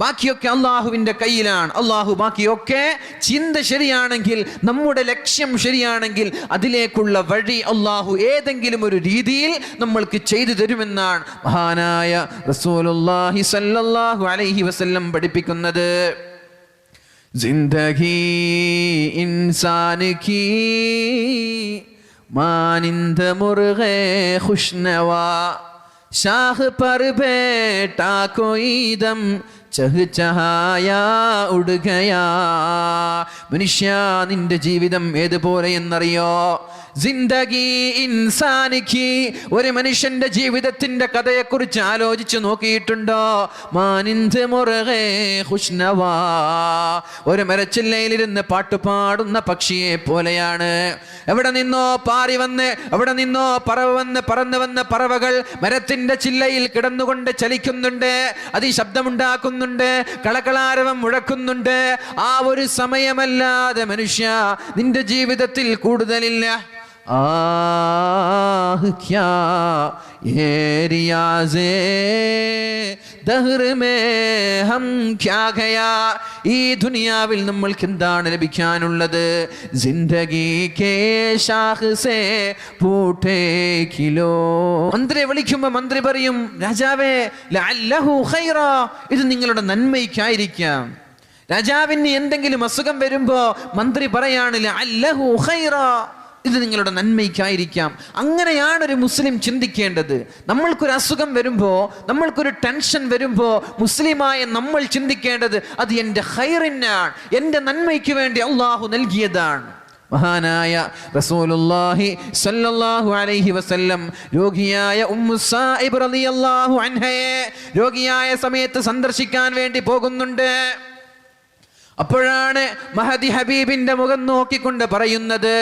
ബാക്കിയൊക്കെ അള്ളാഹുവിൻ്റെ കയ്യിലാണ്. അള്ളാഹു ബാക്കിയൊക്കെ ചിന്ത ശരിയാണെങ്കിൽ, നമ്മുടെ ലക്ഷ്യം ശരിയാണെങ്കിൽ അതിലേക്കുള്ള വഴി അള്ളാഹു ഏതെങ്കിലും ഒരു രീതിയിൽ നമ്മൾക്ക് ചെയ്തു തരുമെന്നാണ് മഹാനായ റസൂലുള്ളാഹി സ്വല്ലല്ലാഹു അലൈഹി വസല്ലം പഠിപ്പിക്കുന്നത്. ജിന്ദഗി ഇൻസാൻ കി മാനിന്ദ മുർഗേ ഖുശ്നവാ शाह पर बेटा कोई दम ചഹചഹായ ഉടുകയാ. മനുഷ്യ, നിന്റെ ജീവിതം ഏതുപോലെ എന്നറിയോ? ജിന്ദഗി ഇൻസാനിക്ക്, ഒരു മനുഷ്യന്റെ ജീവിതത്തിന്റെ കഥയെക്കുറിച്ച് ആലോചിച്ച് നോക്കിയിട്ടുണ്ടോ? മാനിന്ത് മുറഗേ ഖുശ്നവാ, ഒരു മരച്ചില്ലയിലിരുന്ന് പാട്ടുപാടുന്ന പക്ഷിയെ പോലെയാണ്. എവിടെ നിന്നോ പാറി വന്ന്, എവിടെ നിന്നോ പറന്നു വന്ന പറവകൾ മരത്തിന്റെ ചില്ലയിൽ കിടന്നുകൊണ്ട് ചലിക്കുന്നുണ്ട്, അതിശബ്ദമുണ്ടാക്കുന്നുണ്ട്, കളകളാരവം മുഴക്കുന്നുണ്ട്. ആ ഒരു സമയമല്ലാതെ മനുഷ്യ നിന്റെ ജീവിതത്തിൽ കൂടുതലില്ല. ക്യാ യേ റിയാസേ ദഹ്ർ മേ ഹം ക്യാ ഗയാ, ഈ ദുനിയാവിൽ നമ്മൾക്ക് എന്താണ് ലഭിക്കാനുള്ളത്? ജിന്ദഗി കേ ഷാഖ് സേ പൂട്ടേ കിലോ. മന്ത്രിയെ വിളിക്കുമ്പോ മന്ത്രി പറയും, രാജാവേ ലഅല്ലഹു ഖൈറാ, ഇത് നിങ്ങളുടെ നന്മയ്ക്കായിരിക്കാം. രാജാവിന് എന്തെങ്കിലും അസുഖം വരുമ്പോ മന്ത്രി പറയാണ് ലഅല്ലഹു ഖൈറാ, ഇത് നിങ്ങളുടെ നന്മയ്ക്കായിരിക്കാം. അങ്ങനെയാണ് ഒരു മുസ്ലിം ചിന്തിക്കേണ്ടത്. നമ്മൾക്കൊരു അസുഖം വരുമ്പോൾ, നമ്മൾക്കൊരു ടെൻഷൻ വരുമ്പോൾ മുസ്ലിമായ നമ്മൾ ചിന്തിക്കേണ്ടത് അത് എൻ്റെ ഖൈറിനാണ്, എൻ്റെ നന്മയ്ക്ക് വേണ്ടി അള്ളാഹു നൽകിയതാണ്. മഹാനായ റസൂലുള്ളാഹി സ്വല്ലല്ലാഹു അലൈഹി വസല്ലം രോഗിയായ ഉമ്മു സായിബ് റളിയല്ലാഹു അൻഹയെ രോഗിയായ സമയത്ത് സന്ദർശിക്കാൻ വേണ്ടി പോകുന്നുണ്ട്. അപ്പോഴാണ് മഹദി ഹബീബിന്റെ മുഖം നോക്കിക്കൊണ്ട് പറയുന്നത്,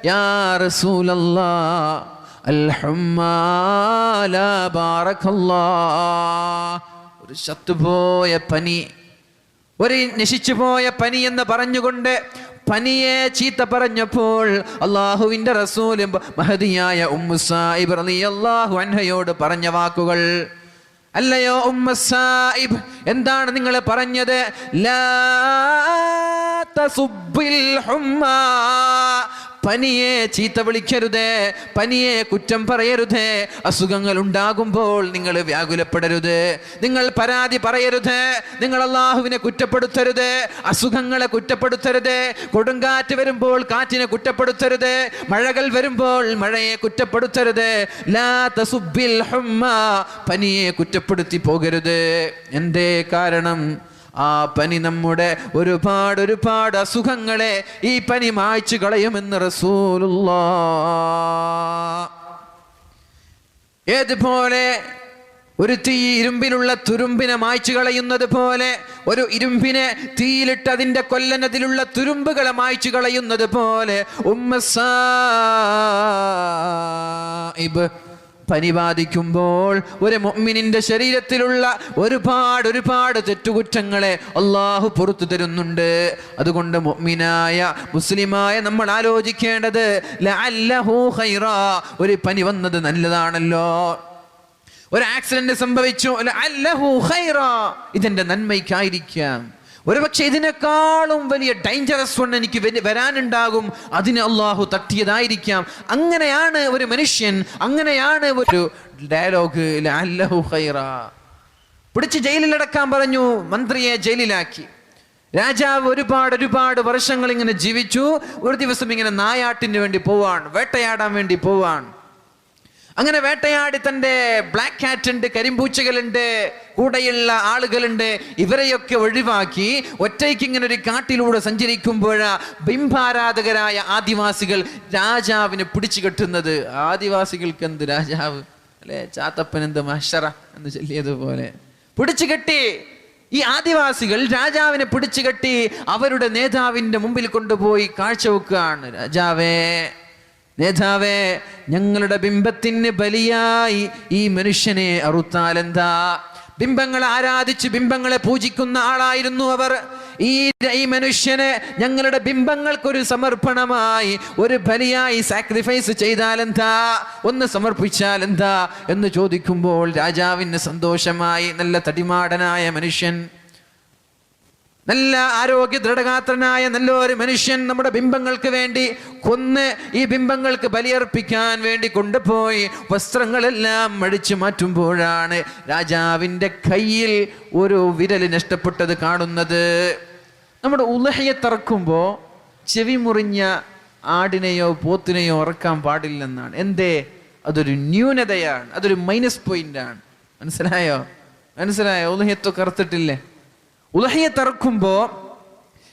യാ റസൂലല്ലാഹ് അൽഹുമ്മാ ലാ ബാറകല്ലാഹ്. ഒരു ശത്തുപോയ പനി, ഒരു നശിച്ചുപോയ പനി എന്ന് പറഞ്ഞുകൊണ്ട് പനിയെ ചീത്ത പറഞ്ഞപ്പോൾ അള്ളാഹുവിന്റെ റസൂൽ മഹദിയായ ഉമ്മു സായിബ് റളിയല്ലാഹു അൻഹയോട് പറഞ്ഞ വാക്കുകൾ, അല്ലയോ ഉമ്മു സായിബ്, എന്താണ് നിങ്ങൾ പറഞ്ഞത്? ലാ തസുബ്ബിൽ ഹുമ്മാ, പനിയെ ചീത്ത വിളിക്കരുത്, പനിയെ കുറ്റം പറയരുത്. അസുഖങ്ങൾ ഉണ്ടാകുമ്പോൾ നിങ്ങൾ വ്യാകുലപ്പെടരുത്, നിങ്ങൾ പരാതി പറയരുത്, നിങ്ങൾ അള്ളാഹുവിനെ കുറ്റപ്പെടുത്തരുത്, അസുഖങ്ങളെ കുറ്റപ്പെടുത്തരുത്. കൊടുങ്കാറ്റ് വരുമ്പോൾ കാറ്റിനെ കുറ്റപ്പെടുത്തരുത്, മഴകൾ വരുമ്പോൾ മഴയെ കുറ്റപ്പെടുത്തരുത്. ലാ തസുബ്ബിൽ ഹുമ്മാ, പനിയെ കുറ്റപ്പെടുത്തി പോകരുത്. എന്തേ കാരണം? ആ പനി നമ്മുടെ ഒരുപാട് അസുഖങ്ങളെ ഈ പനി മായ്ച്ചു കളയുമെന്ന് റസൂലുള്ളാഹ്. ഏതുപോലെ ഒരു തീ ഇരുമ്പിലുള്ള തുരുമ്പിനെ മായ്ച്ചു കളയുന്നത് പോലെ, ഒരു ഇരുമ്പിനെ തീയിലിട്ട് അതിന്റെ കൊല്ലനതിലുള്ള തുരുമ്പുകളെ മായ്ച്ചു കളയുന്നത് പോലെ ഉമ്മു സായിബ് പനി ബാധിക്കുമ്പോൾ ഒരു മുഅ്മിനിന്റെ ശരീരത്തിലുള്ള ഒരുപാട് തെറ്റുകുറ്റങ്ങളെ അള്ളാഹു പുറത്തു തരുന്നുണ്ട്. അതുകൊണ്ട് മുഅ്മിനായ മുസ്ലിമായ നമ്മൾ ആലോചിക്കേണ്ടത് ലഅല്ലഹു ഖൈറാ, ഒരു പനി വന്നത് നല്ലതാണല്ലോ, ഒരു ആക്സിഡന്റ് സംഭവിച്ചു, ലഅല്ലഹു ഖൈറാ, ഇതെന്റെ നന്മയ്ക്കായിരിക്കാം. ഒരുപക്ഷെ ഇതിനേക്കാളും വലിയ ഡേഞ്ചറസ് വൺ എനിക്ക് വരാനുണ്ടാകും, അതിന് അള്ളാഹു തട്ടിയതായിരിക്കാം. അങ്ങനെയാണ് ഒരു മനുഷ്യൻ, അങ്ങനെയാണ് ഒരു ഡയലോഗ്. ലഅല്ലഹു ഖൈറാ. പിടിച്ച് ജയിലിലടക്കാൻ പറഞ്ഞു, മന്ത്രിയെ ജയിലിലാക്കി. രാജാവ് ഒരുപാട് വർഷങ്ങൾ ഇങ്ങനെ ജീവിച്ചു. ഒരു ദിവസം ഇങ്ങനെ നായാട്ടിന് വേണ്ടി പോവാണ്, വേട്ടയാടാൻ വേണ്ടി പോവാണ്. അങ്ങനെ വേട്ടയാടി തൻ്റെ ബ്ലാക്ക് കാറ്റ് ഉണ്ട്, കരിമ്പൂച്ചകളുണ്ട്, കൂടെയുള്ള ആളുകളുണ്ട്, ഇവരെയൊക്കെ ഒഴിവാക്കി ഒറ്റയ്ക്ക് ഇങ്ങനെ ഒരു കാട്ടിലൂടെ സഞ്ചരിക്കുമ്പോഴാ ബിംബാരാധകരായ ആദിവാസികൾ രാജാവിനെ പിടിച്ചു കെട്ടുന്നത്. ആദിവാസികൾക്ക് എന്ത് രാജാവ് അല്ലെ, ചാത്തപ്പൻ എന്ത് മഹ്ശറ എന്ന് ചൊല്ലിയതുപോലെ പിടിച്ചു കെട്ടി. ഈ ആദിവാസികൾ രാജാവിനെ പിടിച്ചു കെട്ടി അവരുടെ നേതാവിന്റെ മുമ്പിൽ കൊണ്ടുപോയി കാഴ്ചവെക്കുകയാണ്. രാജാവേ, നേതാവേ, ഞങ്ങളുടെ ബിംബത്തിന് ബലിയായി ഈ മനുഷ്യനെ അറുത്താലെന്താ? ബിംബങ്ങളെ ആരാധിച്ച് ബിംബങ്ങളെ പൂജിക്കുന്ന ആളായിരുന്നു അവർ. ഈ മനുഷ്യനെ ഞങ്ങളുടെ ബിംബങ്ങൾക്കൊരു സമർപ്പണമായി, ഒരു ബലിയായി സാക്രിഫൈസ് ചെയ്താലെന്താ, ഒന്ന് സമർപ്പിച്ചാൽ എന്താ എന്ന് ചോദിക്കുമ്പോൾ രാജാവിന് സന്തോഷമായി. നല്ല തടിമാടനായ മനുഷ്യൻ, നല്ല ആരോഗ്യ ദൃഢഗാത്രനായ നല്ലൊരു മനുഷ്യൻ നമ്മുടെ ബിംബങ്ങൾക്ക് വേണ്ടി കൊന്ന് ഈ ബിംബങ്ങൾക്ക് ബലിയർപ്പിക്കാൻ വേണ്ടി കൊണ്ടുപോയി വസ്ത്രങ്ങളെല്ലാം അടിച്ചു മാറ്റുമ്പോഴാണ് രാജാവിൻ്റെ കയ്യിൽ ഒരു വിരൽ നഷ്ടപ്പെട്ടത് കാണുന്നത്. നമ്മുടെ ഉളഹിയെ തറക്കുമ്പോൾ ചെവി മുറിഞ്ഞ ആടിനെയോ പോത്തിനെയോ ഇറക്കാൻ പാടില്ലെന്നാണ്. എന്തേ? അതൊരു ന്യൂനതയാണ്, അതൊരു മൈനസ് പോയിന്റാണ്. മനസ്സിലായോ? ഉളഹിയത്തൊക്കെ അറുത്തിട്ടില്ലേ? ഉളഹിയെ തറക്കുമ്പോ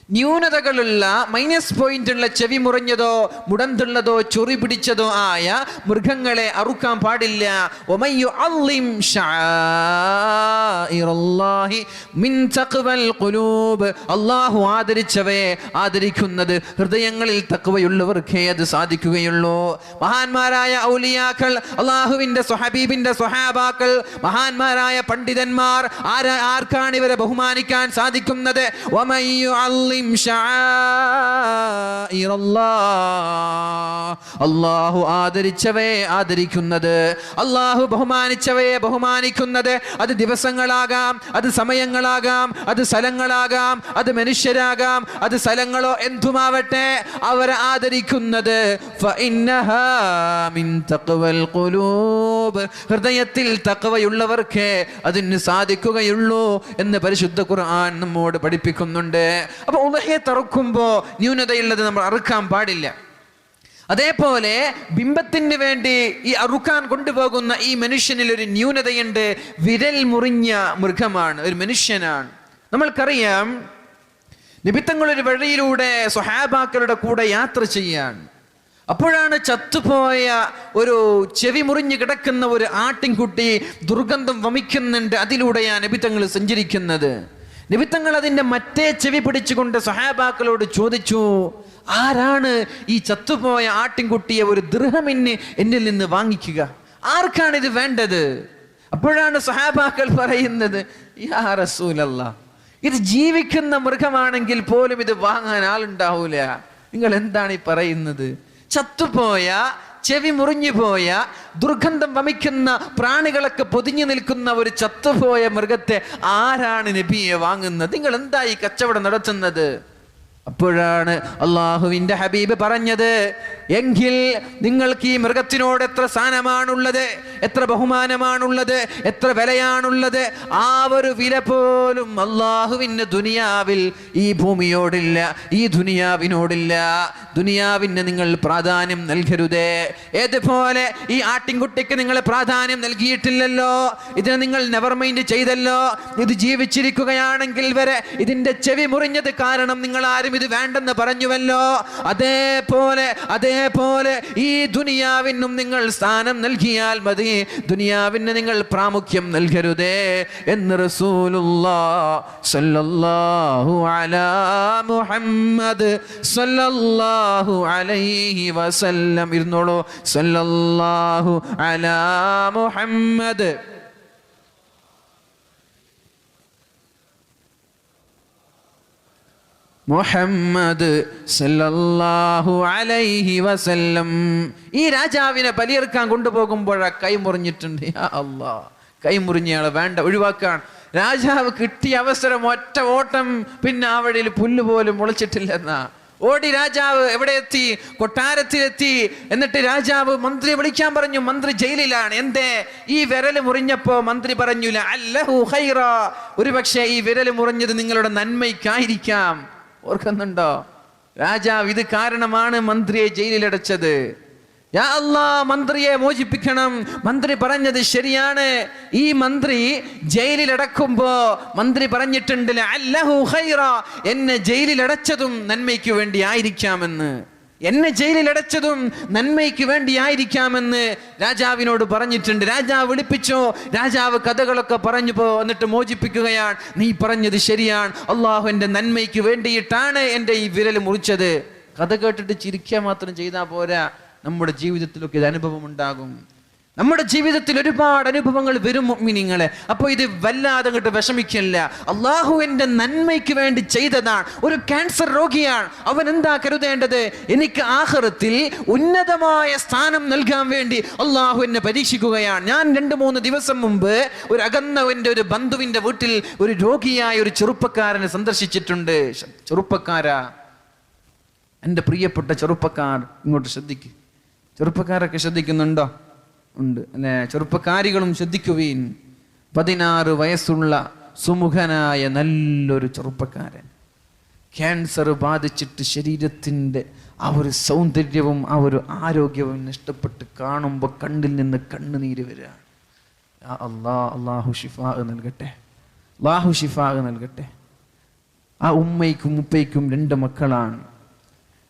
ന്യൂനതകളുള്ള മൈനസ് പോയിന്റ് ഉള്ള ചെവി മുറിഞ്ഞതോ മുടന്തുള്ളതോ ചൊറി പിടിച്ചതോ ആയ മൃഗങ്ങളെ അറുക്കാൻ പാടില്ല. അല്ലാഹു ആദരിച്ചവയെ ആദരിക്കുന്നത് ഹൃദയങ്ങളിൽ തഖ്വയുള്ളവർക്കേ അത് സാധിക്കുകയുള്ളൂ. മഹാന്മാരായ ഔലിയാക്കൾ, അള്ളാഹുവിന്റെ ഹബീബിന്റെ സ്വഹാബാക്കൾ, മഹാന്മാരായ പണ്ഡിതന്മാർ ആർക്കാണ് ഇവരെ ബഹുമാനിക്കാൻ സാധിക്കുന്നത്? അല്ലാഹു ആദരിച്ചവയെ ആദരിക്കുന്നത്, അല്ലാഹു ബഹുമാനിച്ചവയെ ബഹുമാനിക്കുന്നത്, അത് ദിവസങ്ങളാകാം, അത് സമയങ്ങളാകാം, അത് സ്ഥലങ്ങളാകാം, അത് മനുഷ്യരാകാം, അത് സ്ഥലങ്ങളോ എന്തുമാവട്ടെ, അവരെ ആദരിക്കുന്നത് ഹൃദയത്തിൽ തഖ്വയുള്ളവർക്ക് അതിന് സാധിക്കുകയുള്ളൂ എന്ന് പരിശുദ്ധ ഖുർആൻ നമ്മോട് പഠിപ്പിക്കുന്നുണ്ട്. അപ്പൊ ഉളഹിയെ തറുക്കുമ്പോ ന്യൂനതയുള്ളത് നമ്മൾ അറുക്കാൻ പാടില്ല. അതേപോലെ ബിംബത്തിന് വേണ്ടി ഈ അറുക്കാൻ കൊണ്ടുപോകുന്ന ഈ മനുഷ്യനിൽ ഒരു ന്യൂനതയുണ്ട്. വിരൽ മുറിഞ്ഞ മൃഗമാണ്, ഒരു മനുഷ്യനാണ്. നമ്മൾക്കറിയാം, നബിത്തങ്ങളൊരു വഴിയിലൂടെ സ്വഹാബാക്കളുടെ കൂടെ യാത്ര ചെയ്യാൻ, അപ്പോഴാണ് ചത്തുപോയ ഒരു ചെവി മുറിഞ്ഞു കിടക്കുന്ന ഒരു ആട്ടിൻകുട്ടി ദുർഗന്ധം വമിക്കുന്നുണ്ട്. അതിലൂടെയാണ് നബിത്തങ്ങൾ സഞ്ചരിക്കുന്നത്. നബിത്തങ്ങൾ അതിൻ്റെ മറ്റേ ചെവി പിടിച്ചുകൊണ്ട് സ്വഹാബാക്കളോട് ചോദിച്ചു, ആരാണ് ഈ ചത്തുപോയ ആട്ടിൻകുട്ടിയെ ഒരു ദിർഹമിന് എന്നിൽ നിന്ന് വാങ്ങിക്കുക? ആർക്കാണിത് വേണ്ടത്? അപ്പോഴാണ് സ്വഹാബാക്കൾ പറയുന്നത്, യാ റസൂലല്ലാഹ്, ഇത് ജീവിക്കുന്ന മൃഗമാണെങ്കിൽ പോലും ഇത് വാങ്ങാൻ ആളുണ്ടാവൂല. നിങ്ങൾ എന്താണ് ഈ പറയുന്നത്? ചത്തുപോയ, ചെവി മുറിഞ്ഞു പോയ, ദുർഗന്ധം വമിക്കുന്ന പ്രാണികളൊക്കെ പൊതിഞ്ഞു നിൽക്കുന്ന ഒരു ചത്തുപോയ മൃഗത്തെ ആരാണ് നബിയെ വാങ്ങുന്നത്? നിങ്ങൾ എന്താ ഈ കച്ചവടം നടത്തുന്നത്? അപ്പോഴാണ് അള്ളാഹുവിൻ്റെ ഹബീബ് പറഞ്ഞത്, എങ്കിൽ നിങ്ങൾക്ക് ഈ മൃഗത്തിനോട് എത്ര സ്ഥാനമാണുള്ളത്, എത്ര ബഹുമാനമാണുള്ളത്, എത്ര വിലയാണുള്ളത്, ആ ഒരു വില പോലും അള്ളാഹുവിന് ദുനിയാവിൽ ഈ ഭൂമിയോടില്ല, ഈ ദുനിയാവിനോടില്ല. ദുനിയാവിന് നിങ്ങൾ പ്രാധാന്യം നൽകരുതേ. ഏതുപോലെ ഈ ആട്ടിൻകുട്ടിക്ക് നിങ്ങൾ പ്രാധാന്യം നൽകിയിട്ടില്ലല്ലോ, ഇതിനെ നിങ്ങൾ നെവർ മൈൻഡ് ചെയ്തല്ലോ. ഇത് ജീവിച്ചിരിക്കുകയാണെങ്കിൽ വരെ ഇതിൻ്റെ ചെവി മുറിഞ്ഞത് കാരണം നിങ്ങൾ ആരും ഇത് വേണ്ടെന്ന് പറഞ്ഞുവല്ലോ. അതേപോലെ ഈ ദുനിയാവിനും നിങ്ങൾ സ്ഥാനം നൽകിയാൽ മതി, ദുനിയാവിന് നിങ്ങൾ പ്രാമുഖ്യം നൽകരുതേ എന്ന് റസൂലുള്ളാഹി സ്വല്ലല്ലാഹു അലാ മുഹമ്മദ് സ്വല്ലല്ലാഹു അലൈഹി വസല്ലം. ഇരുന്നോളൂ. സ്വല്ലല്ലാഹു അലാ മുഹമ്മദ് മുഹമ്മദ് സല്ലല്ലാഹു അലൈഹി വസല്ലം. ഈ രാജാവിനെ ബലിയെറുക്കാൻ കൊണ്ടുപോകുമ്പോഴാ കൈ മുറിഞ്ഞിട്ടുണ്ട്. യാ അല്ലാഹ്, കൈ മുറിഞ്ഞയാളെ വേണ്ട, ഒഴിവാക്കാൻ. രാജാവ് കിട്ടിയ അവസരം ഒറ്റ ഓട്ടം, പിന്നെ ആ വഴിയിൽ പുല്ല് പോലും മുളച്ചിട്ടില്ലെന്നാ. ഓടി രാജാവ് എവിടെ എത്തി? കൊട്ടാരത്തിലെത്തി. എന്നിട്ട് രാജാവ് മന്ത്രിയെ വിളിക്കാൻ പറഞ്ഞു. മന്ത്രി ജയിലിലാണ്. എന്തേ? ഈ വിരല് മുറിഞ്ഞപ്പോ മന്ത്രി പറഞ്ഞു, ലഅല്ലഹു ഖൈറ, ഒരു പക്ഷേ ഈ വിരല് മുറിഞ്ഞത് നിങ്ങളുടെ യാ അല്ലാഹ്, മന്ത്രിയെ മോചിപ്പിക്കണം. മന്ത്രി പറഞ്ഞത് ശരിയാണ്. ഈ മന്ത്രി ജയിലിൽ അടക്കുമ്പോ മന്ത്രി പറഞ്ഞിട്ടുണ്ട്, ലഅല്ലഹു ഖൈറ, എന്നെ ജയിലിൽ അടച്ചതും നന്മയ്ക്ക് വേണ്ടി ആയിരിക്കാമെന്ന്. എന്നെ ജയിലിൽ അടച്ചതും നന്മയ്ക്ക് വേണ്ടിയായിരിക്കാമെന്ന് രാജാവിനോട് പറഞ്ഞിട്ടുണ്ട്. രാജാവ് വിളിപ്പിച്ചോ. രാജാവ് കഥകളൊക്കെ പറഞ്ഞു എന്നിട്ട് മോചിപ്പിക്കുകയാണ്. നീ പറഞ്ഞത് ശരിയാണ്, അള്ളാഹു എൻ്റെ നന്മയ്ക്ക് വേണ്ടിയിട്ടാണ് എൻ്റെ ഈ വിരൽ മുറിച്ചത്. കഥ കേട്ടിട്ട് ചിരിക്കുക മാത്രം ചെയ്താൽ പോരാ, നമ്മുടെ ജീവിതത്തിലൊക്കെ ഇത് അനുഭവം ഉണ്ടാകും. നമ്മുടെ ജീവിതത്തിൽ ഒരുപാട് അനുഭവങ്ങൾ വരും മുഅ്മിനീങ്ങളെ. അപ്പോൾ ഇത് വല്ലാതെ അങ്ങോട്ട് വിഷമിക്കില്ല. അള്ളാഹു എൻ്റെ നന്മയ്ക്ക് വേണ്ടി ചെയ്തതാണ്. ഒരു ക്യാൻസർ രോഗിയാണ്, അവൻ എന്താ കരുതേണ്ടത്? എനിക്ക് ആഖിറത്തിൽ ഉന്നതമായ സ്ഥാനം നൽകാൻ വേണ്ടി അള്ളാഹു എന്നെ പരീക്ഷിക്കുകയാണ്. ഞാൻ 2-3 ദിവസം മുമ്പ് ഒരു അകന്നവൻ്റെ ഒരു ബന്ധുവിൻ്റെ വീട്ടിൽ ഒരു രോഗിയായ ഒരു ചെറുപ്പക്കാരനെ സന്ദർശിച്ചിട്ടുണ്ട്. ചെറുപ്പക്കാരാ, എൻ്റെ പ്രിയപ്പെട്ട ചെറുപ്പക്കാർ, ഇങ്ങോട്ട് ശ്രദ്ധിക്കുക. ചെറുപ്പക്കാരൊക്കെ ശ്രദ്ധിക്കുന്നുണ്ടോ? ഉണ്ട് അല്ലെ? ചെറുപ്പക്കാരികളും ശ്രദ്ധിക്കുവീൻ. 16 വയസ്സുള്ള സുമുഖനായ നല്ലൊരു ചെറുപ്പക്കാരൻ ക്യാൻസർ ബാധിച്ചിട്ട് ശരീരത്തിൻ്റെ ആ ഒരു സൗന്ദര്യവും ആ ഒരു ആരോഗ്യവും നഷ്ടപ്പെട്ട് കാണുമ്പോൾ കണ്ണിൽ നിന്ന് കണ്ണുനീര് വരികയാണ്. അല്ലാഹു ശിഫാ നൽകട്ടെ, അല്ലാഹു ശിഫാ നൽകട്ടെ. ആ ഉമ്മയ്ക്കും ഉപ്പയ്ക്കും 2 മക്കളാണ്.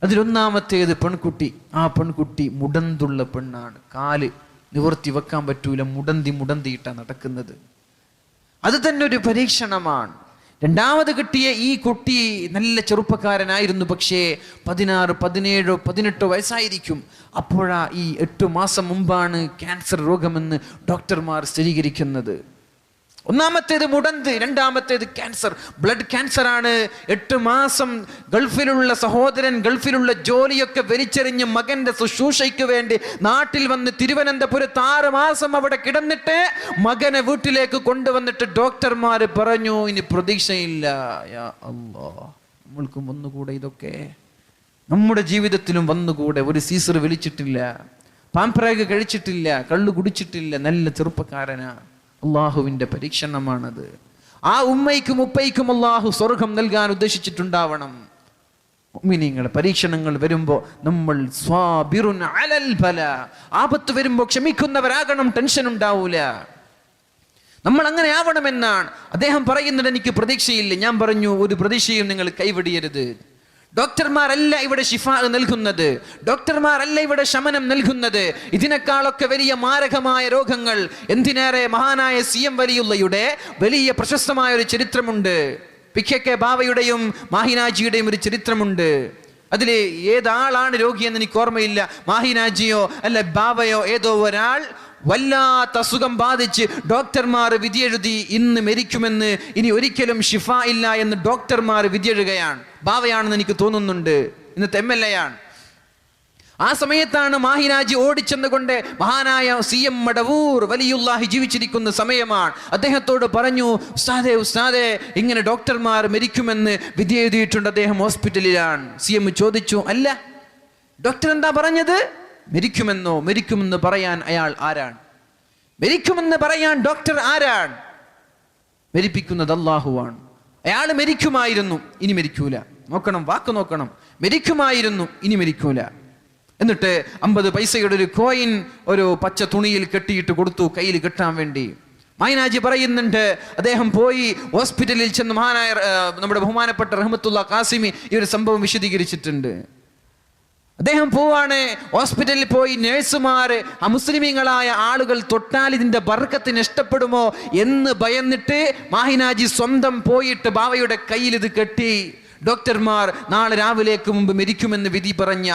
അതിലൊന്നാമത്തേത് പെൺകുട്ടി. ആ പെൺകുട്ടി മുടന്തുള്ള പെണ്ണാണ്. കാല് നിവർത്തി വെക്കാൻ പറ്റൂല, മുടന്തിയിട്ടാണ് നടക്കുന്നത്. അത് തന്നെ ഒരു പരീക്ഷണമാണ്. രണ്ടാമത് കിട്ടിയ ഈ കുട്ടി നല്ല ചെറുപ്പക്കാരനായിരുന്നു. പക്ഷേ 16, 17, 18 വയസ്സായിരിക്കും. അപ്പോഴാ ഈ 8 മാസം മുമ്പാണ് ക്യാൻസർ രോഗമെന്ന് ഡോക്ടർമാർ സ്ഥിരീകരിക്കുന്നത്. ഒന്നാമത്തേത് മുടന്ത്, രണ്ടാമത്തേത് ക്യാൻസർ, ബ്ലഡ് ക്യാൻസർ ആണ്. 8 മാസം ഗൾഫിലുള്ള സഹോദരൻ ഗൾഫിലുള്ള ജോലിയൊക്കെ വലിച്ചെറിഞ്ഞ് മകന്റെ ശുശ്രൂഷയ്ക്ക് വേണ്ടി നാട്ടിൽ വന്ന് തിരുവനന്തപുരത്ത് 6 മാസം അവിടെ കിടന്നിട്ട് മകനെ വീട്ടിലേക്ക് കൊണ്ടുവന്നിട്ട് ഡോക്ടർമാർ പറഞ്ഞു, ഇനി പ്രതീക്ഷയില്ല. യാ അല്ലാഹ്, നമ്മൾക്കും വന്നുകൂടെ ഇതൊക്കെ? നമ്മുടെ ജീവിതത്തിലും വന്നുകൂടെ? ഒരു സീസർ വലിച്ചിട്ടില്ല, പാംപ്രാഗ് കഴിച്ചിട്ടില്ല, കള്ളു കുടിച്ചിട്ടില്ല, നല്ല ചെറുപ്പക്കാരനാ. അള്ളാഹുവിൻ്റെ പരീക്ഷണമാണത്. ആ ഉമ്മയ്ക്കും ഉപ്പയ്ക്കും അള്ളാഹു സ്വർഗം നൽകാൻ ഉദ്ദേശിച്ചിട്ടുണ്ടാവണം. മുഅ്മിനീങ്ങളെ, പരീക്ഷണങ്ങൾ വരുമ്പോൾ നമ്മൾ സ്വാബിറുൻ അലൽ ബലാ, ആപത്ത് വരുമ്പോൾ ക്ഷമിക്കുന്നവരാകണം, ടെൻഷൻ ഉണ്ടാവൂല. നമ്മൾ അങ്ങനെ ആവണമെന്നാണ് അദ്ദേഹം പറയുന്നത്. എനിക്ക് പ്രതീക്ഷയില്ല. ഞാൻ പറഞ്ഞു, ഒരു പ്രതീക്ഷയും നിങ്ങൾ കൈവിടരുത്. ഡോക്ടർമാരല്ല ഇവിടെ ശിഫാ നൽകുന്നത്, ഡോക്ടർമാരല്ല ഇവിടെ ശമനം നൽകുന്നത്. ഇതിനേക്കാളൊക്കെ വലിയ മാരകമായ രോഗങ്ങൾ, എന്തിനേറെ മഹാനായ CM വലിയുള്ളയുടെ വലിയ പ്രശസ്തമായ ഒരു ചരിത്രമുണ്ട്. PK ബാവയുടെയും മാഹിനാജിയുടെയും ഒരു ചരിത്രമുണ്ട്. അതിൽ ഏതാളാണ് രോഗിയെന്ന് എനിക്ക് ഓർമ്മയില്ല. മാഹിനാജിയോ അല്ല ബാവയോ ഏതോ ഒരാൾ വല്ലാത്ത അസുഖം ബാധിച്ച് ഡോക്ടർമാർ വിധിയെഴുതി ഇന്ന് മരിക്കുമെന്ന്, ഇനി ഒരിക്കലും ഷിഫ ഇല്ല എന്ന് ഡോക്ടർമാർ വിധിയെഴുകയാണ്. ബാവയാണെന്ന് എനിക്ക് തോന്നുന്നുണ്ട്, ഇന്നത്തെ MLA ആണ്. ആ സമയത്താണ് മാഹിനാജി ഓടിച്ചെന്നുകൊണ്ട് മഹാനായ CM മടവൂർ വലിയുല്ലാഹി ജീവിച്ചിരിക്കുന്ന സമയമാണ്. അദ്ദേഹത്തോട് പറഞ്ഞു, ഉസ്താദേ ഇങ്ങനെ ഡോക്ടർമാർ മരിക്കുമെന്ന് വിധി എഴുതിയിട്ടുണ്ട്, അദ്ദേഹം ഹോസ്പിറ്റലിലാണ്. CM ചോദിച്ചു, അല്ല ഡോക്ടർ എന്താ പറഞ്ഞത്? മരിക്കുമെന്ന് പറയാൻ അയാൾ ആരാണ്? മരിക്കുമെന്ന് പറയാൻ ഡോക്ടർ ആരാണ്? മരിപ്പിക്കുന്നത് അല്ലാഹുവാണ്. അയാൾ മരിക്കുമായിരുന്നു, ഇനി മരിക്കൂല. നോക്കണം, വാക്ക് നോക്കണം. മരിക്കുമായിരുന്നു, ഇനി മരിക്കൂല. എന്നിട്ട് 50 പൈസയുടെ ഒരു കോയിൻ ഒരു പച്ച തുണിയിൽ കെട്ടിയിട്ട് കൊടുത്തു, കയ്യിൽ കെട്ടാൻ വേണ്ടി. മൈനാജി പറയുന്നുണ്ട്, അദ്ദേഹം പോയി ഹോസ്പിറ്റലിൽ ചെന്ന് മഹാനായ നമ്മുടെ ബഹുമാനപ്പെട്ട റഹ്മത്തുള്ള ഖാസിമി ഈ ഒരു സംഭവം വിശദീകരിച്ചിട്ടുണ്ട്. അദ്ദേഹം പോവാണ്, ഹോസ്പിറ്റലിൽ പോയി നേഴ്സുമാർ അമുസ്ലിമീങ്ങളായ ആളുകൾ തൊട്ടാൽ ഇതിന്റെ ബർക്കത്തിന് ഇഷ്ടപ്പെടുമോ എന്ന് ഭയന്നിട്ട് മാഹിനാജി സ്വന്തം പോയിട്ട് ബാവയുടെ കയ്യിൽ ഇത് കെട്ടി. ഡോക്ടർമാർ നാളെ രാവിലേക്ക് മുമ്പ് മരിക്കുമെന്ന് വിധി പറഞ്ഞ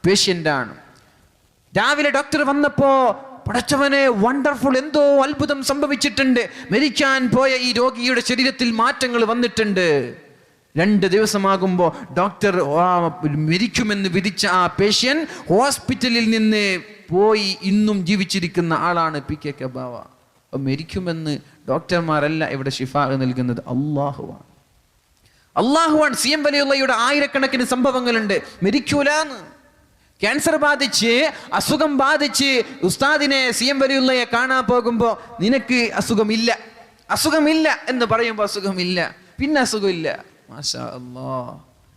പേഷ്യൻ്റാണ്. രാവിലെ ഡോക്ടർ വന്നപ്പോ, പടച്ചവനെ വണ്ടർഫുൾ, എന്തോ അത്ഭുതം സംഭവിച്ചിട്ടുണ്ട്. മരിക്കാൻ പോയ ഈ രോഗിയുടെ ശരീരത്തിൽ മാറ്റങ്ങൾ വന്നിട്ടുണ്ട്. 2 ദിവസമാകുമ്പോൾ ഡോക്ടർ മരിക്കുമെന്ന് വിധിച്ച ആ പേഷ്യൻ ഹോസ്പിറ്റലിൽ നിന്ന് പോയി ഇന്നും ജീവിച്ചിരിക്കുന്ന ആളാണ് PK ബാവ. മരിക്കുമെന്ന് ഡോക്ടർമാരല്ല ഇവിടെ ശിഫാ നൽകുന്നത്, അള്ളാഹുവാണ്. CM വലിയുള്ളയുടെ ആയിരക്കണക്കിന് സംഭവങ്ങളുണ്ട്. മരിക്കൂലെന്ന് ക്യാൻസർ ബാധിച്ച് അസുഖം ബാധിച്ച് ഉസ്താദിനെ CM വലിയുള്ളയെ കാണാൻ പോകുമ്പോൾ നിനക്ക് അസുഖമില്ല എന്ന് പറയുമ്പോൾ അസുഖമില്ല, പിന്നെ അസുഖമില്ല. മാഷാ അല്ലാഹ്,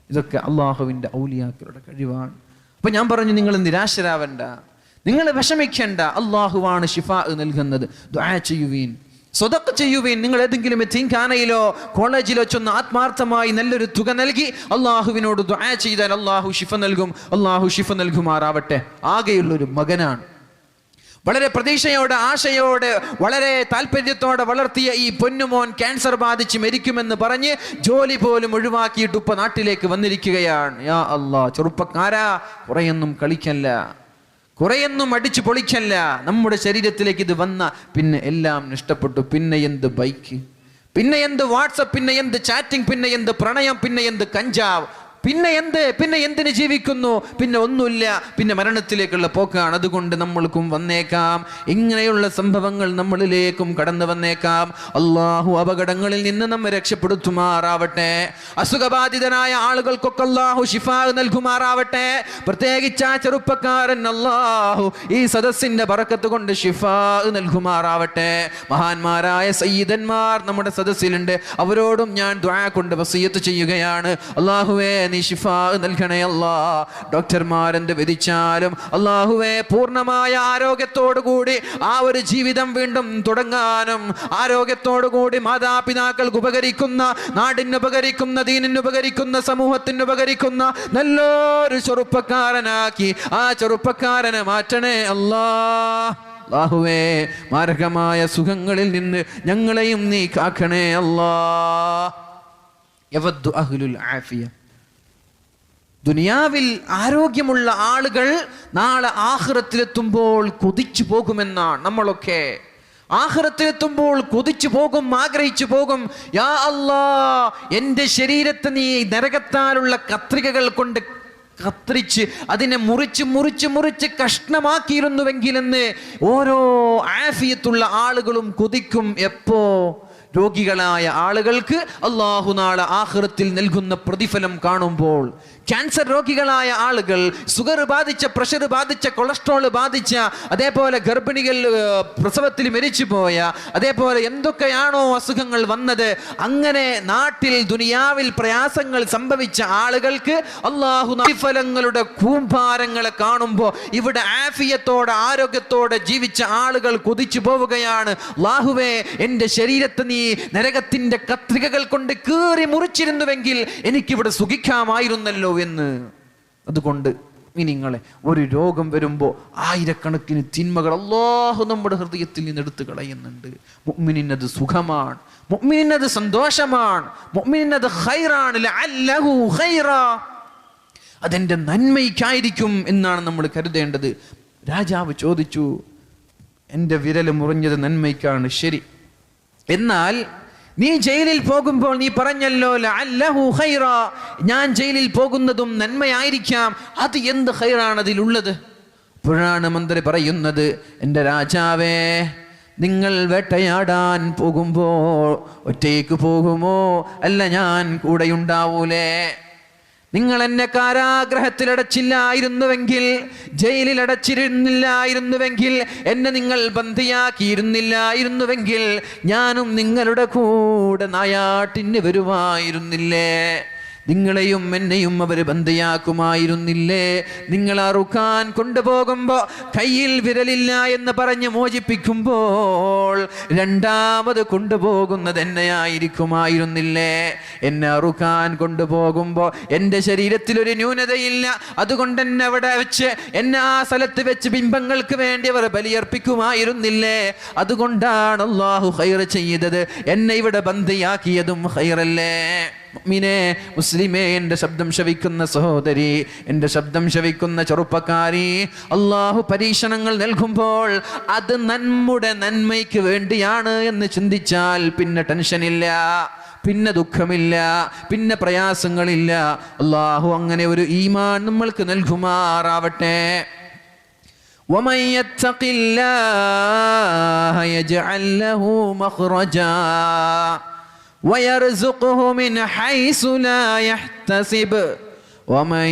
ഇതൊക്കെ അള്ളാഹുവിൻ്റെ ഔലിയാക്കളുടെ കഴിവാണ്. അപ്പൊ ഞാൻ പറഞ്ഞു, നിങ്ങൾ നിരാശരാവണ്ട. നിങ്ങൾ വിഷമിക്കേണ്ട, അള്ളാഹുവാണ് ശിഫാ നൽകുന്നത്. ദുആ ചെയ്യുവീൻ, സ്വതക്ക ചെയ്യുവീൻ. നിങ്ങൾ ഏതെങ്കിലും യതീംഖാനയിലോ കോളേജിലോ ചെന്ന് ആത്മാർത്ഥമായി നല്ലൊരു തുക നൽകി അള്ളാഹുവിനോട് ദുആ ചെയ്താൽ അള്ളാഹു ശിഫ നൽകും. അള്ളാഹു ശിഫ നൽകുമാറാവട്ടെ. ആകെയുള്ളൊരു മകനാണ്. വളരെ പ്രതീക്ഷയോടെ, ആശയോടെ, വളരെ താല്പര്യത്തോടെ വളർത്തിയ ഈ പൊന്നുമോൻ ക്യാൻസർ ബാധിച്ച് മരിക്കുമെന്ന് പറഞ്ഞ് ജോലി പോലും ഒഴിവാക്കിയിട്ട് ഉപ്പ നാട്ടിലേക്ക് വന്നിരിക്കുകയാണ്. യാ അല്ലാ, ചെറുപ്പക്കാരാ, കുറെയൊന്നും കളിക്കല്ല, കുറെയൊന്നും അടിച്ചു പൊളിക്കല്ല. നമ്മുടെ ശരീരത്തിലേക്ക് ഇത് വന്ന പിന്നെ എല്ലാം നഷ്ടപ്പെട്ടു. പിന്നെ എന്ത് ബൈക്ക്, പിന്നെ എന്ത് വാട്സപ്പ്, പിന്നെ എന്ത് ചാറ്റിംഗ്, പിന്നെ എന്ത് പ്രണയം, പിന്നെ എന്ത് കഞ്ചാവ്, പിന്നെ എന്തിന് ജീവിക്കുന്നു? പിന്നെ ഒന്നുമില്ല. പിന്നെ മരണത്തിലേക്കുള്ള പോക്കാണ്. അതുകൊണ്ട് നമ്മൾക്കും വന്നേക്കാം ഇങ്ങനെയുള്ള സംഭവങ്ങൾ, നമ്മളിലേക്കും കടന്നു വന്നേക്കാം. അള്ളാഹു അപകടങ്ങളിൽ നിന്ന് നമ്മെ രക്ഷപ്പെടുത്തുമാറാവട്ടെ. അസുഖബാധിതനായ ആളുകൾക്കൊക്കെ അള്ളാഹു ശിഫാ നൽകുമാറാവട്ടെ. പ്രത്യേകിച്ച് ആ ചെറുപ്പക്കാരൻ അള്ളാഹു ഈ സദസ്സിന്റെ ബറക്കത്ത് കൊണ്ട് ശിഫാ നൽകുമാറാവട്ടെ. മഹാന്മാരായ സയ്യിദന്മാർ നമ്മുടെ സദസ്സിലുണ്ട്. അവരോടും ഞാൻ ദുആ കൊണ്ട് വസിയത്ത് ചെയ്യുകയാണ്. അള്ളാഹുവേ, നീ ശിഫാ നൽകണേ അല്ലാ. ഡോക്ടർമാരെന്ത് വിധിച്ചാലും അല്ലാഹുവേ, പൂർണ്ണമായ ആരോഗ്യത്തോടുകൂടി ആ ഒരു ജീവിതം വീണ്ടും തുടങ്ങാനും, ആരോഗ്യത്തോടുകൂടി മാതാപിതാക്കൾക്ക് ഉപകരിക്കുന്ന, നാടിന് ഉപകരിക്കുന്ന, ദീനിന് ഉപകരിക്കുന്ന, സമൂഹത്തിന് ഉപകരിക്കുന്ന നല്ലൊരു ചെറുപ്പക്കാരനാക്കി ആ ചെറുപ്പക്കാരനെ മാറ്റണേ അല്ലാ. അല്ലാഹുവേ, മാരകമായ സുഖങ്ങളിൽ നിന്ന് ഞങ്ങളെയും നീ കാക്കണേ അല്ലാ. യവദ്ദു അഹ്ലുൽ ആഫിയ, ദുനിയാവിൽ ആരോഗ്യമുള്ള ആളുകൾ നാളെ ആഖിറത്തിലെത്തുമ്പോൾ കൊതിച്ചു പോകുമെന്നാണ്. നമ്മളൊക്കെ ആഖിറത്തിലെത്തുമ്പോൾ കൊതിച്ചു പോകും, ആഗ്രഹിച്ചു പോകും. യാ അല്ലാ, എൻ്റെ ശരീരത്തെ നീ നരകത്താലുള്ള കത്രികകൾ കൊണ്ട് കത്രിച്ച് അതിനെ മുറിച്ച് കഷ്ണമാക്കിയിരുന്നുവെങ്കിലെന്ന് ഓരോ ആഫിയത്തുള്ള ആളുകളും കൊതിക്കും. എപ്പോ? രോഗികളായ ആളുകൾക്ക് അല്ലാഹു നാളെ ആഖിറത്തിൽ നൽകുന്ന പ്രതിഫലം കാണുമ്പോൾ. ക്യാൻസർ രോഗികളായ ആളുകൾ, ഷുഗർ ബാധിച്ച, പ്രഷർ ബാധിച്ച, കൊളസ്ട്രോൾ ബാധിച്ച, അതേപോലെ ഗർഭിണികൾ പ്രസവത്തിൽ മരിച്ചുപോയ, അതേപോലെ എന്തൊക്കെയാണോ അസുഖങ്ങൾ വന്നത്, അങ്ങനെ നാട്ടിൽ ദുനിയാവിൽ പ്രയാസങ്ങൾ സംഭവിച്ച ആളുകൾക്ക് അല്ലാഹു പ്രതിഫലങ്ങളുടെ കൂമ്പാരങ്ങളെ കാണുമ്പോൾ ഇവിടെ ആഫിയത്തോടെ, ആരോഗ്യത്തോടെ ജീവിച്ച ആളുകൾ കൊതിച്ചു പോവുകയാണ്. അല്ലാഹുവേ, എൻ്റെ ശരീരത്തെ നീ നരകത്തിന്റെ കത്രികകൾ കൊണ്ട് കീറി മുറിച്ചിരുന്നുവെങ്കിൽ എനിക്കിവിടെ സുഖിക്കാമായിരുന്നല്ലോ എന്ന്. അതുകൊണ്ട് നിങ്ങളെ ഒരു രോഗം വരുമ്പോൾ ആയിരക്കണക്കിന് തിന്മകൾ അല്ലാഹു നമ്മുടെ ഹൃദയത്തിൽ നിന്ന് എടുത്തു കളയുന്നുണ്ട്. മുഅ്മിനിനത് സുഖമാണ്, മുഅ്മിനിനത് സന്തോഷമാണ്, മുഅ്മിനിനത് ഖൈറാണ്. ലഅല്ലഹു ഖൈറാ, അതെന്റെ നന്മയ്ക്കായിരിക്കും എന്നാണ് നമ്മൾ കരുതേണ്ടത്. രാജാവ് ചോദിച്ചു, എൻ്റെ വിരൽ മുറിഞ്ഞത് നന്മയ്ക്കാണ്, ശരി. എന്നാൽ നീ ജയിലിൽ പോകുമ്പോൾ നീ പറഞ്ഞല്ലോ ലഅല്ലഹു ഖൈറാ, ഞാൻ ജയിലിൽ പോകുന്നതും നന്മയായിരിക്കാം. അത് എന്ത് ഖൈറാണ് അതിലുള്ളത്? അപ്പോഴാണ് മന്ത്രി പറയുന്നത്, എൻ്റെ രാജാവേ, നിങ്ങൾ വേട്ടയാടാൻ പോകുമ്പോൾ ഒറ്റയ്ക്ക് പോകുമോ? അല്ല, ഞാൻ കൂടെയുണ്ടാവൂലേ? നിങ്ങൾ എന്നെ കാരാഗ്രഹത്തിലടച്ചില്ലായിരുന്നുവെങ്കിൽ, ജയിലിലടച്ചിരുന്നില്ലായിരുന്നുവെങ്കിൽ, എന്നെ നിങ്ങൾ ബന്ധിയാക്കിയിരുന്നില്ലായിരുന്നുവെങ്കിൽ ഞാനും നിങ്ങളുടെ കൂടെ നായാട്ടിന് വരുമായിരുന്നില്ലേ? നിങ്ങളെയും എന്നെയും അവർ ബന്ധിയാക്കുമായിരുന്നില്ലേ? നിങ്ങൾ അറുക്കാൻ കൊണ്ടുപോകുമ്പോൾ കയ്യിൽ വിരലില്ല എന്ന് പറഞ്ഞ് മോചിപ്പിക്കുമ്പോൾ രണ്ടാമത് കൊണ്ടുപോകുന്നത് എന്നെയായിരിക്കുമായിരുന്നില്ലേ? എന്നെ അറുക്കാൻ കൊണ്ടുപോകുമ്പോൾ എൻ്റെ ശരീരത്തിലൊരു ന്യൂനതയില്ല, അതുകൊണ്ട് എന്നെ അവിടെ വെച്ച്, എന്നെ ആ സ്ഥലത്ത് വെച്ച് ബിംബങ്ങൾക്ക് വേണ്ടി അവർ ബലിയർപ്പിക്കുമായിരുന്നില്ലേ? അതുകൊണ്ടാണ് അല്ലാഹു ഖൈർ ചെയ്തത്. എന്നെ ഇവിടെ ബന്ധിയാക്കിയതും ഖൈറല്ലേ? മുഅ്മിനേ, മുസ്ലിമേ, എൻ്റെ ശബ്ദം ശ്രവിക്കുന്ന സഹോദരി, എൻ്റെ ശബ്ദം ശ്രവിക്കുന്ന ചെറുപ്പക്കാരി, അല്ലാഹു പരീക്ഷണങ്ങൾ നൽകുമ്പോൾ അത് നമ്മുടെ നന്മയ്ക്ക് വേണ്ടിയാണ് എന്ന് ചിന്തിച്ചാൽ പിന്നെ ടെൻഷനില്ല, പിന്നെ ദുഃഖമില്ല, പിന്നെ പ്രയാസങ്ങളില്ല. അല്ലാഹു അങ്ങനെ ഒരു ഈമാൻ നമ്മൾക്ക് നൽകുമാറാവട്ടെ. ومن يتق الله يجعل له مخرجا ويرزقه من حيث لا يحتسب ومن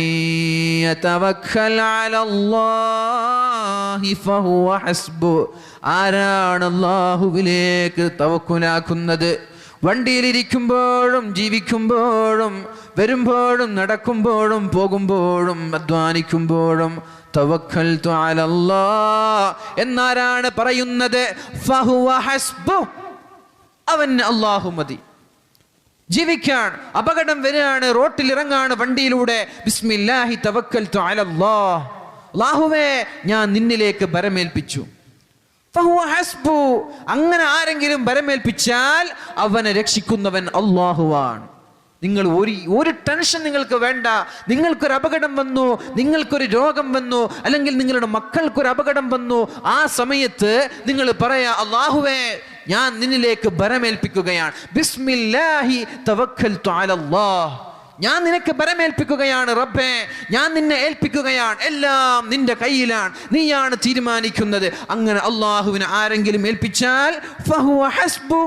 يتوكل على الله فهو حسبه. ആരാണ് അല്ലാഹുവിലേക്ക് തവക്കുലാക്കുന്നത്, വണ്ടിയിലിരിക്കുമ്പോഴും ജീവിക്കുമ്പോഴും വരുമ്പോഴും നടക്കുമ്പോഴും പോകുമ്പോഴും അധ്വാനിക്കുമ്പോഴും തവക്കൽതു അലല്ലാഹ് എന്നാരാണ് പറയുന്നത്, ഫഹുവ ഹസ്ബു, അവൻ അല്ലാഹു മതി. ജീവിക്കാൻ അപകടം വരികയാണ്, റോട്ടിൽ ഇറങ്ങാണ്, വണ്ടിയിലൂടെ ബിസ്മില്ലാഹി തവക്കൽതു അലല്ലാഹ്, അല്ലാഹുവേ ഞാൻ നിന്നിലേക്ക് ഭരമേൽപ്പിച്ചു. ഫഹുവ ഹസ്ബു, അങ്ങനെ ആരെങ്കിലും ഭരമേൽപ്പിച്ചാൽ അവനെ രക്ഷിക്കുന്നവൻ അല്ലാഹുവാണ്. നിങ്ങൾ ഒരു ടെൻഷൻ നിങ്ങൾക്ക് വേണ്ട. നിങ്ങൾക്കൊരു അപകടം വന്നു, നിങ്ങൾക്കൊരു രോഗം വന്നു, അല്ലെങ്കിൽ നിങ്ങളുടെ മക്കൾക്കൊരു അപകടം വന്നു, ആ സമയത്ത് നിങ്ങൾ പറയാ, അല്ലാഹുവേ ഞാൻ നിന്നിലേക്ക് ഭരമേൽപ്പിക്കുകയാണ്, ബിസ്മില്ലാഹി തവക്കൽതു അലല്ലാഹ്, ഞാൻ നിനക്ക് ഭരമേൽപ്പിക്കുകയാണ് റബ്ബേ, ഞാൻ നിന്നെ ഏൽപ്പിക്കുകയാണ്, എല്ലാം നിന്റെ കയ്യിലാണ്, നീയാണ് തീരുമാനിക്കുന്നത്. അങ്ങനെ അള്ളാഹുവിനെ ആരെങ്കിലും ഏൽപ്പിച്ചാൽ ഫഹുവ ഹസ്ബു,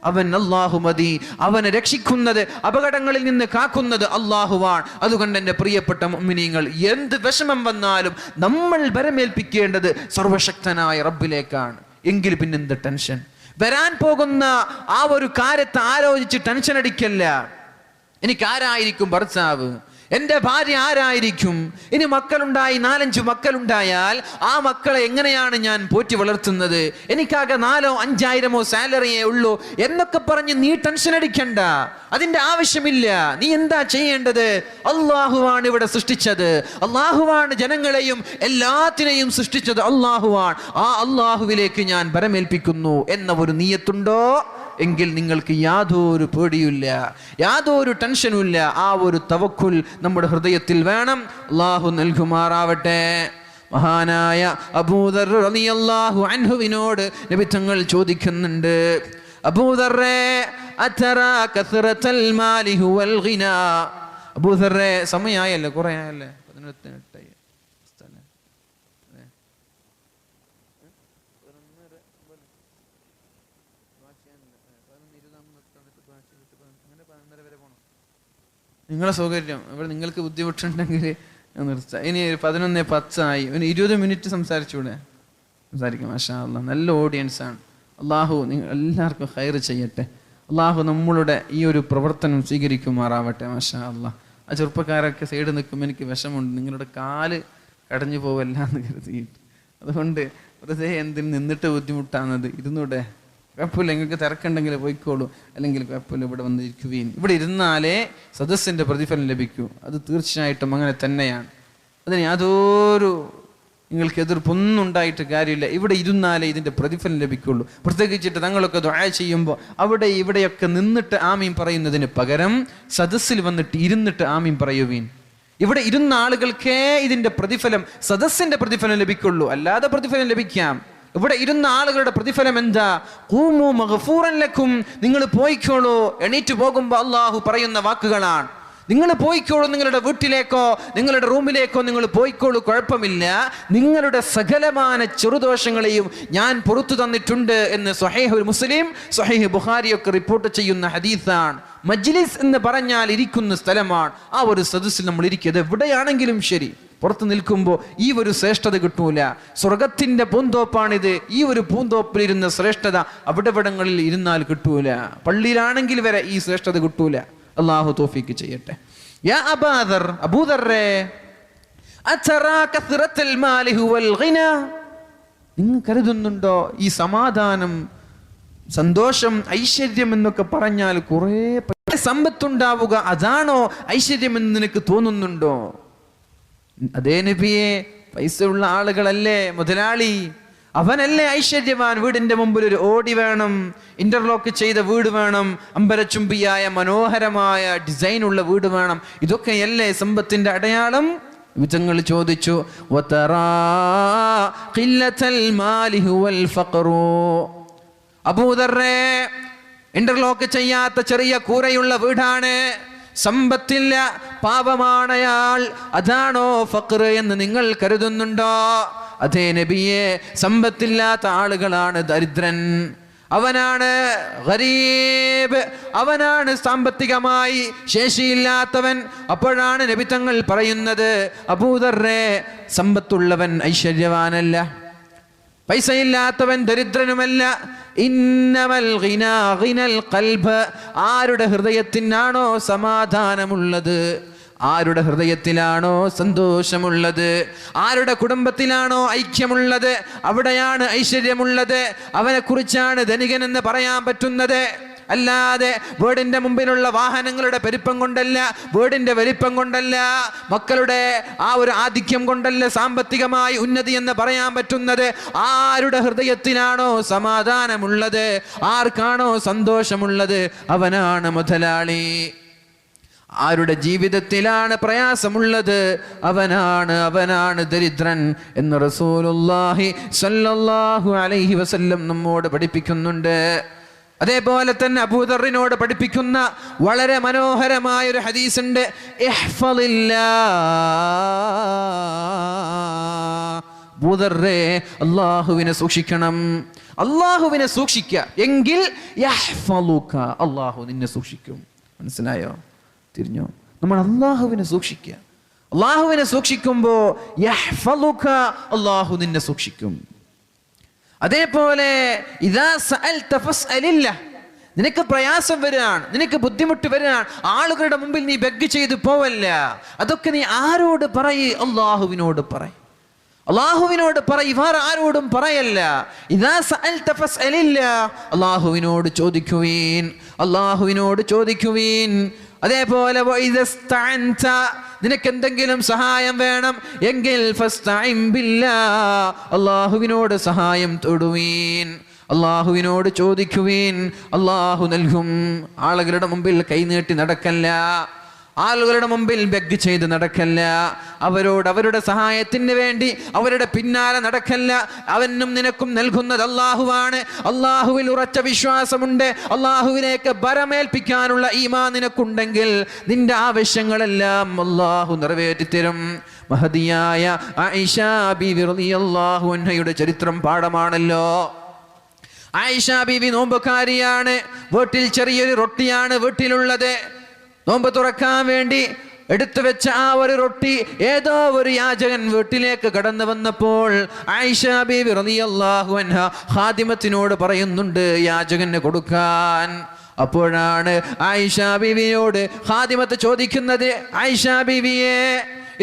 അവൻ അല്ലാഹു മതി. അവനെ രക്ഷിക്കുന്നത്, അപകടങ്ങളിൽ നിന്ന് കാക്കുന്നത് അല്ലാഹുവാണ്. അതുകൊണ്ട് എൻ്റെ പ്രിയപ്പെട്ട മുഅ്മിനീങ്ങൾ, എന്ത് വിഷമം വന്നാലും നമ്മൾ ഭരമേൽപ്പിക്കേണ്ടത് സർവശക്തനായ റബ്ബിലേക്കാണ്. എങ്കിൽ പിന്നെന്ത് ടെൻഷൻ? വരാൻ പോകുന്ന ആ ഒരു കാര്യത്തെ ആലോചിച്ച് ടെൻഷൻ അടിക്കല്ല. എനിക്ക് ആരായിരിക്കും ഭർത്താവ്, എൻ്റെ ഭാര്യ ആരായിരിക്കും, ഇനി മക്കളുണ്ടായി 4-5 മക്കളുണ്ടായാൽ ആ മക്കളെ എങ്ങനെയാണ് ഞാൻ പോറ്റി വളർത്തുന്നത്, എനിക്കാകെ 4,000-5,000 സാലറിയേ ഉള്ളൂ എന്നൊക്കെ പറഞ്ഞ് നീ ടെൻഷൻ അടിക്കണ്ട. അതിൻ്റെ ആവശ്യമില്ല. നീ എന്താ ചെയ്യേണ്ടത്? അള്ളാഹുവാണ് ഇവിടെ സൃഷ്ടിച്ചത്, അള്ളാഹുവാണ് ജനങ്ങളെയും എല്ലാത്തിനെയും സൃഷ്ടിച്ചത് അള്ളാഹുവാണ്. ആ അള്ളാഹുവിലേക്ക് ഞാൻ ഭരമേൽപ്പിക്കുന്നു എന്ന ഒരു നിയ്യത്തുണ്ടോ എങ്കിൽ നിങ്ങൾക്ക് യാതൊരു പേടിയില്ല, യാതൊരു ടെൻഷനുമില്ല. ആ ഒരു തവക്കുൽ നമ്മുടെ ഹൃദയത്തിൽ വേണം. അല്ലാഹു നൽകുമാറാവട്ടെ. മഹാനായ അബൂദർ റളിയല്ലാഹു അൻഹുവിനോട് നബി തങ്ങൾ ചോദിക്കുന്നുണ്ട്, അബൂദർറേ അതറാ കസ്റത്തൽ മാലി ഹുവൽ ഗിനാ. അബൂദർറേ, സമയായല്ലേ, കുറേ ആയല്ലേ, 18 നിങ്ങളെ സൗകര്യം. ഇവിടെ നിങ്ങൾക്ക് ബുദ്ധിമുട്ടുണ്ടെങ്കിൽ നിർത്താം. ഇനി 11:10 ആയി, ഇനി 20 മിനിറ്റ് സംസാരിച്ചൂടെ? സംസാരിക്കാം. മാഷാ അല്ലാഹ്, നല്ല ഓഡിയൻസാണ്. അള്ളാഹു നിങ്ങൾ എല്ലാവർക്കും ഖൈർ ചെയ്യട്ടെ. അള്ളാഹു നമ്മളുടെ ഈ ഒരു പ്രവർത്തനം സ്വീകരിക്കുമാറാവട്ടെ. മാഷാ അല്ലാഹ്. ആ ചെറുപ്പക്കാരൊക്കെ സൈഡ് നിൽക്കുമ്പോൾ എനിക്ക് വിഷമമുണ്ട്, നിങ്ങളുടെ കാല് കടഞ്ഞു പോവല്ല എന്ന് കരുതിയിട്ട്. അതുകൊണ്ട് വെറുതെ എന്തിന് നിന്നിട്ട് ബുദ്ധിമുട്ടാണത്, ഇരുന്നൂടെ? കുഴപ്പമില്ല, നിങ്ങൾക്ക് തിരക്കുണ്ടെങ്കിൽ പോയിക്കോളൂ, അല്ലെങ്കിൽ കുഴപ്പമില്ല, ഇവിടെ വന്നിരിക്കുകയും. ഇവിടെ ഇരുന്നാലേ സദസ്സിൻ്റെ പ്രതിഫലം ലഭിക്കൂ. അത് തീർച്ചയായിട്ടും അങ്ങനെ തന്നെയാണ്. അതിന് യാതൊരു നിങ്ങൾക്ക് എതിർപ്പൊന്നും ഉണ്ടായിട്ട് കാര്യമില്ല. ഇവിടെ ഇരുന്നാലേ ഇതിൻ്റെ പ്രതിഫലം ലഭിക്കുള്ളൂ. പ്രത്യേകിച്ചിട്ട് തങ്ങളൊക്കെ ദുആ ചെയ്യുമ്പോൾ അവിടെ ഇവിടെയൊക്കെ നിന്നിട്ട് ആമീൻ പറയുന്നതിന് പകരം സദസ്സിൽ വന്നിട്ട് ഇരുന്നിട്ട് ആമീൻ പറയുവീൻ. ഇവിടെ ഇരുന്ന ആളുകൾക്കേ ഇതിൻ്റെ പ്രതിഫലം, സദസ്സിൻ്റെ പ്രതിഫലം ലഭിക്കുള്ളൂ, അല്ലാതെ പ്രതിഫലം ലഭിക്കാം. ഇവിടെ ഇരുന്ന ആളുകളുടെ പ്രതിഫലം എന്താ? ഖൂമു മഗ്ഫൂറൻ ലക്കും, നിങ്ങൾ പോയിക്കോളൂ. എണീറ്റ് പോകുമ്പോൾ അള്ളാഹു പറയുന്ന വാക്കുകളാണ്. നിങ്ങൾ പോയിക്കോളൂ, നിങ്ങളുടെ വീട്ടിലേക്കോ നിങ്ങളുടെ റൂമിലേക്കോ നിങ്ങൾ പോയിക്കോളൂ, കുഴപ്പമില്ല, നിങ്ങളുടെ സകലമാന ചെറുദോഷങ്ങളെയും ഞാൻ പുറത്തു തന്നിട്ടുണ്ട് എന്ന് സ്വഹീഹുൽ മുസ്ലിം, സ്വഹീഹ് ബുഖാരിയൊക്കെ റിപ്പോർട്ട് ചെയ്യുന്ന ഹദീസാണ്. മജ്ലിസ് എന്ന് പറഞ്ഞാൽ ഇരിക്കുന്ന സ്ഥലമാണ്. ആ ഒരു സദസ്സിൽ നമ്മൾ ഇരിക്കുന്നത് എവിടെയാണെങ്കിലും ശരി, പുറത്ത് നിൽക്കുമ്പോൾ ഈ ഒരു ശ്രേഷ്ഠത കിട്ടൂല. സ്വർഗത്തിന്റെ പൂന്തോപ്പാണിത്. ഈ ഒരു പൂന്തോപ്പിലിരുന്ന ശ്രേഷ്ഠത അവിടെവിടങ്ങളിൽ ഇരുന്നാൽ കിട്ടൂല. പള്ളിയിലാണെങ്കിൽ വരെ ഈ ശ്രേഷ്ഠത കിട്ടൂല. അല്ലാഹു തൗഫീഖ് ചെയ്യട്ടെ. യാ അബൂദർ, അബൂദർറേ അതറാ കസ്റത്തൽ മാലി ഹുവൽ ഗിനാ, നിങ്ങൾ കരുതുന്നുണ്ടോ ഈ സമാധാനം, സന്തോഷം, ഐശ്വര്യം എന്നൊക്കെ പറഞ്ഞാൽ കുറേ സമ്പത്തുണ്ടാവുക അതാണോ ഐശ്വര്യം എന്ന് നിനക്ക് തോന്നുന്നുണ്ടോ? അതേ നബിയെ, പൈസ ഉള്ള ആളുകളല്ലേ മുതലാളി, അവനല്ലേ ഐശ്വര്യവാൻ. വീടിന്റെ മുമ്പിൽ ഒരു ഓടി വേണം, ഇന്റർലോക്ക് ചെയ്ത വീട് വേണം, അമ്പരച്ചുംബിയായ മനോഹരമായ ഡിസൈനുള്ള വീട് വേണം. ഇതൊക്കെയല്ലേ സമ്പത്തിന്റെ അടയാളം? വിധങ്ങൾ ചോദിച്ചു, അബൂദർറേ, ഇന്റർലോക്ക് ചെയ്യാത്ത ചെറിയ കൂരയുള്ള വീടാണ്, സമ്പത്തില്ല, പാപമാണയാൾ, അതാണോ ഫഖർ എന്ന് നിങ്ങൾ കരുതുന്നുണ്ടോ? അതേ നബിയെ, സമ്പത്തില്ലാത്ത ആളുകളാണ് ദരിദ്രൻ, അവനാണ് ഗരീബ്, അവനാണ് സാമ്പത്തികമായി ശേഷിയില്ലാത്തവൻ. അപ്പോഴാണ് നബി തങ്ങൾ പറയുന്നത്, അബൂദർറേ, സമ്പത്തുള്ളവൻ ഐശ്വര്യവാനല്ല, പൈസയില്ലാത്തവൻ ദരിദ്രനുമല്ല. ഇന്നമൽ ഗിനാ ഗിനൽ ഖൽബ്. ആരുടെ ഹൃദയത്തിനാണോ സമാധാനമുള്ളത്, ആരുടെ ഹൃദയത്തിലാണോ സന്തോഷമുള്ളത്, ആരുടെ കുടുംബത്തിലാണോ ഐക്യമുള്ളത്, അവിടെയാണ് ഐശ്വര്യമുള്ളത്. അവനെ കുറിച്ചാണ് ധനികൻ എന്ന് പറയാൻ പറ്റുന്നത്. അല്ലാതെ വീടിന്റെ മുമ്പിലുള്ള വാഹനങ്ങളുടെ പെരുപ്പം കൊണ്ടല്ല, വീടിന്റെ വലിപ്പം കൊണ്ടല്ല, മക്കളുടെ ആ ഒരു ആധിക്യം കൊണ്ടല്ല സാമ്പത്തികമായി ഉന്നതി എന്ന് പറയാൻ പറ്റുന്നത്. ആരുടെ ഹൃദയത്തിലാണോ സമാധാനമുള്ളത്, ആർക്കാണോ സന്തോഷമുള്ളത്, അവനാണ് മുതലാളി. ആരുടെ ജീവിതത്തിലാണ് പ്രയാസമുള്ളത്, അവനാണ് ദരിദ്രൻ എന്ന് റസൂലുള്ളാഹി സ്വല്ലല്ലാഹു അലൈഹി വസല്ലം നമ്മോട് പഠിപ്പിക്കുന്നുണ്ട്. അതേപോലെ തന്നെ അബൂദറിനോട് പഠിപ്പിക്കുന്ന വളരെ മനോഹരമായ ഒരു ഹദീസ് ഉണ്ട്. അബൂദറേ, അല്ലാഹുവിനെ സൂക്ഷിക്കണം, അല്ലാഹുവിനെ സൂക്ഷിക്കുക, എങ്കിൽ യഹ്ഫളുക, അല്ലാഹു നിന്നെ സൂക്ഷിക്കും. മനസ്സിലായോ? തിരിഞ്ഞോ? നമ്മൾ അല്ലാഹുവിനെ സൂക്ഷിക്കുക. അല്ലാഹുവിനെ സൂക്ഷിക്കുമ്പോൾ യഹ്ഫളുക, അല്ലാഹു നിന്നെ സൂക്ഷിക്കും. അതേപോലെ ഇദാ സഅൽത ഫസ്അലില്ലാഹ്, നിനക്ക് പ്രയാസം വരികയാണ്, നിനക്ക് ബുദ്ധിമുട്ട് വരികയാണ്, ആളുകളുടെ മുമ്പിൽ നീ ബെഗ് ചെയ്ത് പോവല്ല. അതൊക്കെ നീ ആരോട് പറയ്? അല്ലാഹുവിനോട് പറയ്, അല്ലാഹുവിനോട് പറയ്, വേറെ ആരോടും പറയല്ല. ഇദാ സഅൽത ഫസ്അലില്ലാഹ്, അല്ലാഹുവിനോട് ചോദിക്കുവീൻ, അല്ലാഹുവിനോട് ചോദിക്കുവീൻ. അതേപോലെ വഇദസ്തഅൻത, നിനക്ക് എന്തെങ്കിലും സഹായം വേണം എങ്കിൽ ഫസ്തഇൻ ബില്ലാഹ്, അല്ലാഹുവിനോട് സഹായം തേടുവീൻ, അല്ലാഹുവിനോട് ചോദിക്കുവീൻ, അല്ലാഹു നൽകും. ആളുകളുടെ മുമ്പിൽ കൈനീട്ടി നടക്കല്ല, ആളുകളുടെ മുമ്പിൽ ബെഗ് ചെയ്ത് നടക്കല്ല, അവരോട് അവരുടെ സഹായത്തിന് വേണ്ടി അവരുടെ പിന്നാലെ നടക്കല്ല. അവനും നിനക്കും നൽകുന്നത് അല്ലാഹുവാണ്. അല്ലാഹുവിൽ ഉറച്ച വിശ്വാസമുണ്ട്, അല്ലാഹുവിലേക്ക് ബരമേൽപ്പിക്കാനുള്ള ഈമാൻ നിനക്കുണ്ടെങ്കിൽ നിന്റെ ആവശ്യങ്ങളെല്ലാം അല്ലാഹു നിറവേറ്റിത്തരും. മഹദിയായ ആയിഷ ബീവി റളിയല്ലാഹു അൻഹയുടെ ചരിത്രം പാഠമാണല്ലോ. ആയിഷ ബീവി നോമ്പുകാരിയാണ്. വീട്ടിൽ ചെറിയൊരു റൊട്ടിയാണ് വീട്ടിലുള്ളത്. നോമ്പ് തുറക്കാൻ വേണ്ടി എടുത്തു വെച്ച ആ ഒരു റൊട്ടി ഏതോ ഒരു യാചകൻ വീട്ടിലേക്ക് കടന്നു വന്നപ്പോൾ ആയിഷ ബീവി റളിയല്ലാഹു അൻഹ ഖാദിമത്തിനോട് പറയുന്നുണ്ട് യാചകന് കൊടുക്കാൻ. അപ്പോഴാണ് ആയിഷ ബീവിയോട് ഖാദിമത്ത് ചോദിക്കുന്നത്, ആയിഷ ബീവിയെ,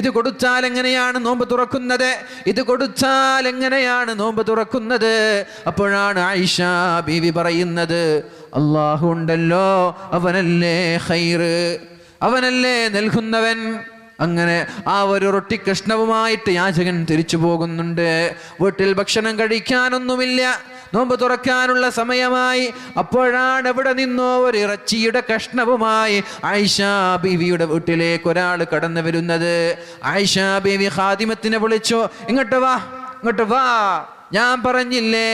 ഇത് കൊടുത്താൽ എങ്ങനെയാണ് നോമ്പ് തുറക്കുന്നത്? ഇത് കൊടുത്താൽ എങ്ങനെയാണ് നോമ്പ് തുറക്കുന്നത്? അപ്പോഴാണ് ആയിഷ ബീവി പറയുന്നത്, അല്ലാഹു ഉണ്ടല്ലോ, അവനല്ലേ ഖൈറ്, അവനല്ലേ നൽകുന്നവൻ. അങ്ങനെ ആ ഒരു റൊട്ടി കഷ്ണവുമായിട്ട് യാചകൻ തിരിച്ചു പോകുന്നുണ്ട്. വീട്ടിൽ ഭക്ഷണം കഴിക്കാനൊന്നുമില്ല, നോമ്പ് തുറക്കാനുള്ള സമയമായി. അപ്പോഴാണ് എവിടെ നിന്നോ ഒരു ഇറച്ചിയുടെ കഷ്ണവുമായി ആയിഷ ബീവിയുടെ വീട്ടിലേക്ക് ഒരാൾ കടന്നു വരുന്നത്. ആയിഷ ബീവി ഖാദിമത്തിനെ വിളിച്ചു, ഇങ്ങോട്ട് വാ, ഇങ്ങോട്ട് വാ, ഞാൻ പറഞ്ഞില്ലേ,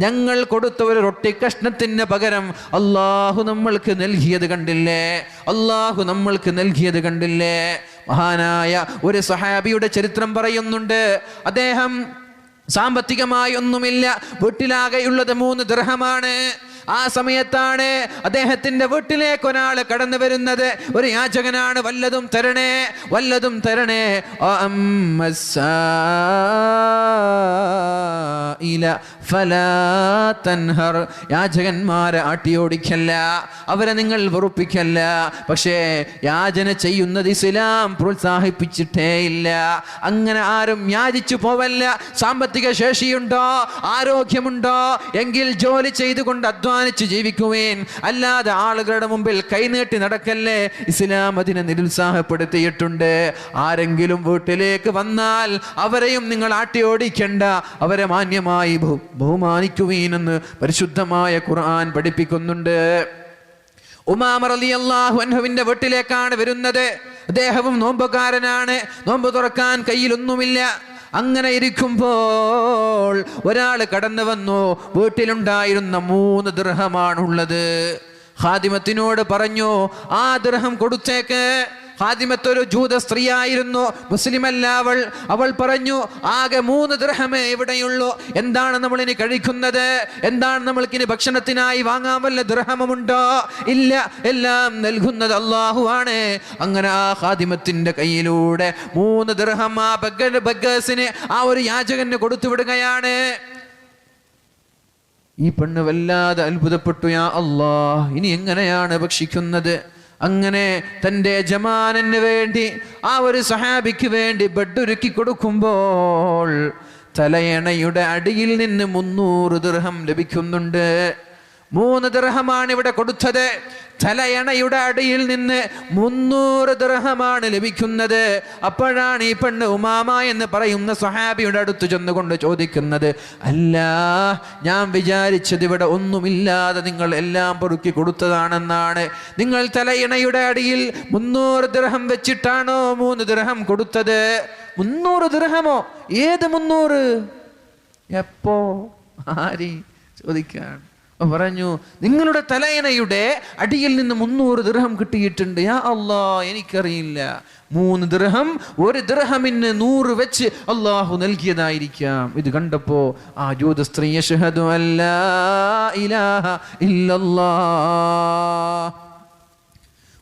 ഞങ്ങൾ കൊടുത്ത ഒരു റൊട്ടി കഷ്ണത്തിന് പകരം അല്ലാഹു നമ്മൾക്ക് നൽകിയത് കണ്ടില്ലേ, അല്ലാഹു നമ്മൾക്ക് നൽകിയത് കണ്ടില്ലേ. മഹാനായ ഒരു സഹാബിയുടെ ചരിത്രം പറയുന്നുണ്ട്. അദ്ദേഹം സാമ്പത്തികമായി ഒന്നുമില്ല, വീട്ടിലാകെയുള്ളത് 3 ദിർഹമാണ്. ആ സമയത്താണ് അദ്ദേഹത്തിന്റെ വീട്ടിലേക്ക് ഒരാൾ കടന്നു വരുന്നത്. ഒരു യാചകനാണ്, വല്ലതും തരണേ, വല്ലതും തരണേ. യാചകന്മാരെ ആട്ടിയോടിക്കല്ല, അവരെ നിങ്ങൾ വെറുപ്പിക്കല്ല. പക്ഷേ യാചന ചെയ്യുന്നത് ഇസ്ലാം പ്രോത്സാഹിപ്പിച്ചിട്ടേ ഇല്ല. അങ്ങനെ ആരും യാചിച്ചു പോവല്ല. സാമ്പത്തിക ശേഷിയുണ്ടോ, ആരോഗ്യമുണ്ടോ എങ്കിൽ ജോലി ചെയ്തുകൊണ്ട് അധ്വാനിച്ച് ജീവിക്കുവേൻ, അല്ലാതെ ആളുകളുടെ മുമ്പിൽ കൈനീട്ടി നടക്കല്ലേ. ഇസ്ലാം അതിനെ നിരുത്സാഹപ്പെടുത്തിയിട്ടുണ്ട്. ആരെങ്കിലും വീട്ടിലേക്ക് വന്നാൽ അവരെയും നിങ്ങൾ ആട്ടിയോടിക്കണ്ട, അവരെ മാന്യമായി ബഹുമാനിക്കുവീനെന്ന് പരിശുദ്ധമായ ഖുർആൻ പഠിപ്പിക്കുന്നുണ്ട്. ഉമാമ റളിയല്ലാഹു അൻഹുവിന്റെ വീട്ടിലേക്കാണ് വരുന്നത്. അദ്ദേഹവും നോമ്പുകാരനാണ്, നോമ്പ് തുറക്കാൻ കയ്യിലൊന്നുമില്ല. അങ്ങനെ ഇരിക്കുമ്പോൾ ഒരാൾ കടന്നു വന്നു. വീട്ടിലുണ്ടായിരുന്ന 3 ദിർഹമാണുള്ളത്. ഖാദിമത്തിനോട് പറഞ്ഞു, ആ ദിർഹം കൊടുത്തേക്ക്. ഖാദിമത്ത് ഒരു ജൂത സ്ത്രീയായിരുന്നു, മുസ്ലിമല്ല അവൾ. അവൾ പറഞ്ഞു, ആകെ 3 ദിർഹമേ ഇവിടെയുള്ളൂ. എന്താണ് നമ്മൾ ഇനി കഴിക്കുന്നത്? എന്താണ് നമ്മൾക്കിനി ഭക്ഷണത്തിനായി വാങ്ങാൻ വല്ല ദിർഹമുണ്ടോ? ഇല്ല, എല്ലാം നൽകുന്നത് അല്ലാഹു ആണ്. അങ്ങനെ ആ ഖാദിമത്തിന്റെ കയ്യിലൂടെ 3 ദിർഹം ആ ബഗ്ഗേഴ്സിന്, ആ ഒരു യാചകന് കൊടുത്തു വിടുകയാണ്. ഈ പെണ്ണ് വല്ലാതെ അത്ഭുതപ്പെട്ടു. യാ അല്ലാഹ്, ഇനി എങ്ങനെയാണ് ഭക്ഷിക്കുന്നത്? അങ്ങനെ തൻ്റെ യജമാനന് വേണ്ടി ആ ഒരു സഹാബിക്ക് വേണ്ടി ബെഡൊരുക്കി കൊടുക്കുമ്പോൾ തലയണയുടെ അടിയിൽ നിന്ന് 300 ദിർഹം ലഭിക്കുന്നുണ്ട്. 3 ദിർഹമാണ് ഇവിടെ കൊടുത്തത്. തലയണയുടെ അടിയിൽ നിന്ന് 300 ദിർഹമാണ് ലഭിക്കുന്നത്. അപ്പോഴാണ് ഈ പെണ്ണ് ഉമാമ എന്ന് പറയുന്ന സ്വഹാബിയുടെ അടുത്ത് ചെന്നുകൊണ്ട് ചോദിക്കുന്നത്, അല്ല, ഞാൻ വിചാരിച്ചത് ഇവിടെ ഒന്നുമില്ലാതെ നിങ്ങൾ എല്ലാം പൊറുക്കി കൊടുത്തതാണെന്നാണ്. നിങ്ങൾ തലയണയുടെ അടിയിൽ 300 ദിർഹം വെച്ചിട്ടാണോ 3 ദിർഹം കൊടുത്തത്? 300 ദിർഹമോ? ഏത് 300? എപ്പോ? ആര് ചോദിക്കാൻ? പറഞ്ഞു, നിങ്ങളുടെ തലയണയുടെ അടിയിൽ നിന്ന് 300 ദിർഹം കിട്ടിയിട്ടുണ്ട്. യാ അല്ലാഹ്, എനിക്കറിയില്ല. 3 ദിർഹം, 1 ദിർഹമിന് 100 വെച്ച് അള്ളാഹു നൽകിയതായിരിക്കാം. ഇത് കണ്ടപ്പോ ആ ജൂത സ്ത്രീ അശ്ഹദു അല്ലാ ഇലാഹ ഇല്ലല്ലാഹ്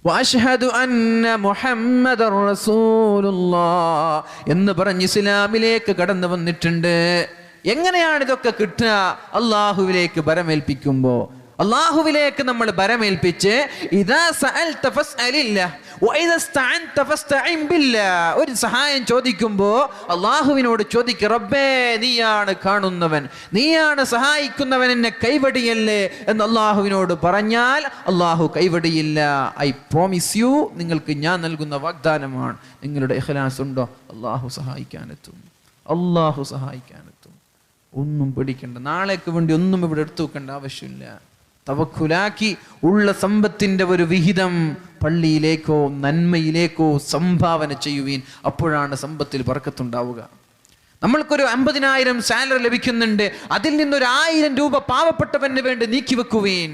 വഅശ്ഹദു അന്ന മുഹമ്മദർ റസൂലുള്ളാഹ് എന്ന് പറഞ്ഞ് ഇസ്ലാമിലേക്ക് കടന്നു വന്നിട്ടുണ്ട്. എങ്ങനെയാണ് ഇതൊക്കെ കിട്ടുക? അള്ളാഹുവിലേക്ക് ബരമേൽപ്പിക്കുമ്പോ. അള്ളാഹുവിലേക്ക് നമ്മൾ ബരമേൽപ്പിച്ച് ഇദാ സഅൽത ഫസ്അലില്ലാഹ് വഇദാ ഇസ്തഅൻത ഫസ്തഇൻ ബില്ലാഹ്, ഒരു സഹായം ചോദിക്കുമ്പോ അള്ളാഹുവിനോട് ചോദിക്കുക, റബ്ബേ നീയാണ് കാണുന്നവൻ, നീയാണ് സഹായിക്കുന്നവൻ, എന്നെ കൈവടിയല്ലേ എന്ന് അള്ളാഹുവിനോട് പറഞ്ഞാൽ അള്ളാഹു കൈവടിയില്ല. ഐ പ്രോമിസ് യു, നിങ്ങൾക്ക് ഞാൻ നൽകുന്ന വാഗ്ദാനമാണ്. നിങ്ങളുടെ ഇഖ്ലാസ് ഉണ്ടോ, അള്ളാഹു സഹായിക്കാനെത്തും. അള്ളാഹു സഹായിക്കാനെത്തും. ഒന്നും പേടിക്കണ്ട. നാളേക്ക് വേണ്ടി ഒന്നും ഇവിടെ എടുത്തു വെക്കേണ്ട ആവശ്യമില്ല. തവക്കുലാക്കി ഉള്ള സമ്പത്തിന്റെ ഒരു വിഹിതം പള്ളിയിലേക്കോ നന്മയിലേക്കോ സംഭാവന ചെയ്യുവീൻ. അപ്പോഴാണ് സമ്പത്തിൽ ബർക്കത്തുണ്ടാവുക. നമ്മൾക്കൊരു 50,000 സാലറി ലഭിക്കുന്നുണ്ട്, അതിൽ നിന്നൊരു 1000 രൂപ പാവപ്പെട്ടവന് വേണ്ടി നീക്കി വെക്കുവീൻ.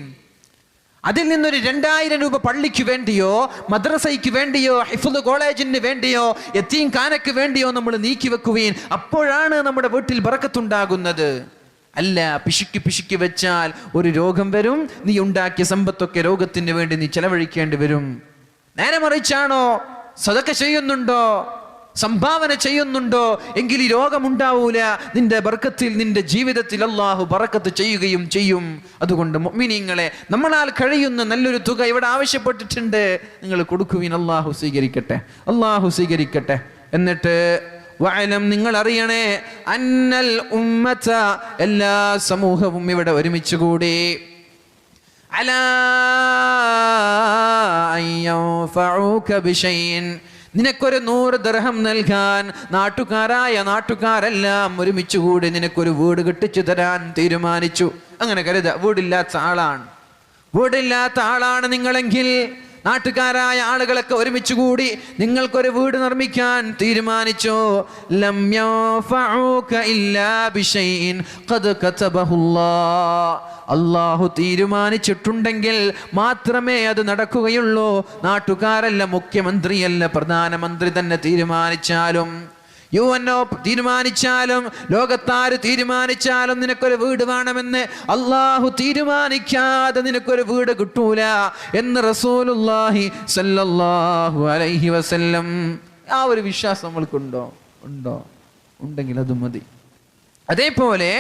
അതിൽ നിന്നൊരു 2000 രൂപ പള്ളിക്ക് വേണ്ടിയോ മദ്രസയ്ക്ക് വേണ്ടിയോ ഹിഫ്ള് കോളേജിന് വേണ്ടിയോ യതീം ഖാനക്ക് വേണ്ടിയോ നമ്മൾ നീക്കി വെക്കുവീൻ. അപ്പോഴാണ് നമ്മുടെ വീട്ടിൽ ബർക്കത്തുണ്ടാകുന്നത്. അല്ല, പിശുക്കി വെച്ചാൽ ഒരു രോഗം വരും. നീ ഉണ്ടാക്കിയ സമ്പത്തൊക്കെ രോഗത്തിന് വേണ്ടി നീ ചെലവഴിക്കേണ്ടി വരും. നേരെ മറിച്ചാണോ, സദഖ ചെയ്യുന്നുണ്ടോ, സംഭാവന ചെയ്യുന്നുണ്ടോ, എങ്കിൽ ഈ രോഗമുണ്ടാവൂല. നിന്റെ ബർക്കത്തിൽ, നിന്റെ ജീവിതത്തിൽ അള്ളാഹു ബർക്കത്ത് ചെയ്യുകയും ചെയ്യും. അതുകൊണ്ട് മുഅ്മിനീങ്ങളെ, നമ്മളാൽ കഴിയുന്ന നല്ലൊരു തുക ഇവിടെ ആവശ്യപ്പെട്ടിട്ടുണ്ട്, നിങ്ങൾ കൊടുക്കുവിൻ. അള്ളാഹു സ്വീകരിക്കട്ടെ, അള്ളാഹു സ്വീകരിക്കട്ടെ. എന്നിട്ട് വഅലം, നിങ്ങൾ അറിയണേ, അന്നൽ ഉമ്മത, എല്ലാ സമൂഹവും ഇവിടെ ഒരുമിച്ച് കൂടി, അലാ അയ്യൻഫഉക ബിശൈഇൻ, നിനക്കൊരു 100 ദിർഹം നൽകാൻ നാട്ടുകാരെല്ലാം ഒരുമിച്ച് കൂടി നിനക്കൊരു വീട് കെട്ടിച്ചു തരാൻ തീരുമാനിച്ചു. അങ്ങനെ കരുത, വീടില്ലാത്ത ആളാണ് നിങ്ങളെങ്കിൽ, നാട്ടുകാരായ ആളുകളൊക്കെ ഒരുമിച്ച് കൂടി നിങ്ങൾക്കൊരു വീട് നിർമ്മിക്കാൻ തീരുമാനിച്ചു. ലം യൻഫഉക ഇല്ലാ ബിശൈഇൻ ഖദ് കതബഹുല്ലാഹ്, അള്ളാഹു തീരുമാനിച്ചിട്ടുണ്ടെങ്കിൽ മാത്രമേ അത് നടക്കുകയുള്ളൂ. നാട്ടുകാരല്ല, മുഖ്യമന്ത്രിയല്ല, പ്രധാനമന്ത്രി തന്നെ തീരുമാനിച്ചാലും, യുഎൻഒ തീരുമാനിച്ചാലും, ലോകത്താര് തീരുമാനിച്ചാലും നിനക്കൊരു വീട് വേണമെന്ന് അള്ളാഹു തീരുമാനിക്കാതെ നിനക്കൊരു വീട് കിട്ടൂല എന്ന് റസൂലുള്ളാഹി സ്വല്ലല്ലാഹു അലൈഹി വസല്ലം. ആ ഒരു വിശ്വാസം നമ്മൾക്കുണ്ടോ? ഉണ്ടെങ്കിൽ അത് മതി. അതേപോലെ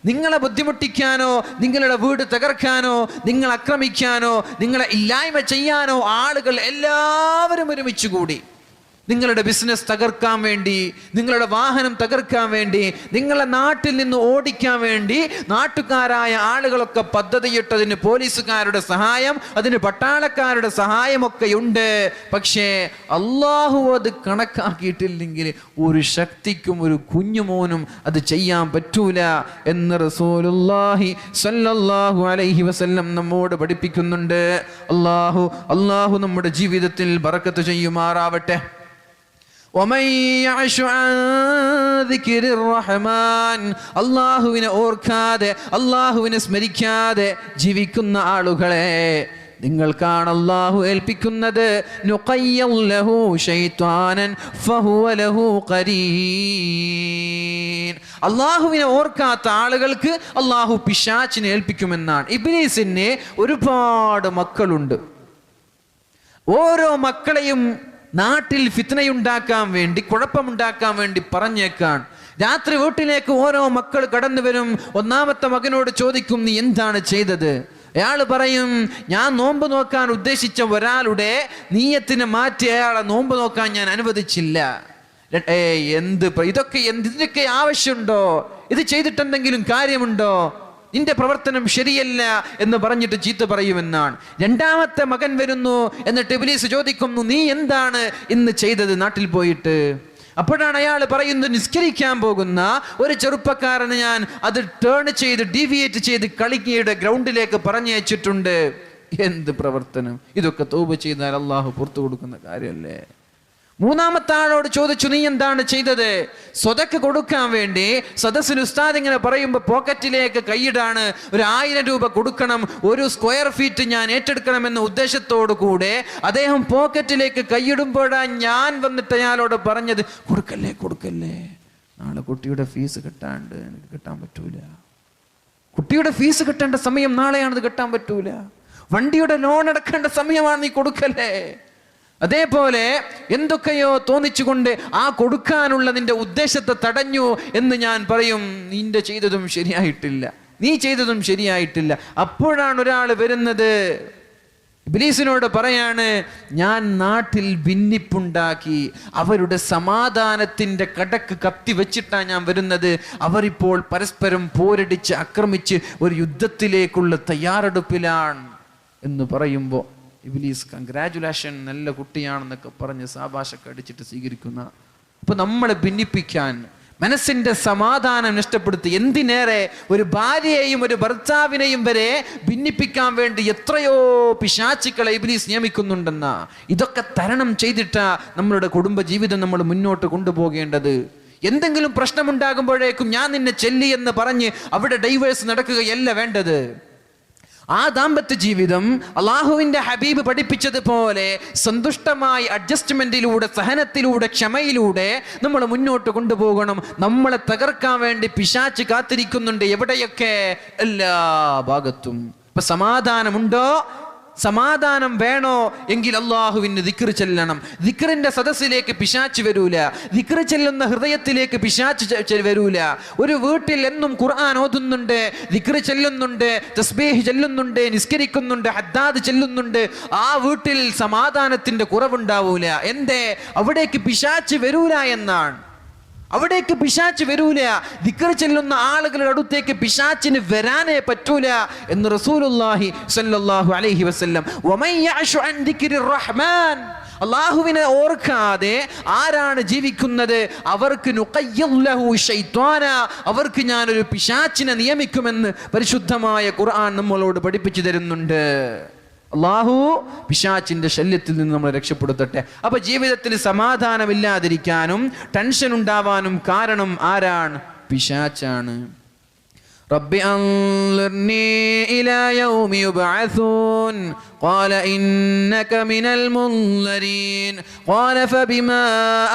നിങ്ങളെ ബുദ്ധിമുട്ടിക്കാനോ, നിങ്ങളുടെ വീട് തകർക്കാനോ, നിങ്ങളെ ആക്രമിക്കാനോ, നിങ്ങളെ ഇല്ലായ്മ ചെയ്യാനോ ആളുകൾ എല്ലാവരും ഒരുമിച്ച് കൂടി നിങ്ങളുടെ ബിസിനസ് തകർക്കാൻ വേണ്ടി, നിങ്ങളുടെ വാഹനം തകർക്കാൻ വേണ്ടി, നിങ്ങളെ നാട്ടിൽ നിന്ന് ഓടിക്കാൻ വേണ്ടി നാട്ടുകാരായ ആളുകളൊക്കെ പദ്ധതിയിട്ടതിന് പോലീസുകാരുടെ സഹായം, അതിന് പട്ടാളക്കാരുടെ സഹായമൊക്കെ ഉണ്ട്. പക്ഷേ അള്ളാഹു അത് കണക്കാക്കിയിട്ടില്ലെങ്കിൽ ഒരു ശക്തിക്കും ഒരു കുഞ്ഞുമോനും അത് ചെയ്യാൻ പറ്റൂല എന്ന് റസൂലുള്ളാഹി സ്വല്ലല്ലാഹു അലൈഹി വസല്ലം നമ്മോട് പഠിപ്പിക്കുന്നുണ്ട്. അള്ളാഹു നമ്മുടെ ജീവിതത്തിൽ ബറക്കത്ത് ചെയ്യുമാറാവട്ടെ. അള്ളാഹുവിനെ ഓർക്കാതെ, അള്ളാഹുവിനെ സ്മരിക്കാതെ ജീവിക്കുന്ന ആളുകളെ നിങ്ങൾക്കാണ് അള്ളാഹു ഏൽപ്പിക്കുന്നത്. അള്ളാഹുവിനെ ഓർക്കാത്ത ആളുകൾക്ക് അള്ളാഹു പിശാചിനെ ഏൽപ്പിക്കുമെന്നാണ്. ഇബ്ലീസിന് ഒരുപാട് മക്കളുണ്ട്. ഓരോ മക്കളെയും നാട്ടിൽ ഫിത്നയുണ്ടാക്കാൻ വേണ്ടി, കുഴപ്പമുണ്ടാക്കാൻ വേണ്ടി പറഞ്ഞേക്കാൻ. രാത്രി വീട്ടിലേക്ക് ഓരോ മക്കൾ കടന്നു വരും. ഒന്നാമത്തെ മകനോട് ചോദിക്കും, നീ എന്താണ് ചെയ്തത്? അയാൾ പറയും, ഞാൻ നോമ്പ് നോക്കാൻ ഉദ്ദേശിച്ച ഒരാളുടെ നീയത്തിനെ മാറ്റി അയാളെ നോമ്പ് നോക്കാൻ ഞാൻ അനുവദിച്ചില്ല. ഇതിനൊക്കെ ആവശ്യമുണ്ടോ? ഇത് ചെയ്തിട്ടെന്തെങ്കിലും കാര്യമുണ്ടോ? നിന്റെ പ്രവർത്തനം ശരിയല്ല എന്ന് പറഞ്ഞിട്ട് ചീത്ത പറയുമെന്നാണ്. രണ്ടാമത്തെ മകൻ വരുന്നു. എന്നിട്ട് ഇബ്ലീസ് ചോദിക്കുന്നു, നീ എന്താണ് ഇന്ന് ചെയ്തത് നാട്ടിൽ പോയിട്ട്? അപ്പോഴാണ് അയാൾ പറയുന്നത്, നിസ്കരിക്കാൻ പോകുന്ന ഒരു ചെറുപ്പക്കാരന് ഞാൻ അത് ടേൺ ചെയ്ത് ഡീവിയേറ്റ് ചെയ്ത് കളിയുടെ ഗ്രൗണ്ടിലേക്ക് പറഞ്ഞയച്ചിട്ടുണ്ട്. എന്ത് പ്രവർത്തനം! ഇതൊക്കെ തൗബ ചെയ്താൽ അള്ളാഹു പുറത്തു കൊടുക്കുന്ന കാര്യമല്ലേ? മൂന്നാമത്തെ ആളോട് ചോദിച്ചു, നീ എന്താണ് ചെയ്തത്? സ്വതക്ക് കൊടുക്കാൻ വേണ്ടി സദസ്സിൽ ഉസ്താദ് ഇങ്ങനെ പറയുമ്പോൾ പോക്കറ്റിലേക്ക് കൈയിടാണ്. 1000 രൂപ കൊടുക്കണം, 1 സ്ക്വയർ ഫീറ്റ് ഞാൻ ഏറ്റെടുക്കണമെന്ന ഉദ്ദേശത്തോടു കൂടെ അദ്ദേഹം പോക്കറ്റിലേക്ക് കൈയിടുമ്പോഴാണ് ഞാൻ വന്നിട്ട് അയാളോട് പറഞ്ഞത്, കൊടുക്കല്ലേ കൊടുക്കല്ലേ, നാളെ കുട്ടിയുടെ ഫീസ് കെട്ടാണ്ട് എനിക്ക് കെട്ടാൻ പറ്റൂല. കുട്ടിയുടെ ഫീസ് കെട്ടേണ്ട സമയം നാളെയാണത്, കെട്ടാൻ പറ്റൂല. വണ്ടിയുടെ ലോൺ അടക്കേണ്ട സമയമാണ്, നീ കൊടുക്കല്ലേ. അതേപോലെ എന്തൊക്കെയോ തോന്നിച്ചുകൊണ്ട് ആ കൊടുക്കാനുള്ള നിന്റെ ഉദ്ദേശത്തെ തടഞ്ഞു എന്ന് ഞാൻ പറയും. നിന്റെ ചെയ്തതും ശരിയായിട്ടില്ല, നീ ചെയ്തതും ശരിയായിട്ടില്ല. അപ്പോഴാണ് ഒരാൾ വരുന്നത്, ഇബ്ലീസിനോട് പറയാണ്, ഞാൻ നാട്ടിൽ ഭിന്നിപ്പുണ്ടാക്കി, അവരുടെ സമാധാനത്തിന്റെ കടക്ക് കത്തി വെച്ചിട്ടാണ് ഞാൻ വരുന്നത്. അവരിപ്പോൾ പരസ്പരം പോരടിച്ച് ആക്രമിച്ച് ഒരു യുദ്ധത്തിലേക്കുള്ള തയ്യാറെടുപ്പിലാണ് എന്ന് പറയുമ്പോൾ ഇബ്ലീസ് കൺഗ്രാജുലേഷൻ, നല്ല കുട്ടിയാണെന്നൊക്കെ പറഞ്ഞ് സാബാശൊക്കെ അടിച്ചിട്ട് സ്വീകരിക്കുന്ന. അപ്പൊ നമ്മളെ ഭിന്നിപ്പിക്കാൻ, മനസ്സിന്റെ സമാധാനം നഷ്ടപ്പെടുത്തി, എന്തിനേറെ ഒരു ഭാര്യയെയും ഒരു ഭർത്താവിനെയും വരെ ഭിന്നിപ്പിക്കാൻ വേണ്ടി എത്രയോ പിശാചുക്കളെ ഇബ്ലീസ് നിയമിക്കുന്നുണ്ടെന്ന. ഇതൊക്കെ തരണം ചെയ്തിട്ടാ നമ്മളുടെ കുടുംബ ജീവിതം നമ്മൾ മുന്നോട്ട് കൊണ്ടുപോകേണ്ടത്. എന്തെങ്കിലും പ്രശ്നമുണ്ടാകുമ്പോഴേക്കും ഞാൻ നിന്നെ ചെല്ലി എന്ന് പറഞ്ഞ് അവിടെ ഡൈവേഴ്സ് നടക്കുകയല്ല വേണ്ടത്. ആ ദാമ്പത്യ ജീവിതം അള്ളാഹുവിന്റെ ഹബീബ് പഠിപ്പിച്ചതുപോലെ സന്തുഷ്ടമായി അഡ്ജസ്റ്റ്മെന്റിലൂടെ, സഹനത്തിലൂടെ, ക്ഷമയിലൂടെ നമ്മൾ മുന്നോട്ട് കൊണ്ടുപോകണം. നമ്മളെ തകർക്കാൻ വേണ്ടി പിശാച് കാത്തിരിക്കുന്നുണ്ട്. എവിടെയൊക്കെ? എല്ലാ ഭാഗത്തും. ഇപ്പൊ സമാധാനമുണ്ടോ? സമാധാനം വേണോ എങ്കിൽ അള്ളാഹുവിന് ദിക്ർ ചെല്ലണം. ദിക്റിന്റെ സദസ്സിലേക്ക് പിശാച് വരൂല. ദിക്ർ ചെല്ലുന്ന ഹൃദയത്തിലേക്ക് പിശാച് വരൂല. ഒരു വീട്ടിൽ എന്നും ഖുർആൻ ഓതുന്നുണ്ട്, ദിക്ർ ചെല്ലുന്നുണ്ട്, തസ്ബീഹ് ചെല്ലുന്നുണ്ട്, നിസ്കരിക്കുന്നുണ്ട്, ഹദ്ദാദ് ചെല്ലുന്നുണ്ട്, ആ വീട്ടിൽ സമാധാനത്തിന്റെ കുറവുണ്ടാവൂല. എന്തേ? അവിടേക്ക് പിശാച് വരൂല എന്നാണ്. അവിടേക്ക് പിശാച് വരൂല. ദിക്ർ ചെല്ലുന്ന ആളുകളുടെ അടുത്തേക്ക് പിശാചിന് വരാനേ പറ്റൂല എന്ന് റസൂലുള്ളാഹി സ്വല്ലല്ലാഹു അലൈഹി വസല്ലം. വമൻ യഅശു അൻ ദിക്രിർ റഹ്മാൻ, അല്ലാഹുവിനെ ഓർക്കാതെ ആരാണ് ജീവിക്കുന്നത്, അവർക്ക് നുഖയ്യിദ് ലഹു ശൈത്വാന, അവർക്ക് ഞാനൊരു പിശാചിനെ നിയമിക്കുമെന്ന് പരിശുദ്ധമായ ഖുർആൻ നമ്മളോട് പഠിപ്പിച്ചു തരുന്നുണ്ട്. അള്ളാഹു പിശാചിന്റെ ശല്യത്തിൽ നിന്ന് നമ്മളെ രക്ഷപ്പെടുത്തട്ടെ. അപ്പൊ ജീവിതത്തിൽ സമാധാനമില്ലാതിരിക്കാനും ടെൻഷൻ ഉണ്ടാവാനും കാരണം ആരാണ്? പിശാചാണ്. റബ്ബി അൻളിർനി ഇലാ യൗമി യുബ്അസൂൻ قال إنك من المنذرين قال فبما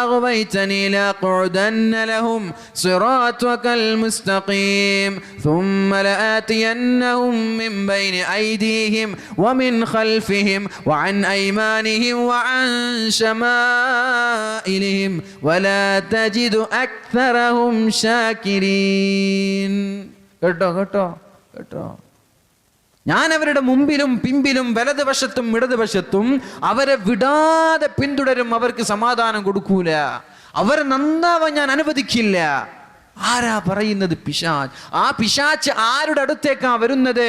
أغويتني لأقعدن لهم صراطك المستقيم ثم لآتينهم من بين أيديهم ومن خلفهم وعن أيمانهم وعن شمائلهم ولا تجد أكثرهم شاكرين. കേട്ടോ കേട്ടോ കേട്ടോ, ഞാൻ അവരുടെ മുമ്പിലും പിമ്പിലും വലതുവശത്തും ഇടതുവശത്തും അവരെ വിടാതെ പിന്തുടരും. അവർക്ക് സമാധാനം കൊടുക്കൂല, അവരെ നന്നാവാൻ ഞാൻ അനുവദിക്കില്ല. ആരാ പറയുന്നത്? പിശാച്. ആ പിശാച് ആരുടെ അടുത്തേക്കാ വരുന്നത്?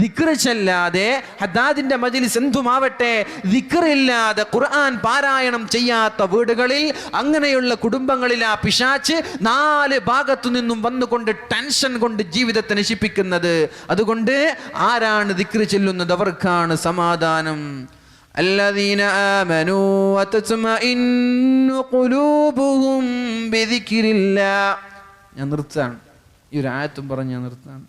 ദിക്ർ ചെല്ലാതെ, ഹദ്ദാദിന്റെ മജ്ലിസ് എന്തുമാവട്ടെ, ദിക്റില്ലാതെ ഖുർആൻ പാരായണം ചെയ്യാത്ത വീടുകളിൽ, അങ്ങനെയുള്ള കുടുംബങ്ങളിൽ ആ പിശാച് 4 ഭാഗത്തു നിന്നും വന്നുകൊണ്ട് ടെൻഷൻ കൊണ്ട് ജീവിതത്തെ നശിപ്പിക്കുന്നത്. അതുകൊണ്ട് ആരാണ് ദിക്ർ ചെല്ലുന്നത് അവർക്കാണ് സമാധാനം. الذين آمنوا وتطمئن قلوبهم بذكر الله. ഞാൻ നിർത്താണ്, ഈ ഒരു ആയത്തും പറഞ്ഞ് ഞാൻ നിർത്താണ്.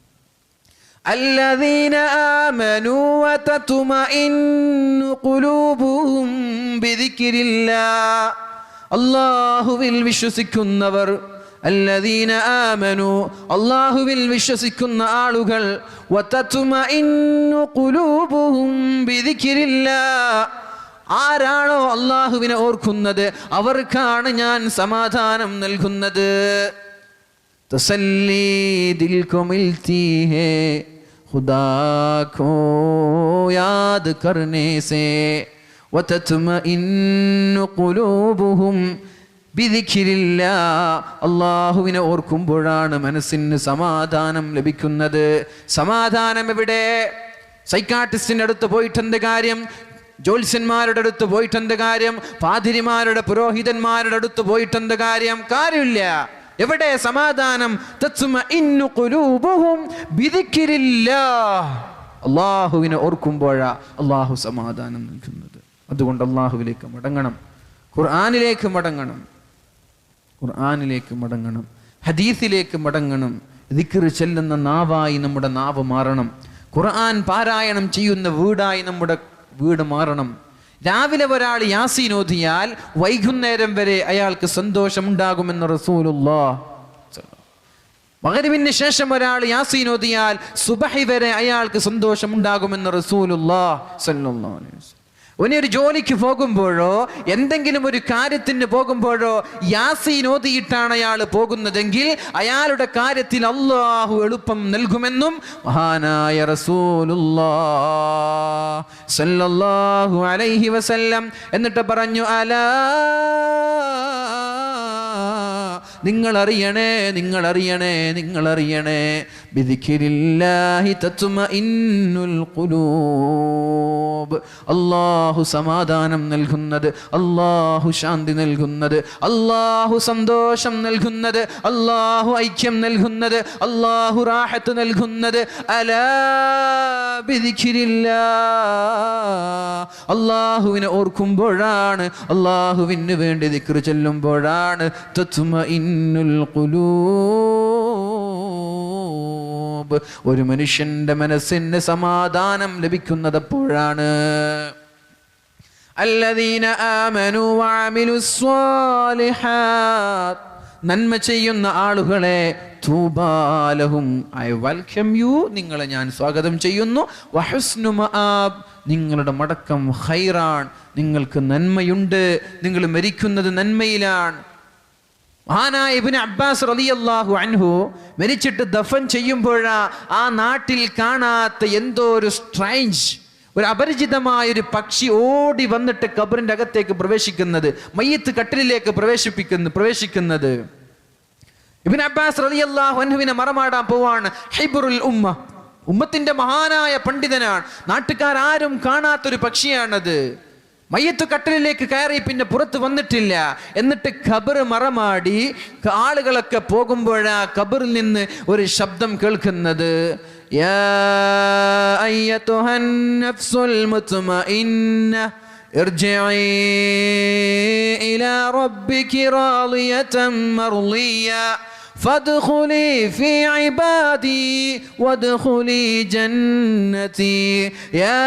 الذين آمنوا وتطمئن قلوبهم بذكر الله. അല്ലാഹുവിൽ വിശ്വസിക്കുന്നവർ, الذين آمنوا, അല്ലാഹുവിൽ വിശ്വസിക്കുന്ന ആളുകൾ, وتطمئن قلوبهم بذكر الله, ആരാണോ അള്ളാഹുവിനെ ഓർക്കുന്നത് അവർക്കാണ് ഞാൻ സമാധാനം നൽകുന്നത്. തസല്ലി ദിൽ കോ മിൽതി ഹേ ഖുദാ കോ യാദ് കർനെ സേ വതത്മഇന്നു ഖുലൂബുഹും ബിദിക്രില്ലാ. അള്ളാഹുവിനെ ഓർക്കുമ്പോഴാണ് മനസ്സിന് സമാധാനം ലഭിക്കുന്നത്. സമാധാനം എവിടെ? സൈക്കാട്രിസ്റ്റിൻ്റെ അടുത്ത് പോയിട്ടെന്ത് കാര്യം? ജ്യോത്സ്യന്മാരുടെ അടുത്ത് പോയിട്ടെന്ത് കാര്യം? പാതിരിമാരുടെ പുരോഹിതന്മാരുടെ അടുത്ത് പോയിട്ടെന്ത് കാര്യം? കാര്യമില്ല. എവിടെ സമാധാനം? തത്മഇന്നു ഖുലൂബുഹും ബിദിക്രില്ലാ. അള്ളാഹുവിനെ ഓർക്കുമ്പോഴാ അള്ളാഹു സമാധാനം നൽകുന്നത്. അതുകൊണ്ട് അള്ളാഹുവിലേക്ക് മടങ്ങണം, ഖുർആനിലേക്ക് മടങ്ങണം, ഖുർആനിലേക്ക് മടങ്ങണം, ഹദീസിലേക്ക് മടങ്ങണം. ദിക്ർ ചെല്ലുന്ന നാവായി നമ്മുടെ നാവ് മാറണം. ഖുർആൻ പാരായണം ചെയ്യുന്ന വീടായി നമ്മുടെ വീട് മാറണം. രാവിലെ ഒരാൾ യാസീൻ ഓതിയാൽ വൈകുന്നേരം വരെ അയാൾക്ക് സന്തോഷമുണ്ടാകുമെന്ന് റസൂലുള്ളാഹ്. മഗ്രിബിന് ശേഷം ഒരാൾ യാസീൻ ഓതിയാൽ സുബഹി വരെ അയാൾക്ക് സന്തോഷമുണ്ടാകുമെന്ന് റസൂലുള്ളാഹ് സ്വല്ലല്ലാഹു അലൈഹി വസല്ലം. ഒരു ജോലിക്ക് പോകുമ്പോഴോ എന്തെങ്കിലും ഒരു കാര്യത്തിന് പോകുമ്പോഴോ യാസീൻ ഓതിയിട്ടാണ് അയാൾ പോകുന്നതെങ്കിൽ അയാളുടെ കാര്യത്തിൽ അല്ലാഹു എളുപ്പം നൽകുമെന്നും മഹാനായ റസൂലുള്ളാഹ് സ്വല്ലല്ലാഹു അലൈഹി വസല്ലം. എന്നിട്ട് പറഞ്ഞു, അലാ, നിങ്ങൾ അറിയണേ, നിങ്ങൾ അറിയണേ, നിങ്ങൾ അറിയണേ, ബിദിക്രില്ലാഹി തത്മഇന്നുൽ ഖുലൂബ്. അല്ലാഹു സമാധാനം നൽകുന്നത്, അല്ലാഹു ശാന്തി നൽകുന്നത്, അല്ലാഹു സന്തോഷം നൽകുന്നത്, അല്ലാഹു ഐക്യം നൽകുന്നത്, അല്ലാഹു റാഹത്ത് നൽകുന്നത് അലാ ബിദിക്രില്ലാഹ്. അല്ലാഹുവിനെ ഓർക്കുമ്പോഴാണ്, അല്ലാഹുവിന് വേണ്ടി ദിക്ർ ചൊല്ലുമ്പോഴാണ് തത്മഇന്നുൽ ഖുലൂബ്. ഒരു മനുഷ്യന്റെ മനസ്സിന് സമാധാനം ലഭിക്കുന്നത് എപ്പോഴാണ്? അല്ലദീന ആമനു വഅമിലുസ് സ്വാലിഹാത്ത്. നന്മ ചെയ്യുന്ന ആളുകളെ തൂബാലഹും, ഐ വെൽക്കം യു, നിങ്ങളെ ഞാൻ സ്വാഗതം ചെയ്യുന്നു. വഹുസ്നു മആബ്, നിങ്ങളുടെ മടക്കം ഖൈറാൻ, നിങ്ങൾക്ക് നന്മയുണ്ട്, നിങ്ങൾ മരിക്കുന്നത് നന്മയിലാണ്. മഹാനായ ഇബ്നു അബ്ബാസ് റളിയല്ലാഹു അൻഹു മരിച്ചിട്ട് ദഫൻ ചെയ്യുമ്പോഴാ ആ നാട്ടിൽ കാണാത്ത എന്തോ ഒരു സ്ട്രേഞ്ച്, ഒരു അപരിചിതമായ ഒരു പക്ഷി ഓടി വന്നിട്ട് ഖബറിന്റെ അകത്തേക്ക് പ്രവേശിക്കുന്നത്, മയ്യത്ത് കട്ടിലിലേക്ക് പ്രവേശിക്കുന്നത്. ഇബ്നു അബ്ബാസ് റളിയല്ലാഹു അൻഹുവിനെ മറമാടാൻ പോവാണ്. ഹിബ്റുൽ ഉമ്മ, ഉമ്മത്തിന്റെ മഹാനായ പണ്ഡിതനാണ്. നാട്ടുകാരും കാണാത്തൊരു പക്ഷിയാണത്. മയ്യത്ത് കട്ടിലിലേക്ക് കയറി പിന്നെ പുറത്ത് വന്നിട്ടില്ല. എന്നിട്ട് ഖബർ മറമാടി ആളുകളൊക്കെ പോകുമ്പോഴാ ഖബറിൽ നിന്ന് ഒരു ശബ്ദം കേൾക്കുന്നത്, യാ അയ്യതുഹൻ നഫ്സുൽ മുത്മഇന്ന ഇർജിഇ ഇലാ റബ്ബികി റാളിയതൻ മർളിയ ഫദ്ഖുലി ഫീ ഇബാദി വദ്ഖുലി ജന്നതി യാ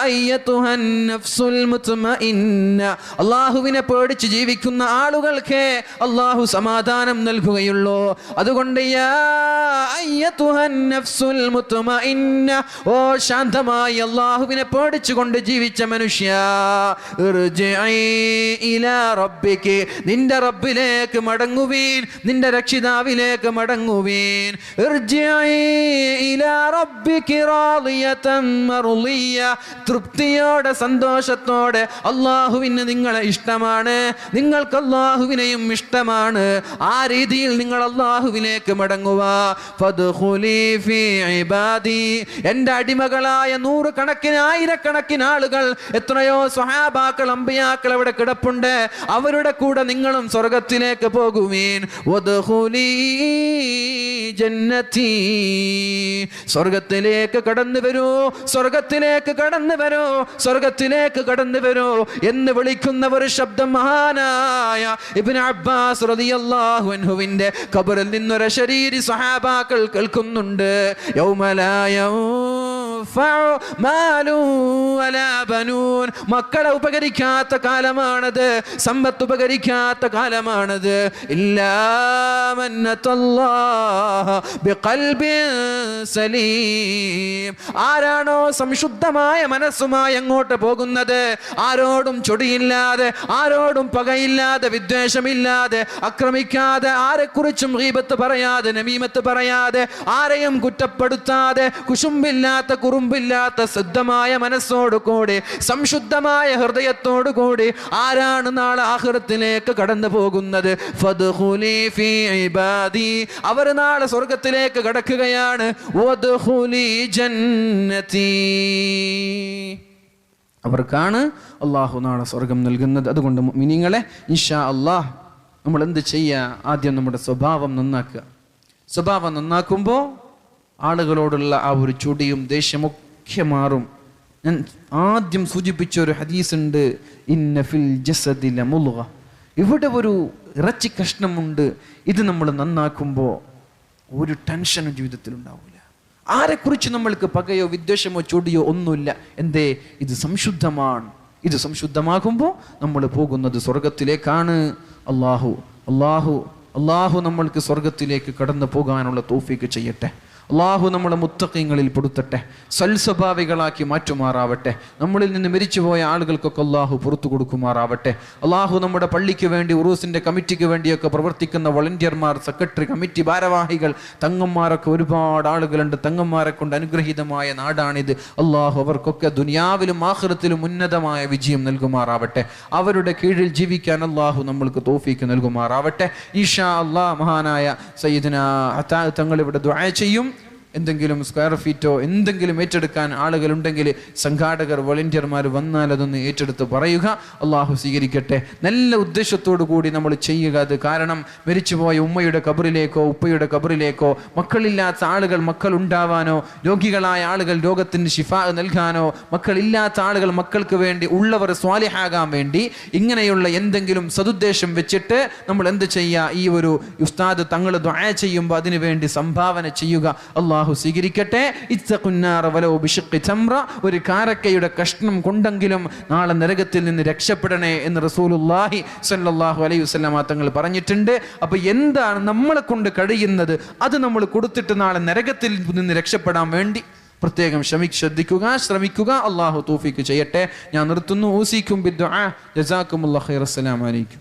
അയ്യതുഹൻ നഫ്സുൽ മുത്മഇന്ന. അല്ലാഹുവിനെ പേടിച്ച് ജീവിക്കുന്ന ആളുകൾക്ക് അല്ലാഹു സമാധാനം നൽകുകയുള്ളൂ. അതുകൊണ്ട് യാ അയ്യതുഹൻ നഫ്സുൽ മുത്മഇന്ന, ഓ ശാന്തമായി അല്ലാഹുവിനെ പേടിച്ചുകൊണ്ട് ജീവിച്ച മനുഷ്യ, ഇർജിഇ ഇലാ റബ്ബികി, നിന്റെ റബ്ബിലേക്ക് മടങ്ങുവീൻ, നിന്റെ രക്ഷിതാവിലേക്ക് മടങ്ങുവീൻ. ഇർജിഇ ഇലാ റബ്ബികി റാളിയതൻ മർളിയ, തൃപ്തിയോടെ സന്തോഷത്തോടെ. അല്ലാഹുവിന് നിങ്ങളെ ഇഷ്ടമാണ്, നിങ്ങൾക്ക് അല്ലാഹുവിനെയും ഇഷ്ടമാണ്. ആ രീതിയിൽ നിങ്ങൾ അല്ലാഹുവിലേക്ക് മടങ്ങുക. ഫദ്ഖുലി ഫീ ഇബാദി, എൻ്റെ അടിമകളായ നൂറുകണക്കിന് ആയിരക്കണക്കിന് ആളുകൾ, എത്രയോ സ്വഹാബാക്കൾ അമ്പിയാക്കൾ അവിടെ കിടപ്പുണ്ട്. അവരുടെ കൂടെ നിങ്ങളും സ്വർഗത്തിലേക്ക് പോകുവീൻ. വദ്ഖുലി ജന്നതി, സ്വർഗത്തിലേക്ക് കടന്നു വരൂ, സ്വർഗത്തിലേക്ക് കടന്നു വരൂ, സ്വർഗത്തിലേക്ക് കടന്നു വരൂ എന്ന് വിളിക്കുന്ന ഒരു ശബ്ദം മഹാനായ ഇബ്നു അബ്ബാസ് റളിയല്ലാഹു അൻഹുവിന്റെ ഖബറിൽ നിന്നൊരു ശരീരി സ്വഹാബാക്കൾ കേൾക്കുന്നുണ്ട്. യൗമ ലാ യൻഫഉ മാലു വലാ ബനൂൻ. മക്കളെ ഉപകരിക്കാത്ത കാലമാണത്, സമ്പത്ത് ഉപകരിക്കാത്ത കാലമാണത്. ഇല്ലാ മൻ അത്തല്ലാഹ ബിഖൽബിൻ സലീം. ആരാണോ സംശുദ്ധമായ മനസ്സുമായി അങ്ങോട്ട് പോകുന്നത്, ആരോടും ചൊടിയില്ലാതെ, ആരോടും പകയില്ലാതെ, വിദ്വേഷമില്ലാതെ, ആക്രമിക്കാതെ, ആരെക്കുറിച്ചും ഗീബത്ത് പറയാതെ, നമീമത്ത് പറയാതെ, ആരെയും കുറ്റപ്പെടുത്താതെ, കുശുമ്പില്ലാത്ത കുറുമ്പില്ലാത്ത ശുദ്ധമായ മനസ്സോടുകൂടി, സംശുദ്ധമായ ഹൃദയത്തോടുകൂടി ആരാണ് നാളെ ആഖിറത്തിലേക്ക് കടന്നു പോകുന്നത്, ഫദ്ഖുലി ഫീ ഇബാദി, അവർ നാളെ സ്വർഗത്തിലേക്ക് കടക്കുകയാണ്. വദ്ഖുലി ജന്നതി, അവർക്കാണ് അള്ളാഹു നാളെ സ്വർഗം നൽകുന്നത്. അതുകൊണ്ട് മുഅ്മിനീങ്ങളെ, ഇൻഷാ അള്ളാഹ് നമ്മൾ എന്ത് ചെയ്യുക? ആദ്യം നമ്മുടെ സ്വഭാവം നന്നാക്കുക. സ്വഭാവം നന്നാക്കുമ്പോൾ ആളുകളോടുള്ള ആ ഒരു ചുടിയും ദേഷ്യമൊക്കെ മാറും. ഞാൻ ആദ്യം സൂചിപ്പിച്ച ഒരു ഹദീസ് ഉണ്ട്, ഇന്ന ഫിൽ ജസദി ലമുൽഗ, ഇവിടെ ഒരു ഇറച്ചി കഷ്ണമുണ്ട്. ഇത് നമ്മൾ നന്നാക്കുമ്പോൾ ഒരു ടെൻഷനും ജീവിതത്തിൽ ഉണ്ടാവില്ല. ആരെക്കുറിച്ച് നമ്മൾക്ക് പകയോ വിദ്വേഷമോ ചൊടിയോ ഒന്നുമില്ല. എന്തേ? ഇത് സംശുദ്ധമാണ്. ഇത് സംശുദ്ധമാകുമ്പോൾ നമ്മൾ പോകുന്നത് സ്വർഗത്തിലേക്കാണ്. അള്ളാഹു നമ്മൾക്ക് സ്വർഗത്തിലേക്ക് കടന്നു പോകാനുള്ള തൗഫീക്ക് ചെയ്യട്ടെ. അള്ളാഹു നമ്മളെ മുത്തഖീങ്ങളിൽ പെടുത്തട്ടെ, സൽസ്വഭാവികളാക്കി മാറ്റുമാറാവട്ടെ. നമ്മളിൽ നിന്ന് മരിച്ചുപോയ ആളുകൾക്കൊക്കെ അള്ളാഹു പുറത്തു കൊടുക്കുമാറാവട്ടെ. അള്ളാഹു നമ്മുടെ പള്ളിക്ക് വേണ്ടി, ഉറൂസിൻ്റെ കമ്മിറ്റിക്ക് വേണ്ടിയൊക്കെ പ്രവർത്തിക്കുന്ന വോളണ്ടിയർമാർ, സെക്രട്ടറി, കമ്മിറ്റി ഭാരവാഹികൾ, തങ്ങന്മാരൊക്കെ ഒരുപാട് ആളുകളുണ്ട്. തങ്ങന്മാരെ കൊണ്ട് അനുഗ്രഹീതമായ നാടാണിത്. അള്ളാഹു അവർക്കൊക്കെ ദുനിയാവിലും ആഖിറത്തിലും ഉന്നതമായ വിജയം നൽകുമാറാവട്ടെ. അവരുടെ കീഴിൽ ജീവിക്കാൻ അള്ളാഹു നമ്മൾക്ക് തൗഫീക്ക് നൽകുമാറാവട്ടെ. ഇൻഷാ അള്ളാഹ് മഹാനായ സയ്യിദ്നാ അതാ തങ്ങൾ ഇവിടെ ദുആ ചെയ്യും. എന്തെങ്കിലും സ്ക്വയർ ഫീറ്റോ എന്തെങ്കിലും ഏറ്റെടുക്കാൻ ആളുകളുണ്ടെങ്കിൽ സംഘാടകർ, വോളണ്ടിയർമാർ വന്നാൽ അതൊന്ന് ഏറ്റെടുത്ത് പറയുക. അള്ളാഹു സ്വീകരിക്കട്ടെ. നല്ല ഉദ്ദേശത്തോടു കൂടി നമ്മൾ ചെയ്യുക അത്. കാരണം മരിച്ചുപോയ ഉമ്മയുടെ കബറിലേക്കോ ഉപ്പയുടെ കബറിലേക്കോ മക്കളില്ലാത്ത ആളുകൾ മക്കൾ ഉണ്ടാവാനോ, രോഗികളായ ആളുകൾ രോഗത്തിന് ശിഫാ നൽകാനോ, മക്കളില്ലാത്ത ആളുകൾ മക്കൾക്ക് വേണ്ടി, ഉള്ളവർ സ്വാലിഹാകാൻ വേണ്ടി ഇങ്ങനെയുള്ള എന്തെങ്കിലും സതുദ്ദേശം വെച്ചിട്ട് നമ്മൾ എന്ത് ചെയ്യുക? ഈ ഒരു ഉസ്താദ് തങ്ങൾ ദുആ ചെയ്യുമ്പോൾ അതിനു വേണ്ടി സംഭാവന ചെയ്യുക. അള്ളാഹു സ്വീകരിക്കട്ടെ. ഇത്തഖുന്നാറ വലൗ ബിശിഖ്ഖി തംറ, ഒരു കാരക്കയുടെ കഷ്ണം കൊണ്ടെങ്കിലും നാളെ നരകത്തിൽ നിന്ന് രക്ഷപ്പെടണേ എന്ന് റസൂലുള്ളാഹി സ്വല്ലല്ലാഹു അലൈഹി വസല്ലമ തങ്ങൾ പറഞ്ഞിട്ടുണ്ട്. അപ്പൊ എന്താണ് നമ്മളെ കൊണ്ട് കഴിയുന്നത് അത് നമ്മൾ കൊടുത്തിട്ട് നാളെ നരകത്തിൽ നിന്ന് രക്ഷപ്പെടാൻ വേണ്ടി പ്രത്യേകം ശ്രമിക്കുക. അള്ളാഹു തൗഫീക്ക് ചെയ്യട്ടെ. ഞാൻ നിർത്തുന്നു. ഊസിക്കും ബിദ്ദുആ. ജസാക്കുമുല്ലാഹു ഖൈറ. അസ്സലാമു അലൈക്കും.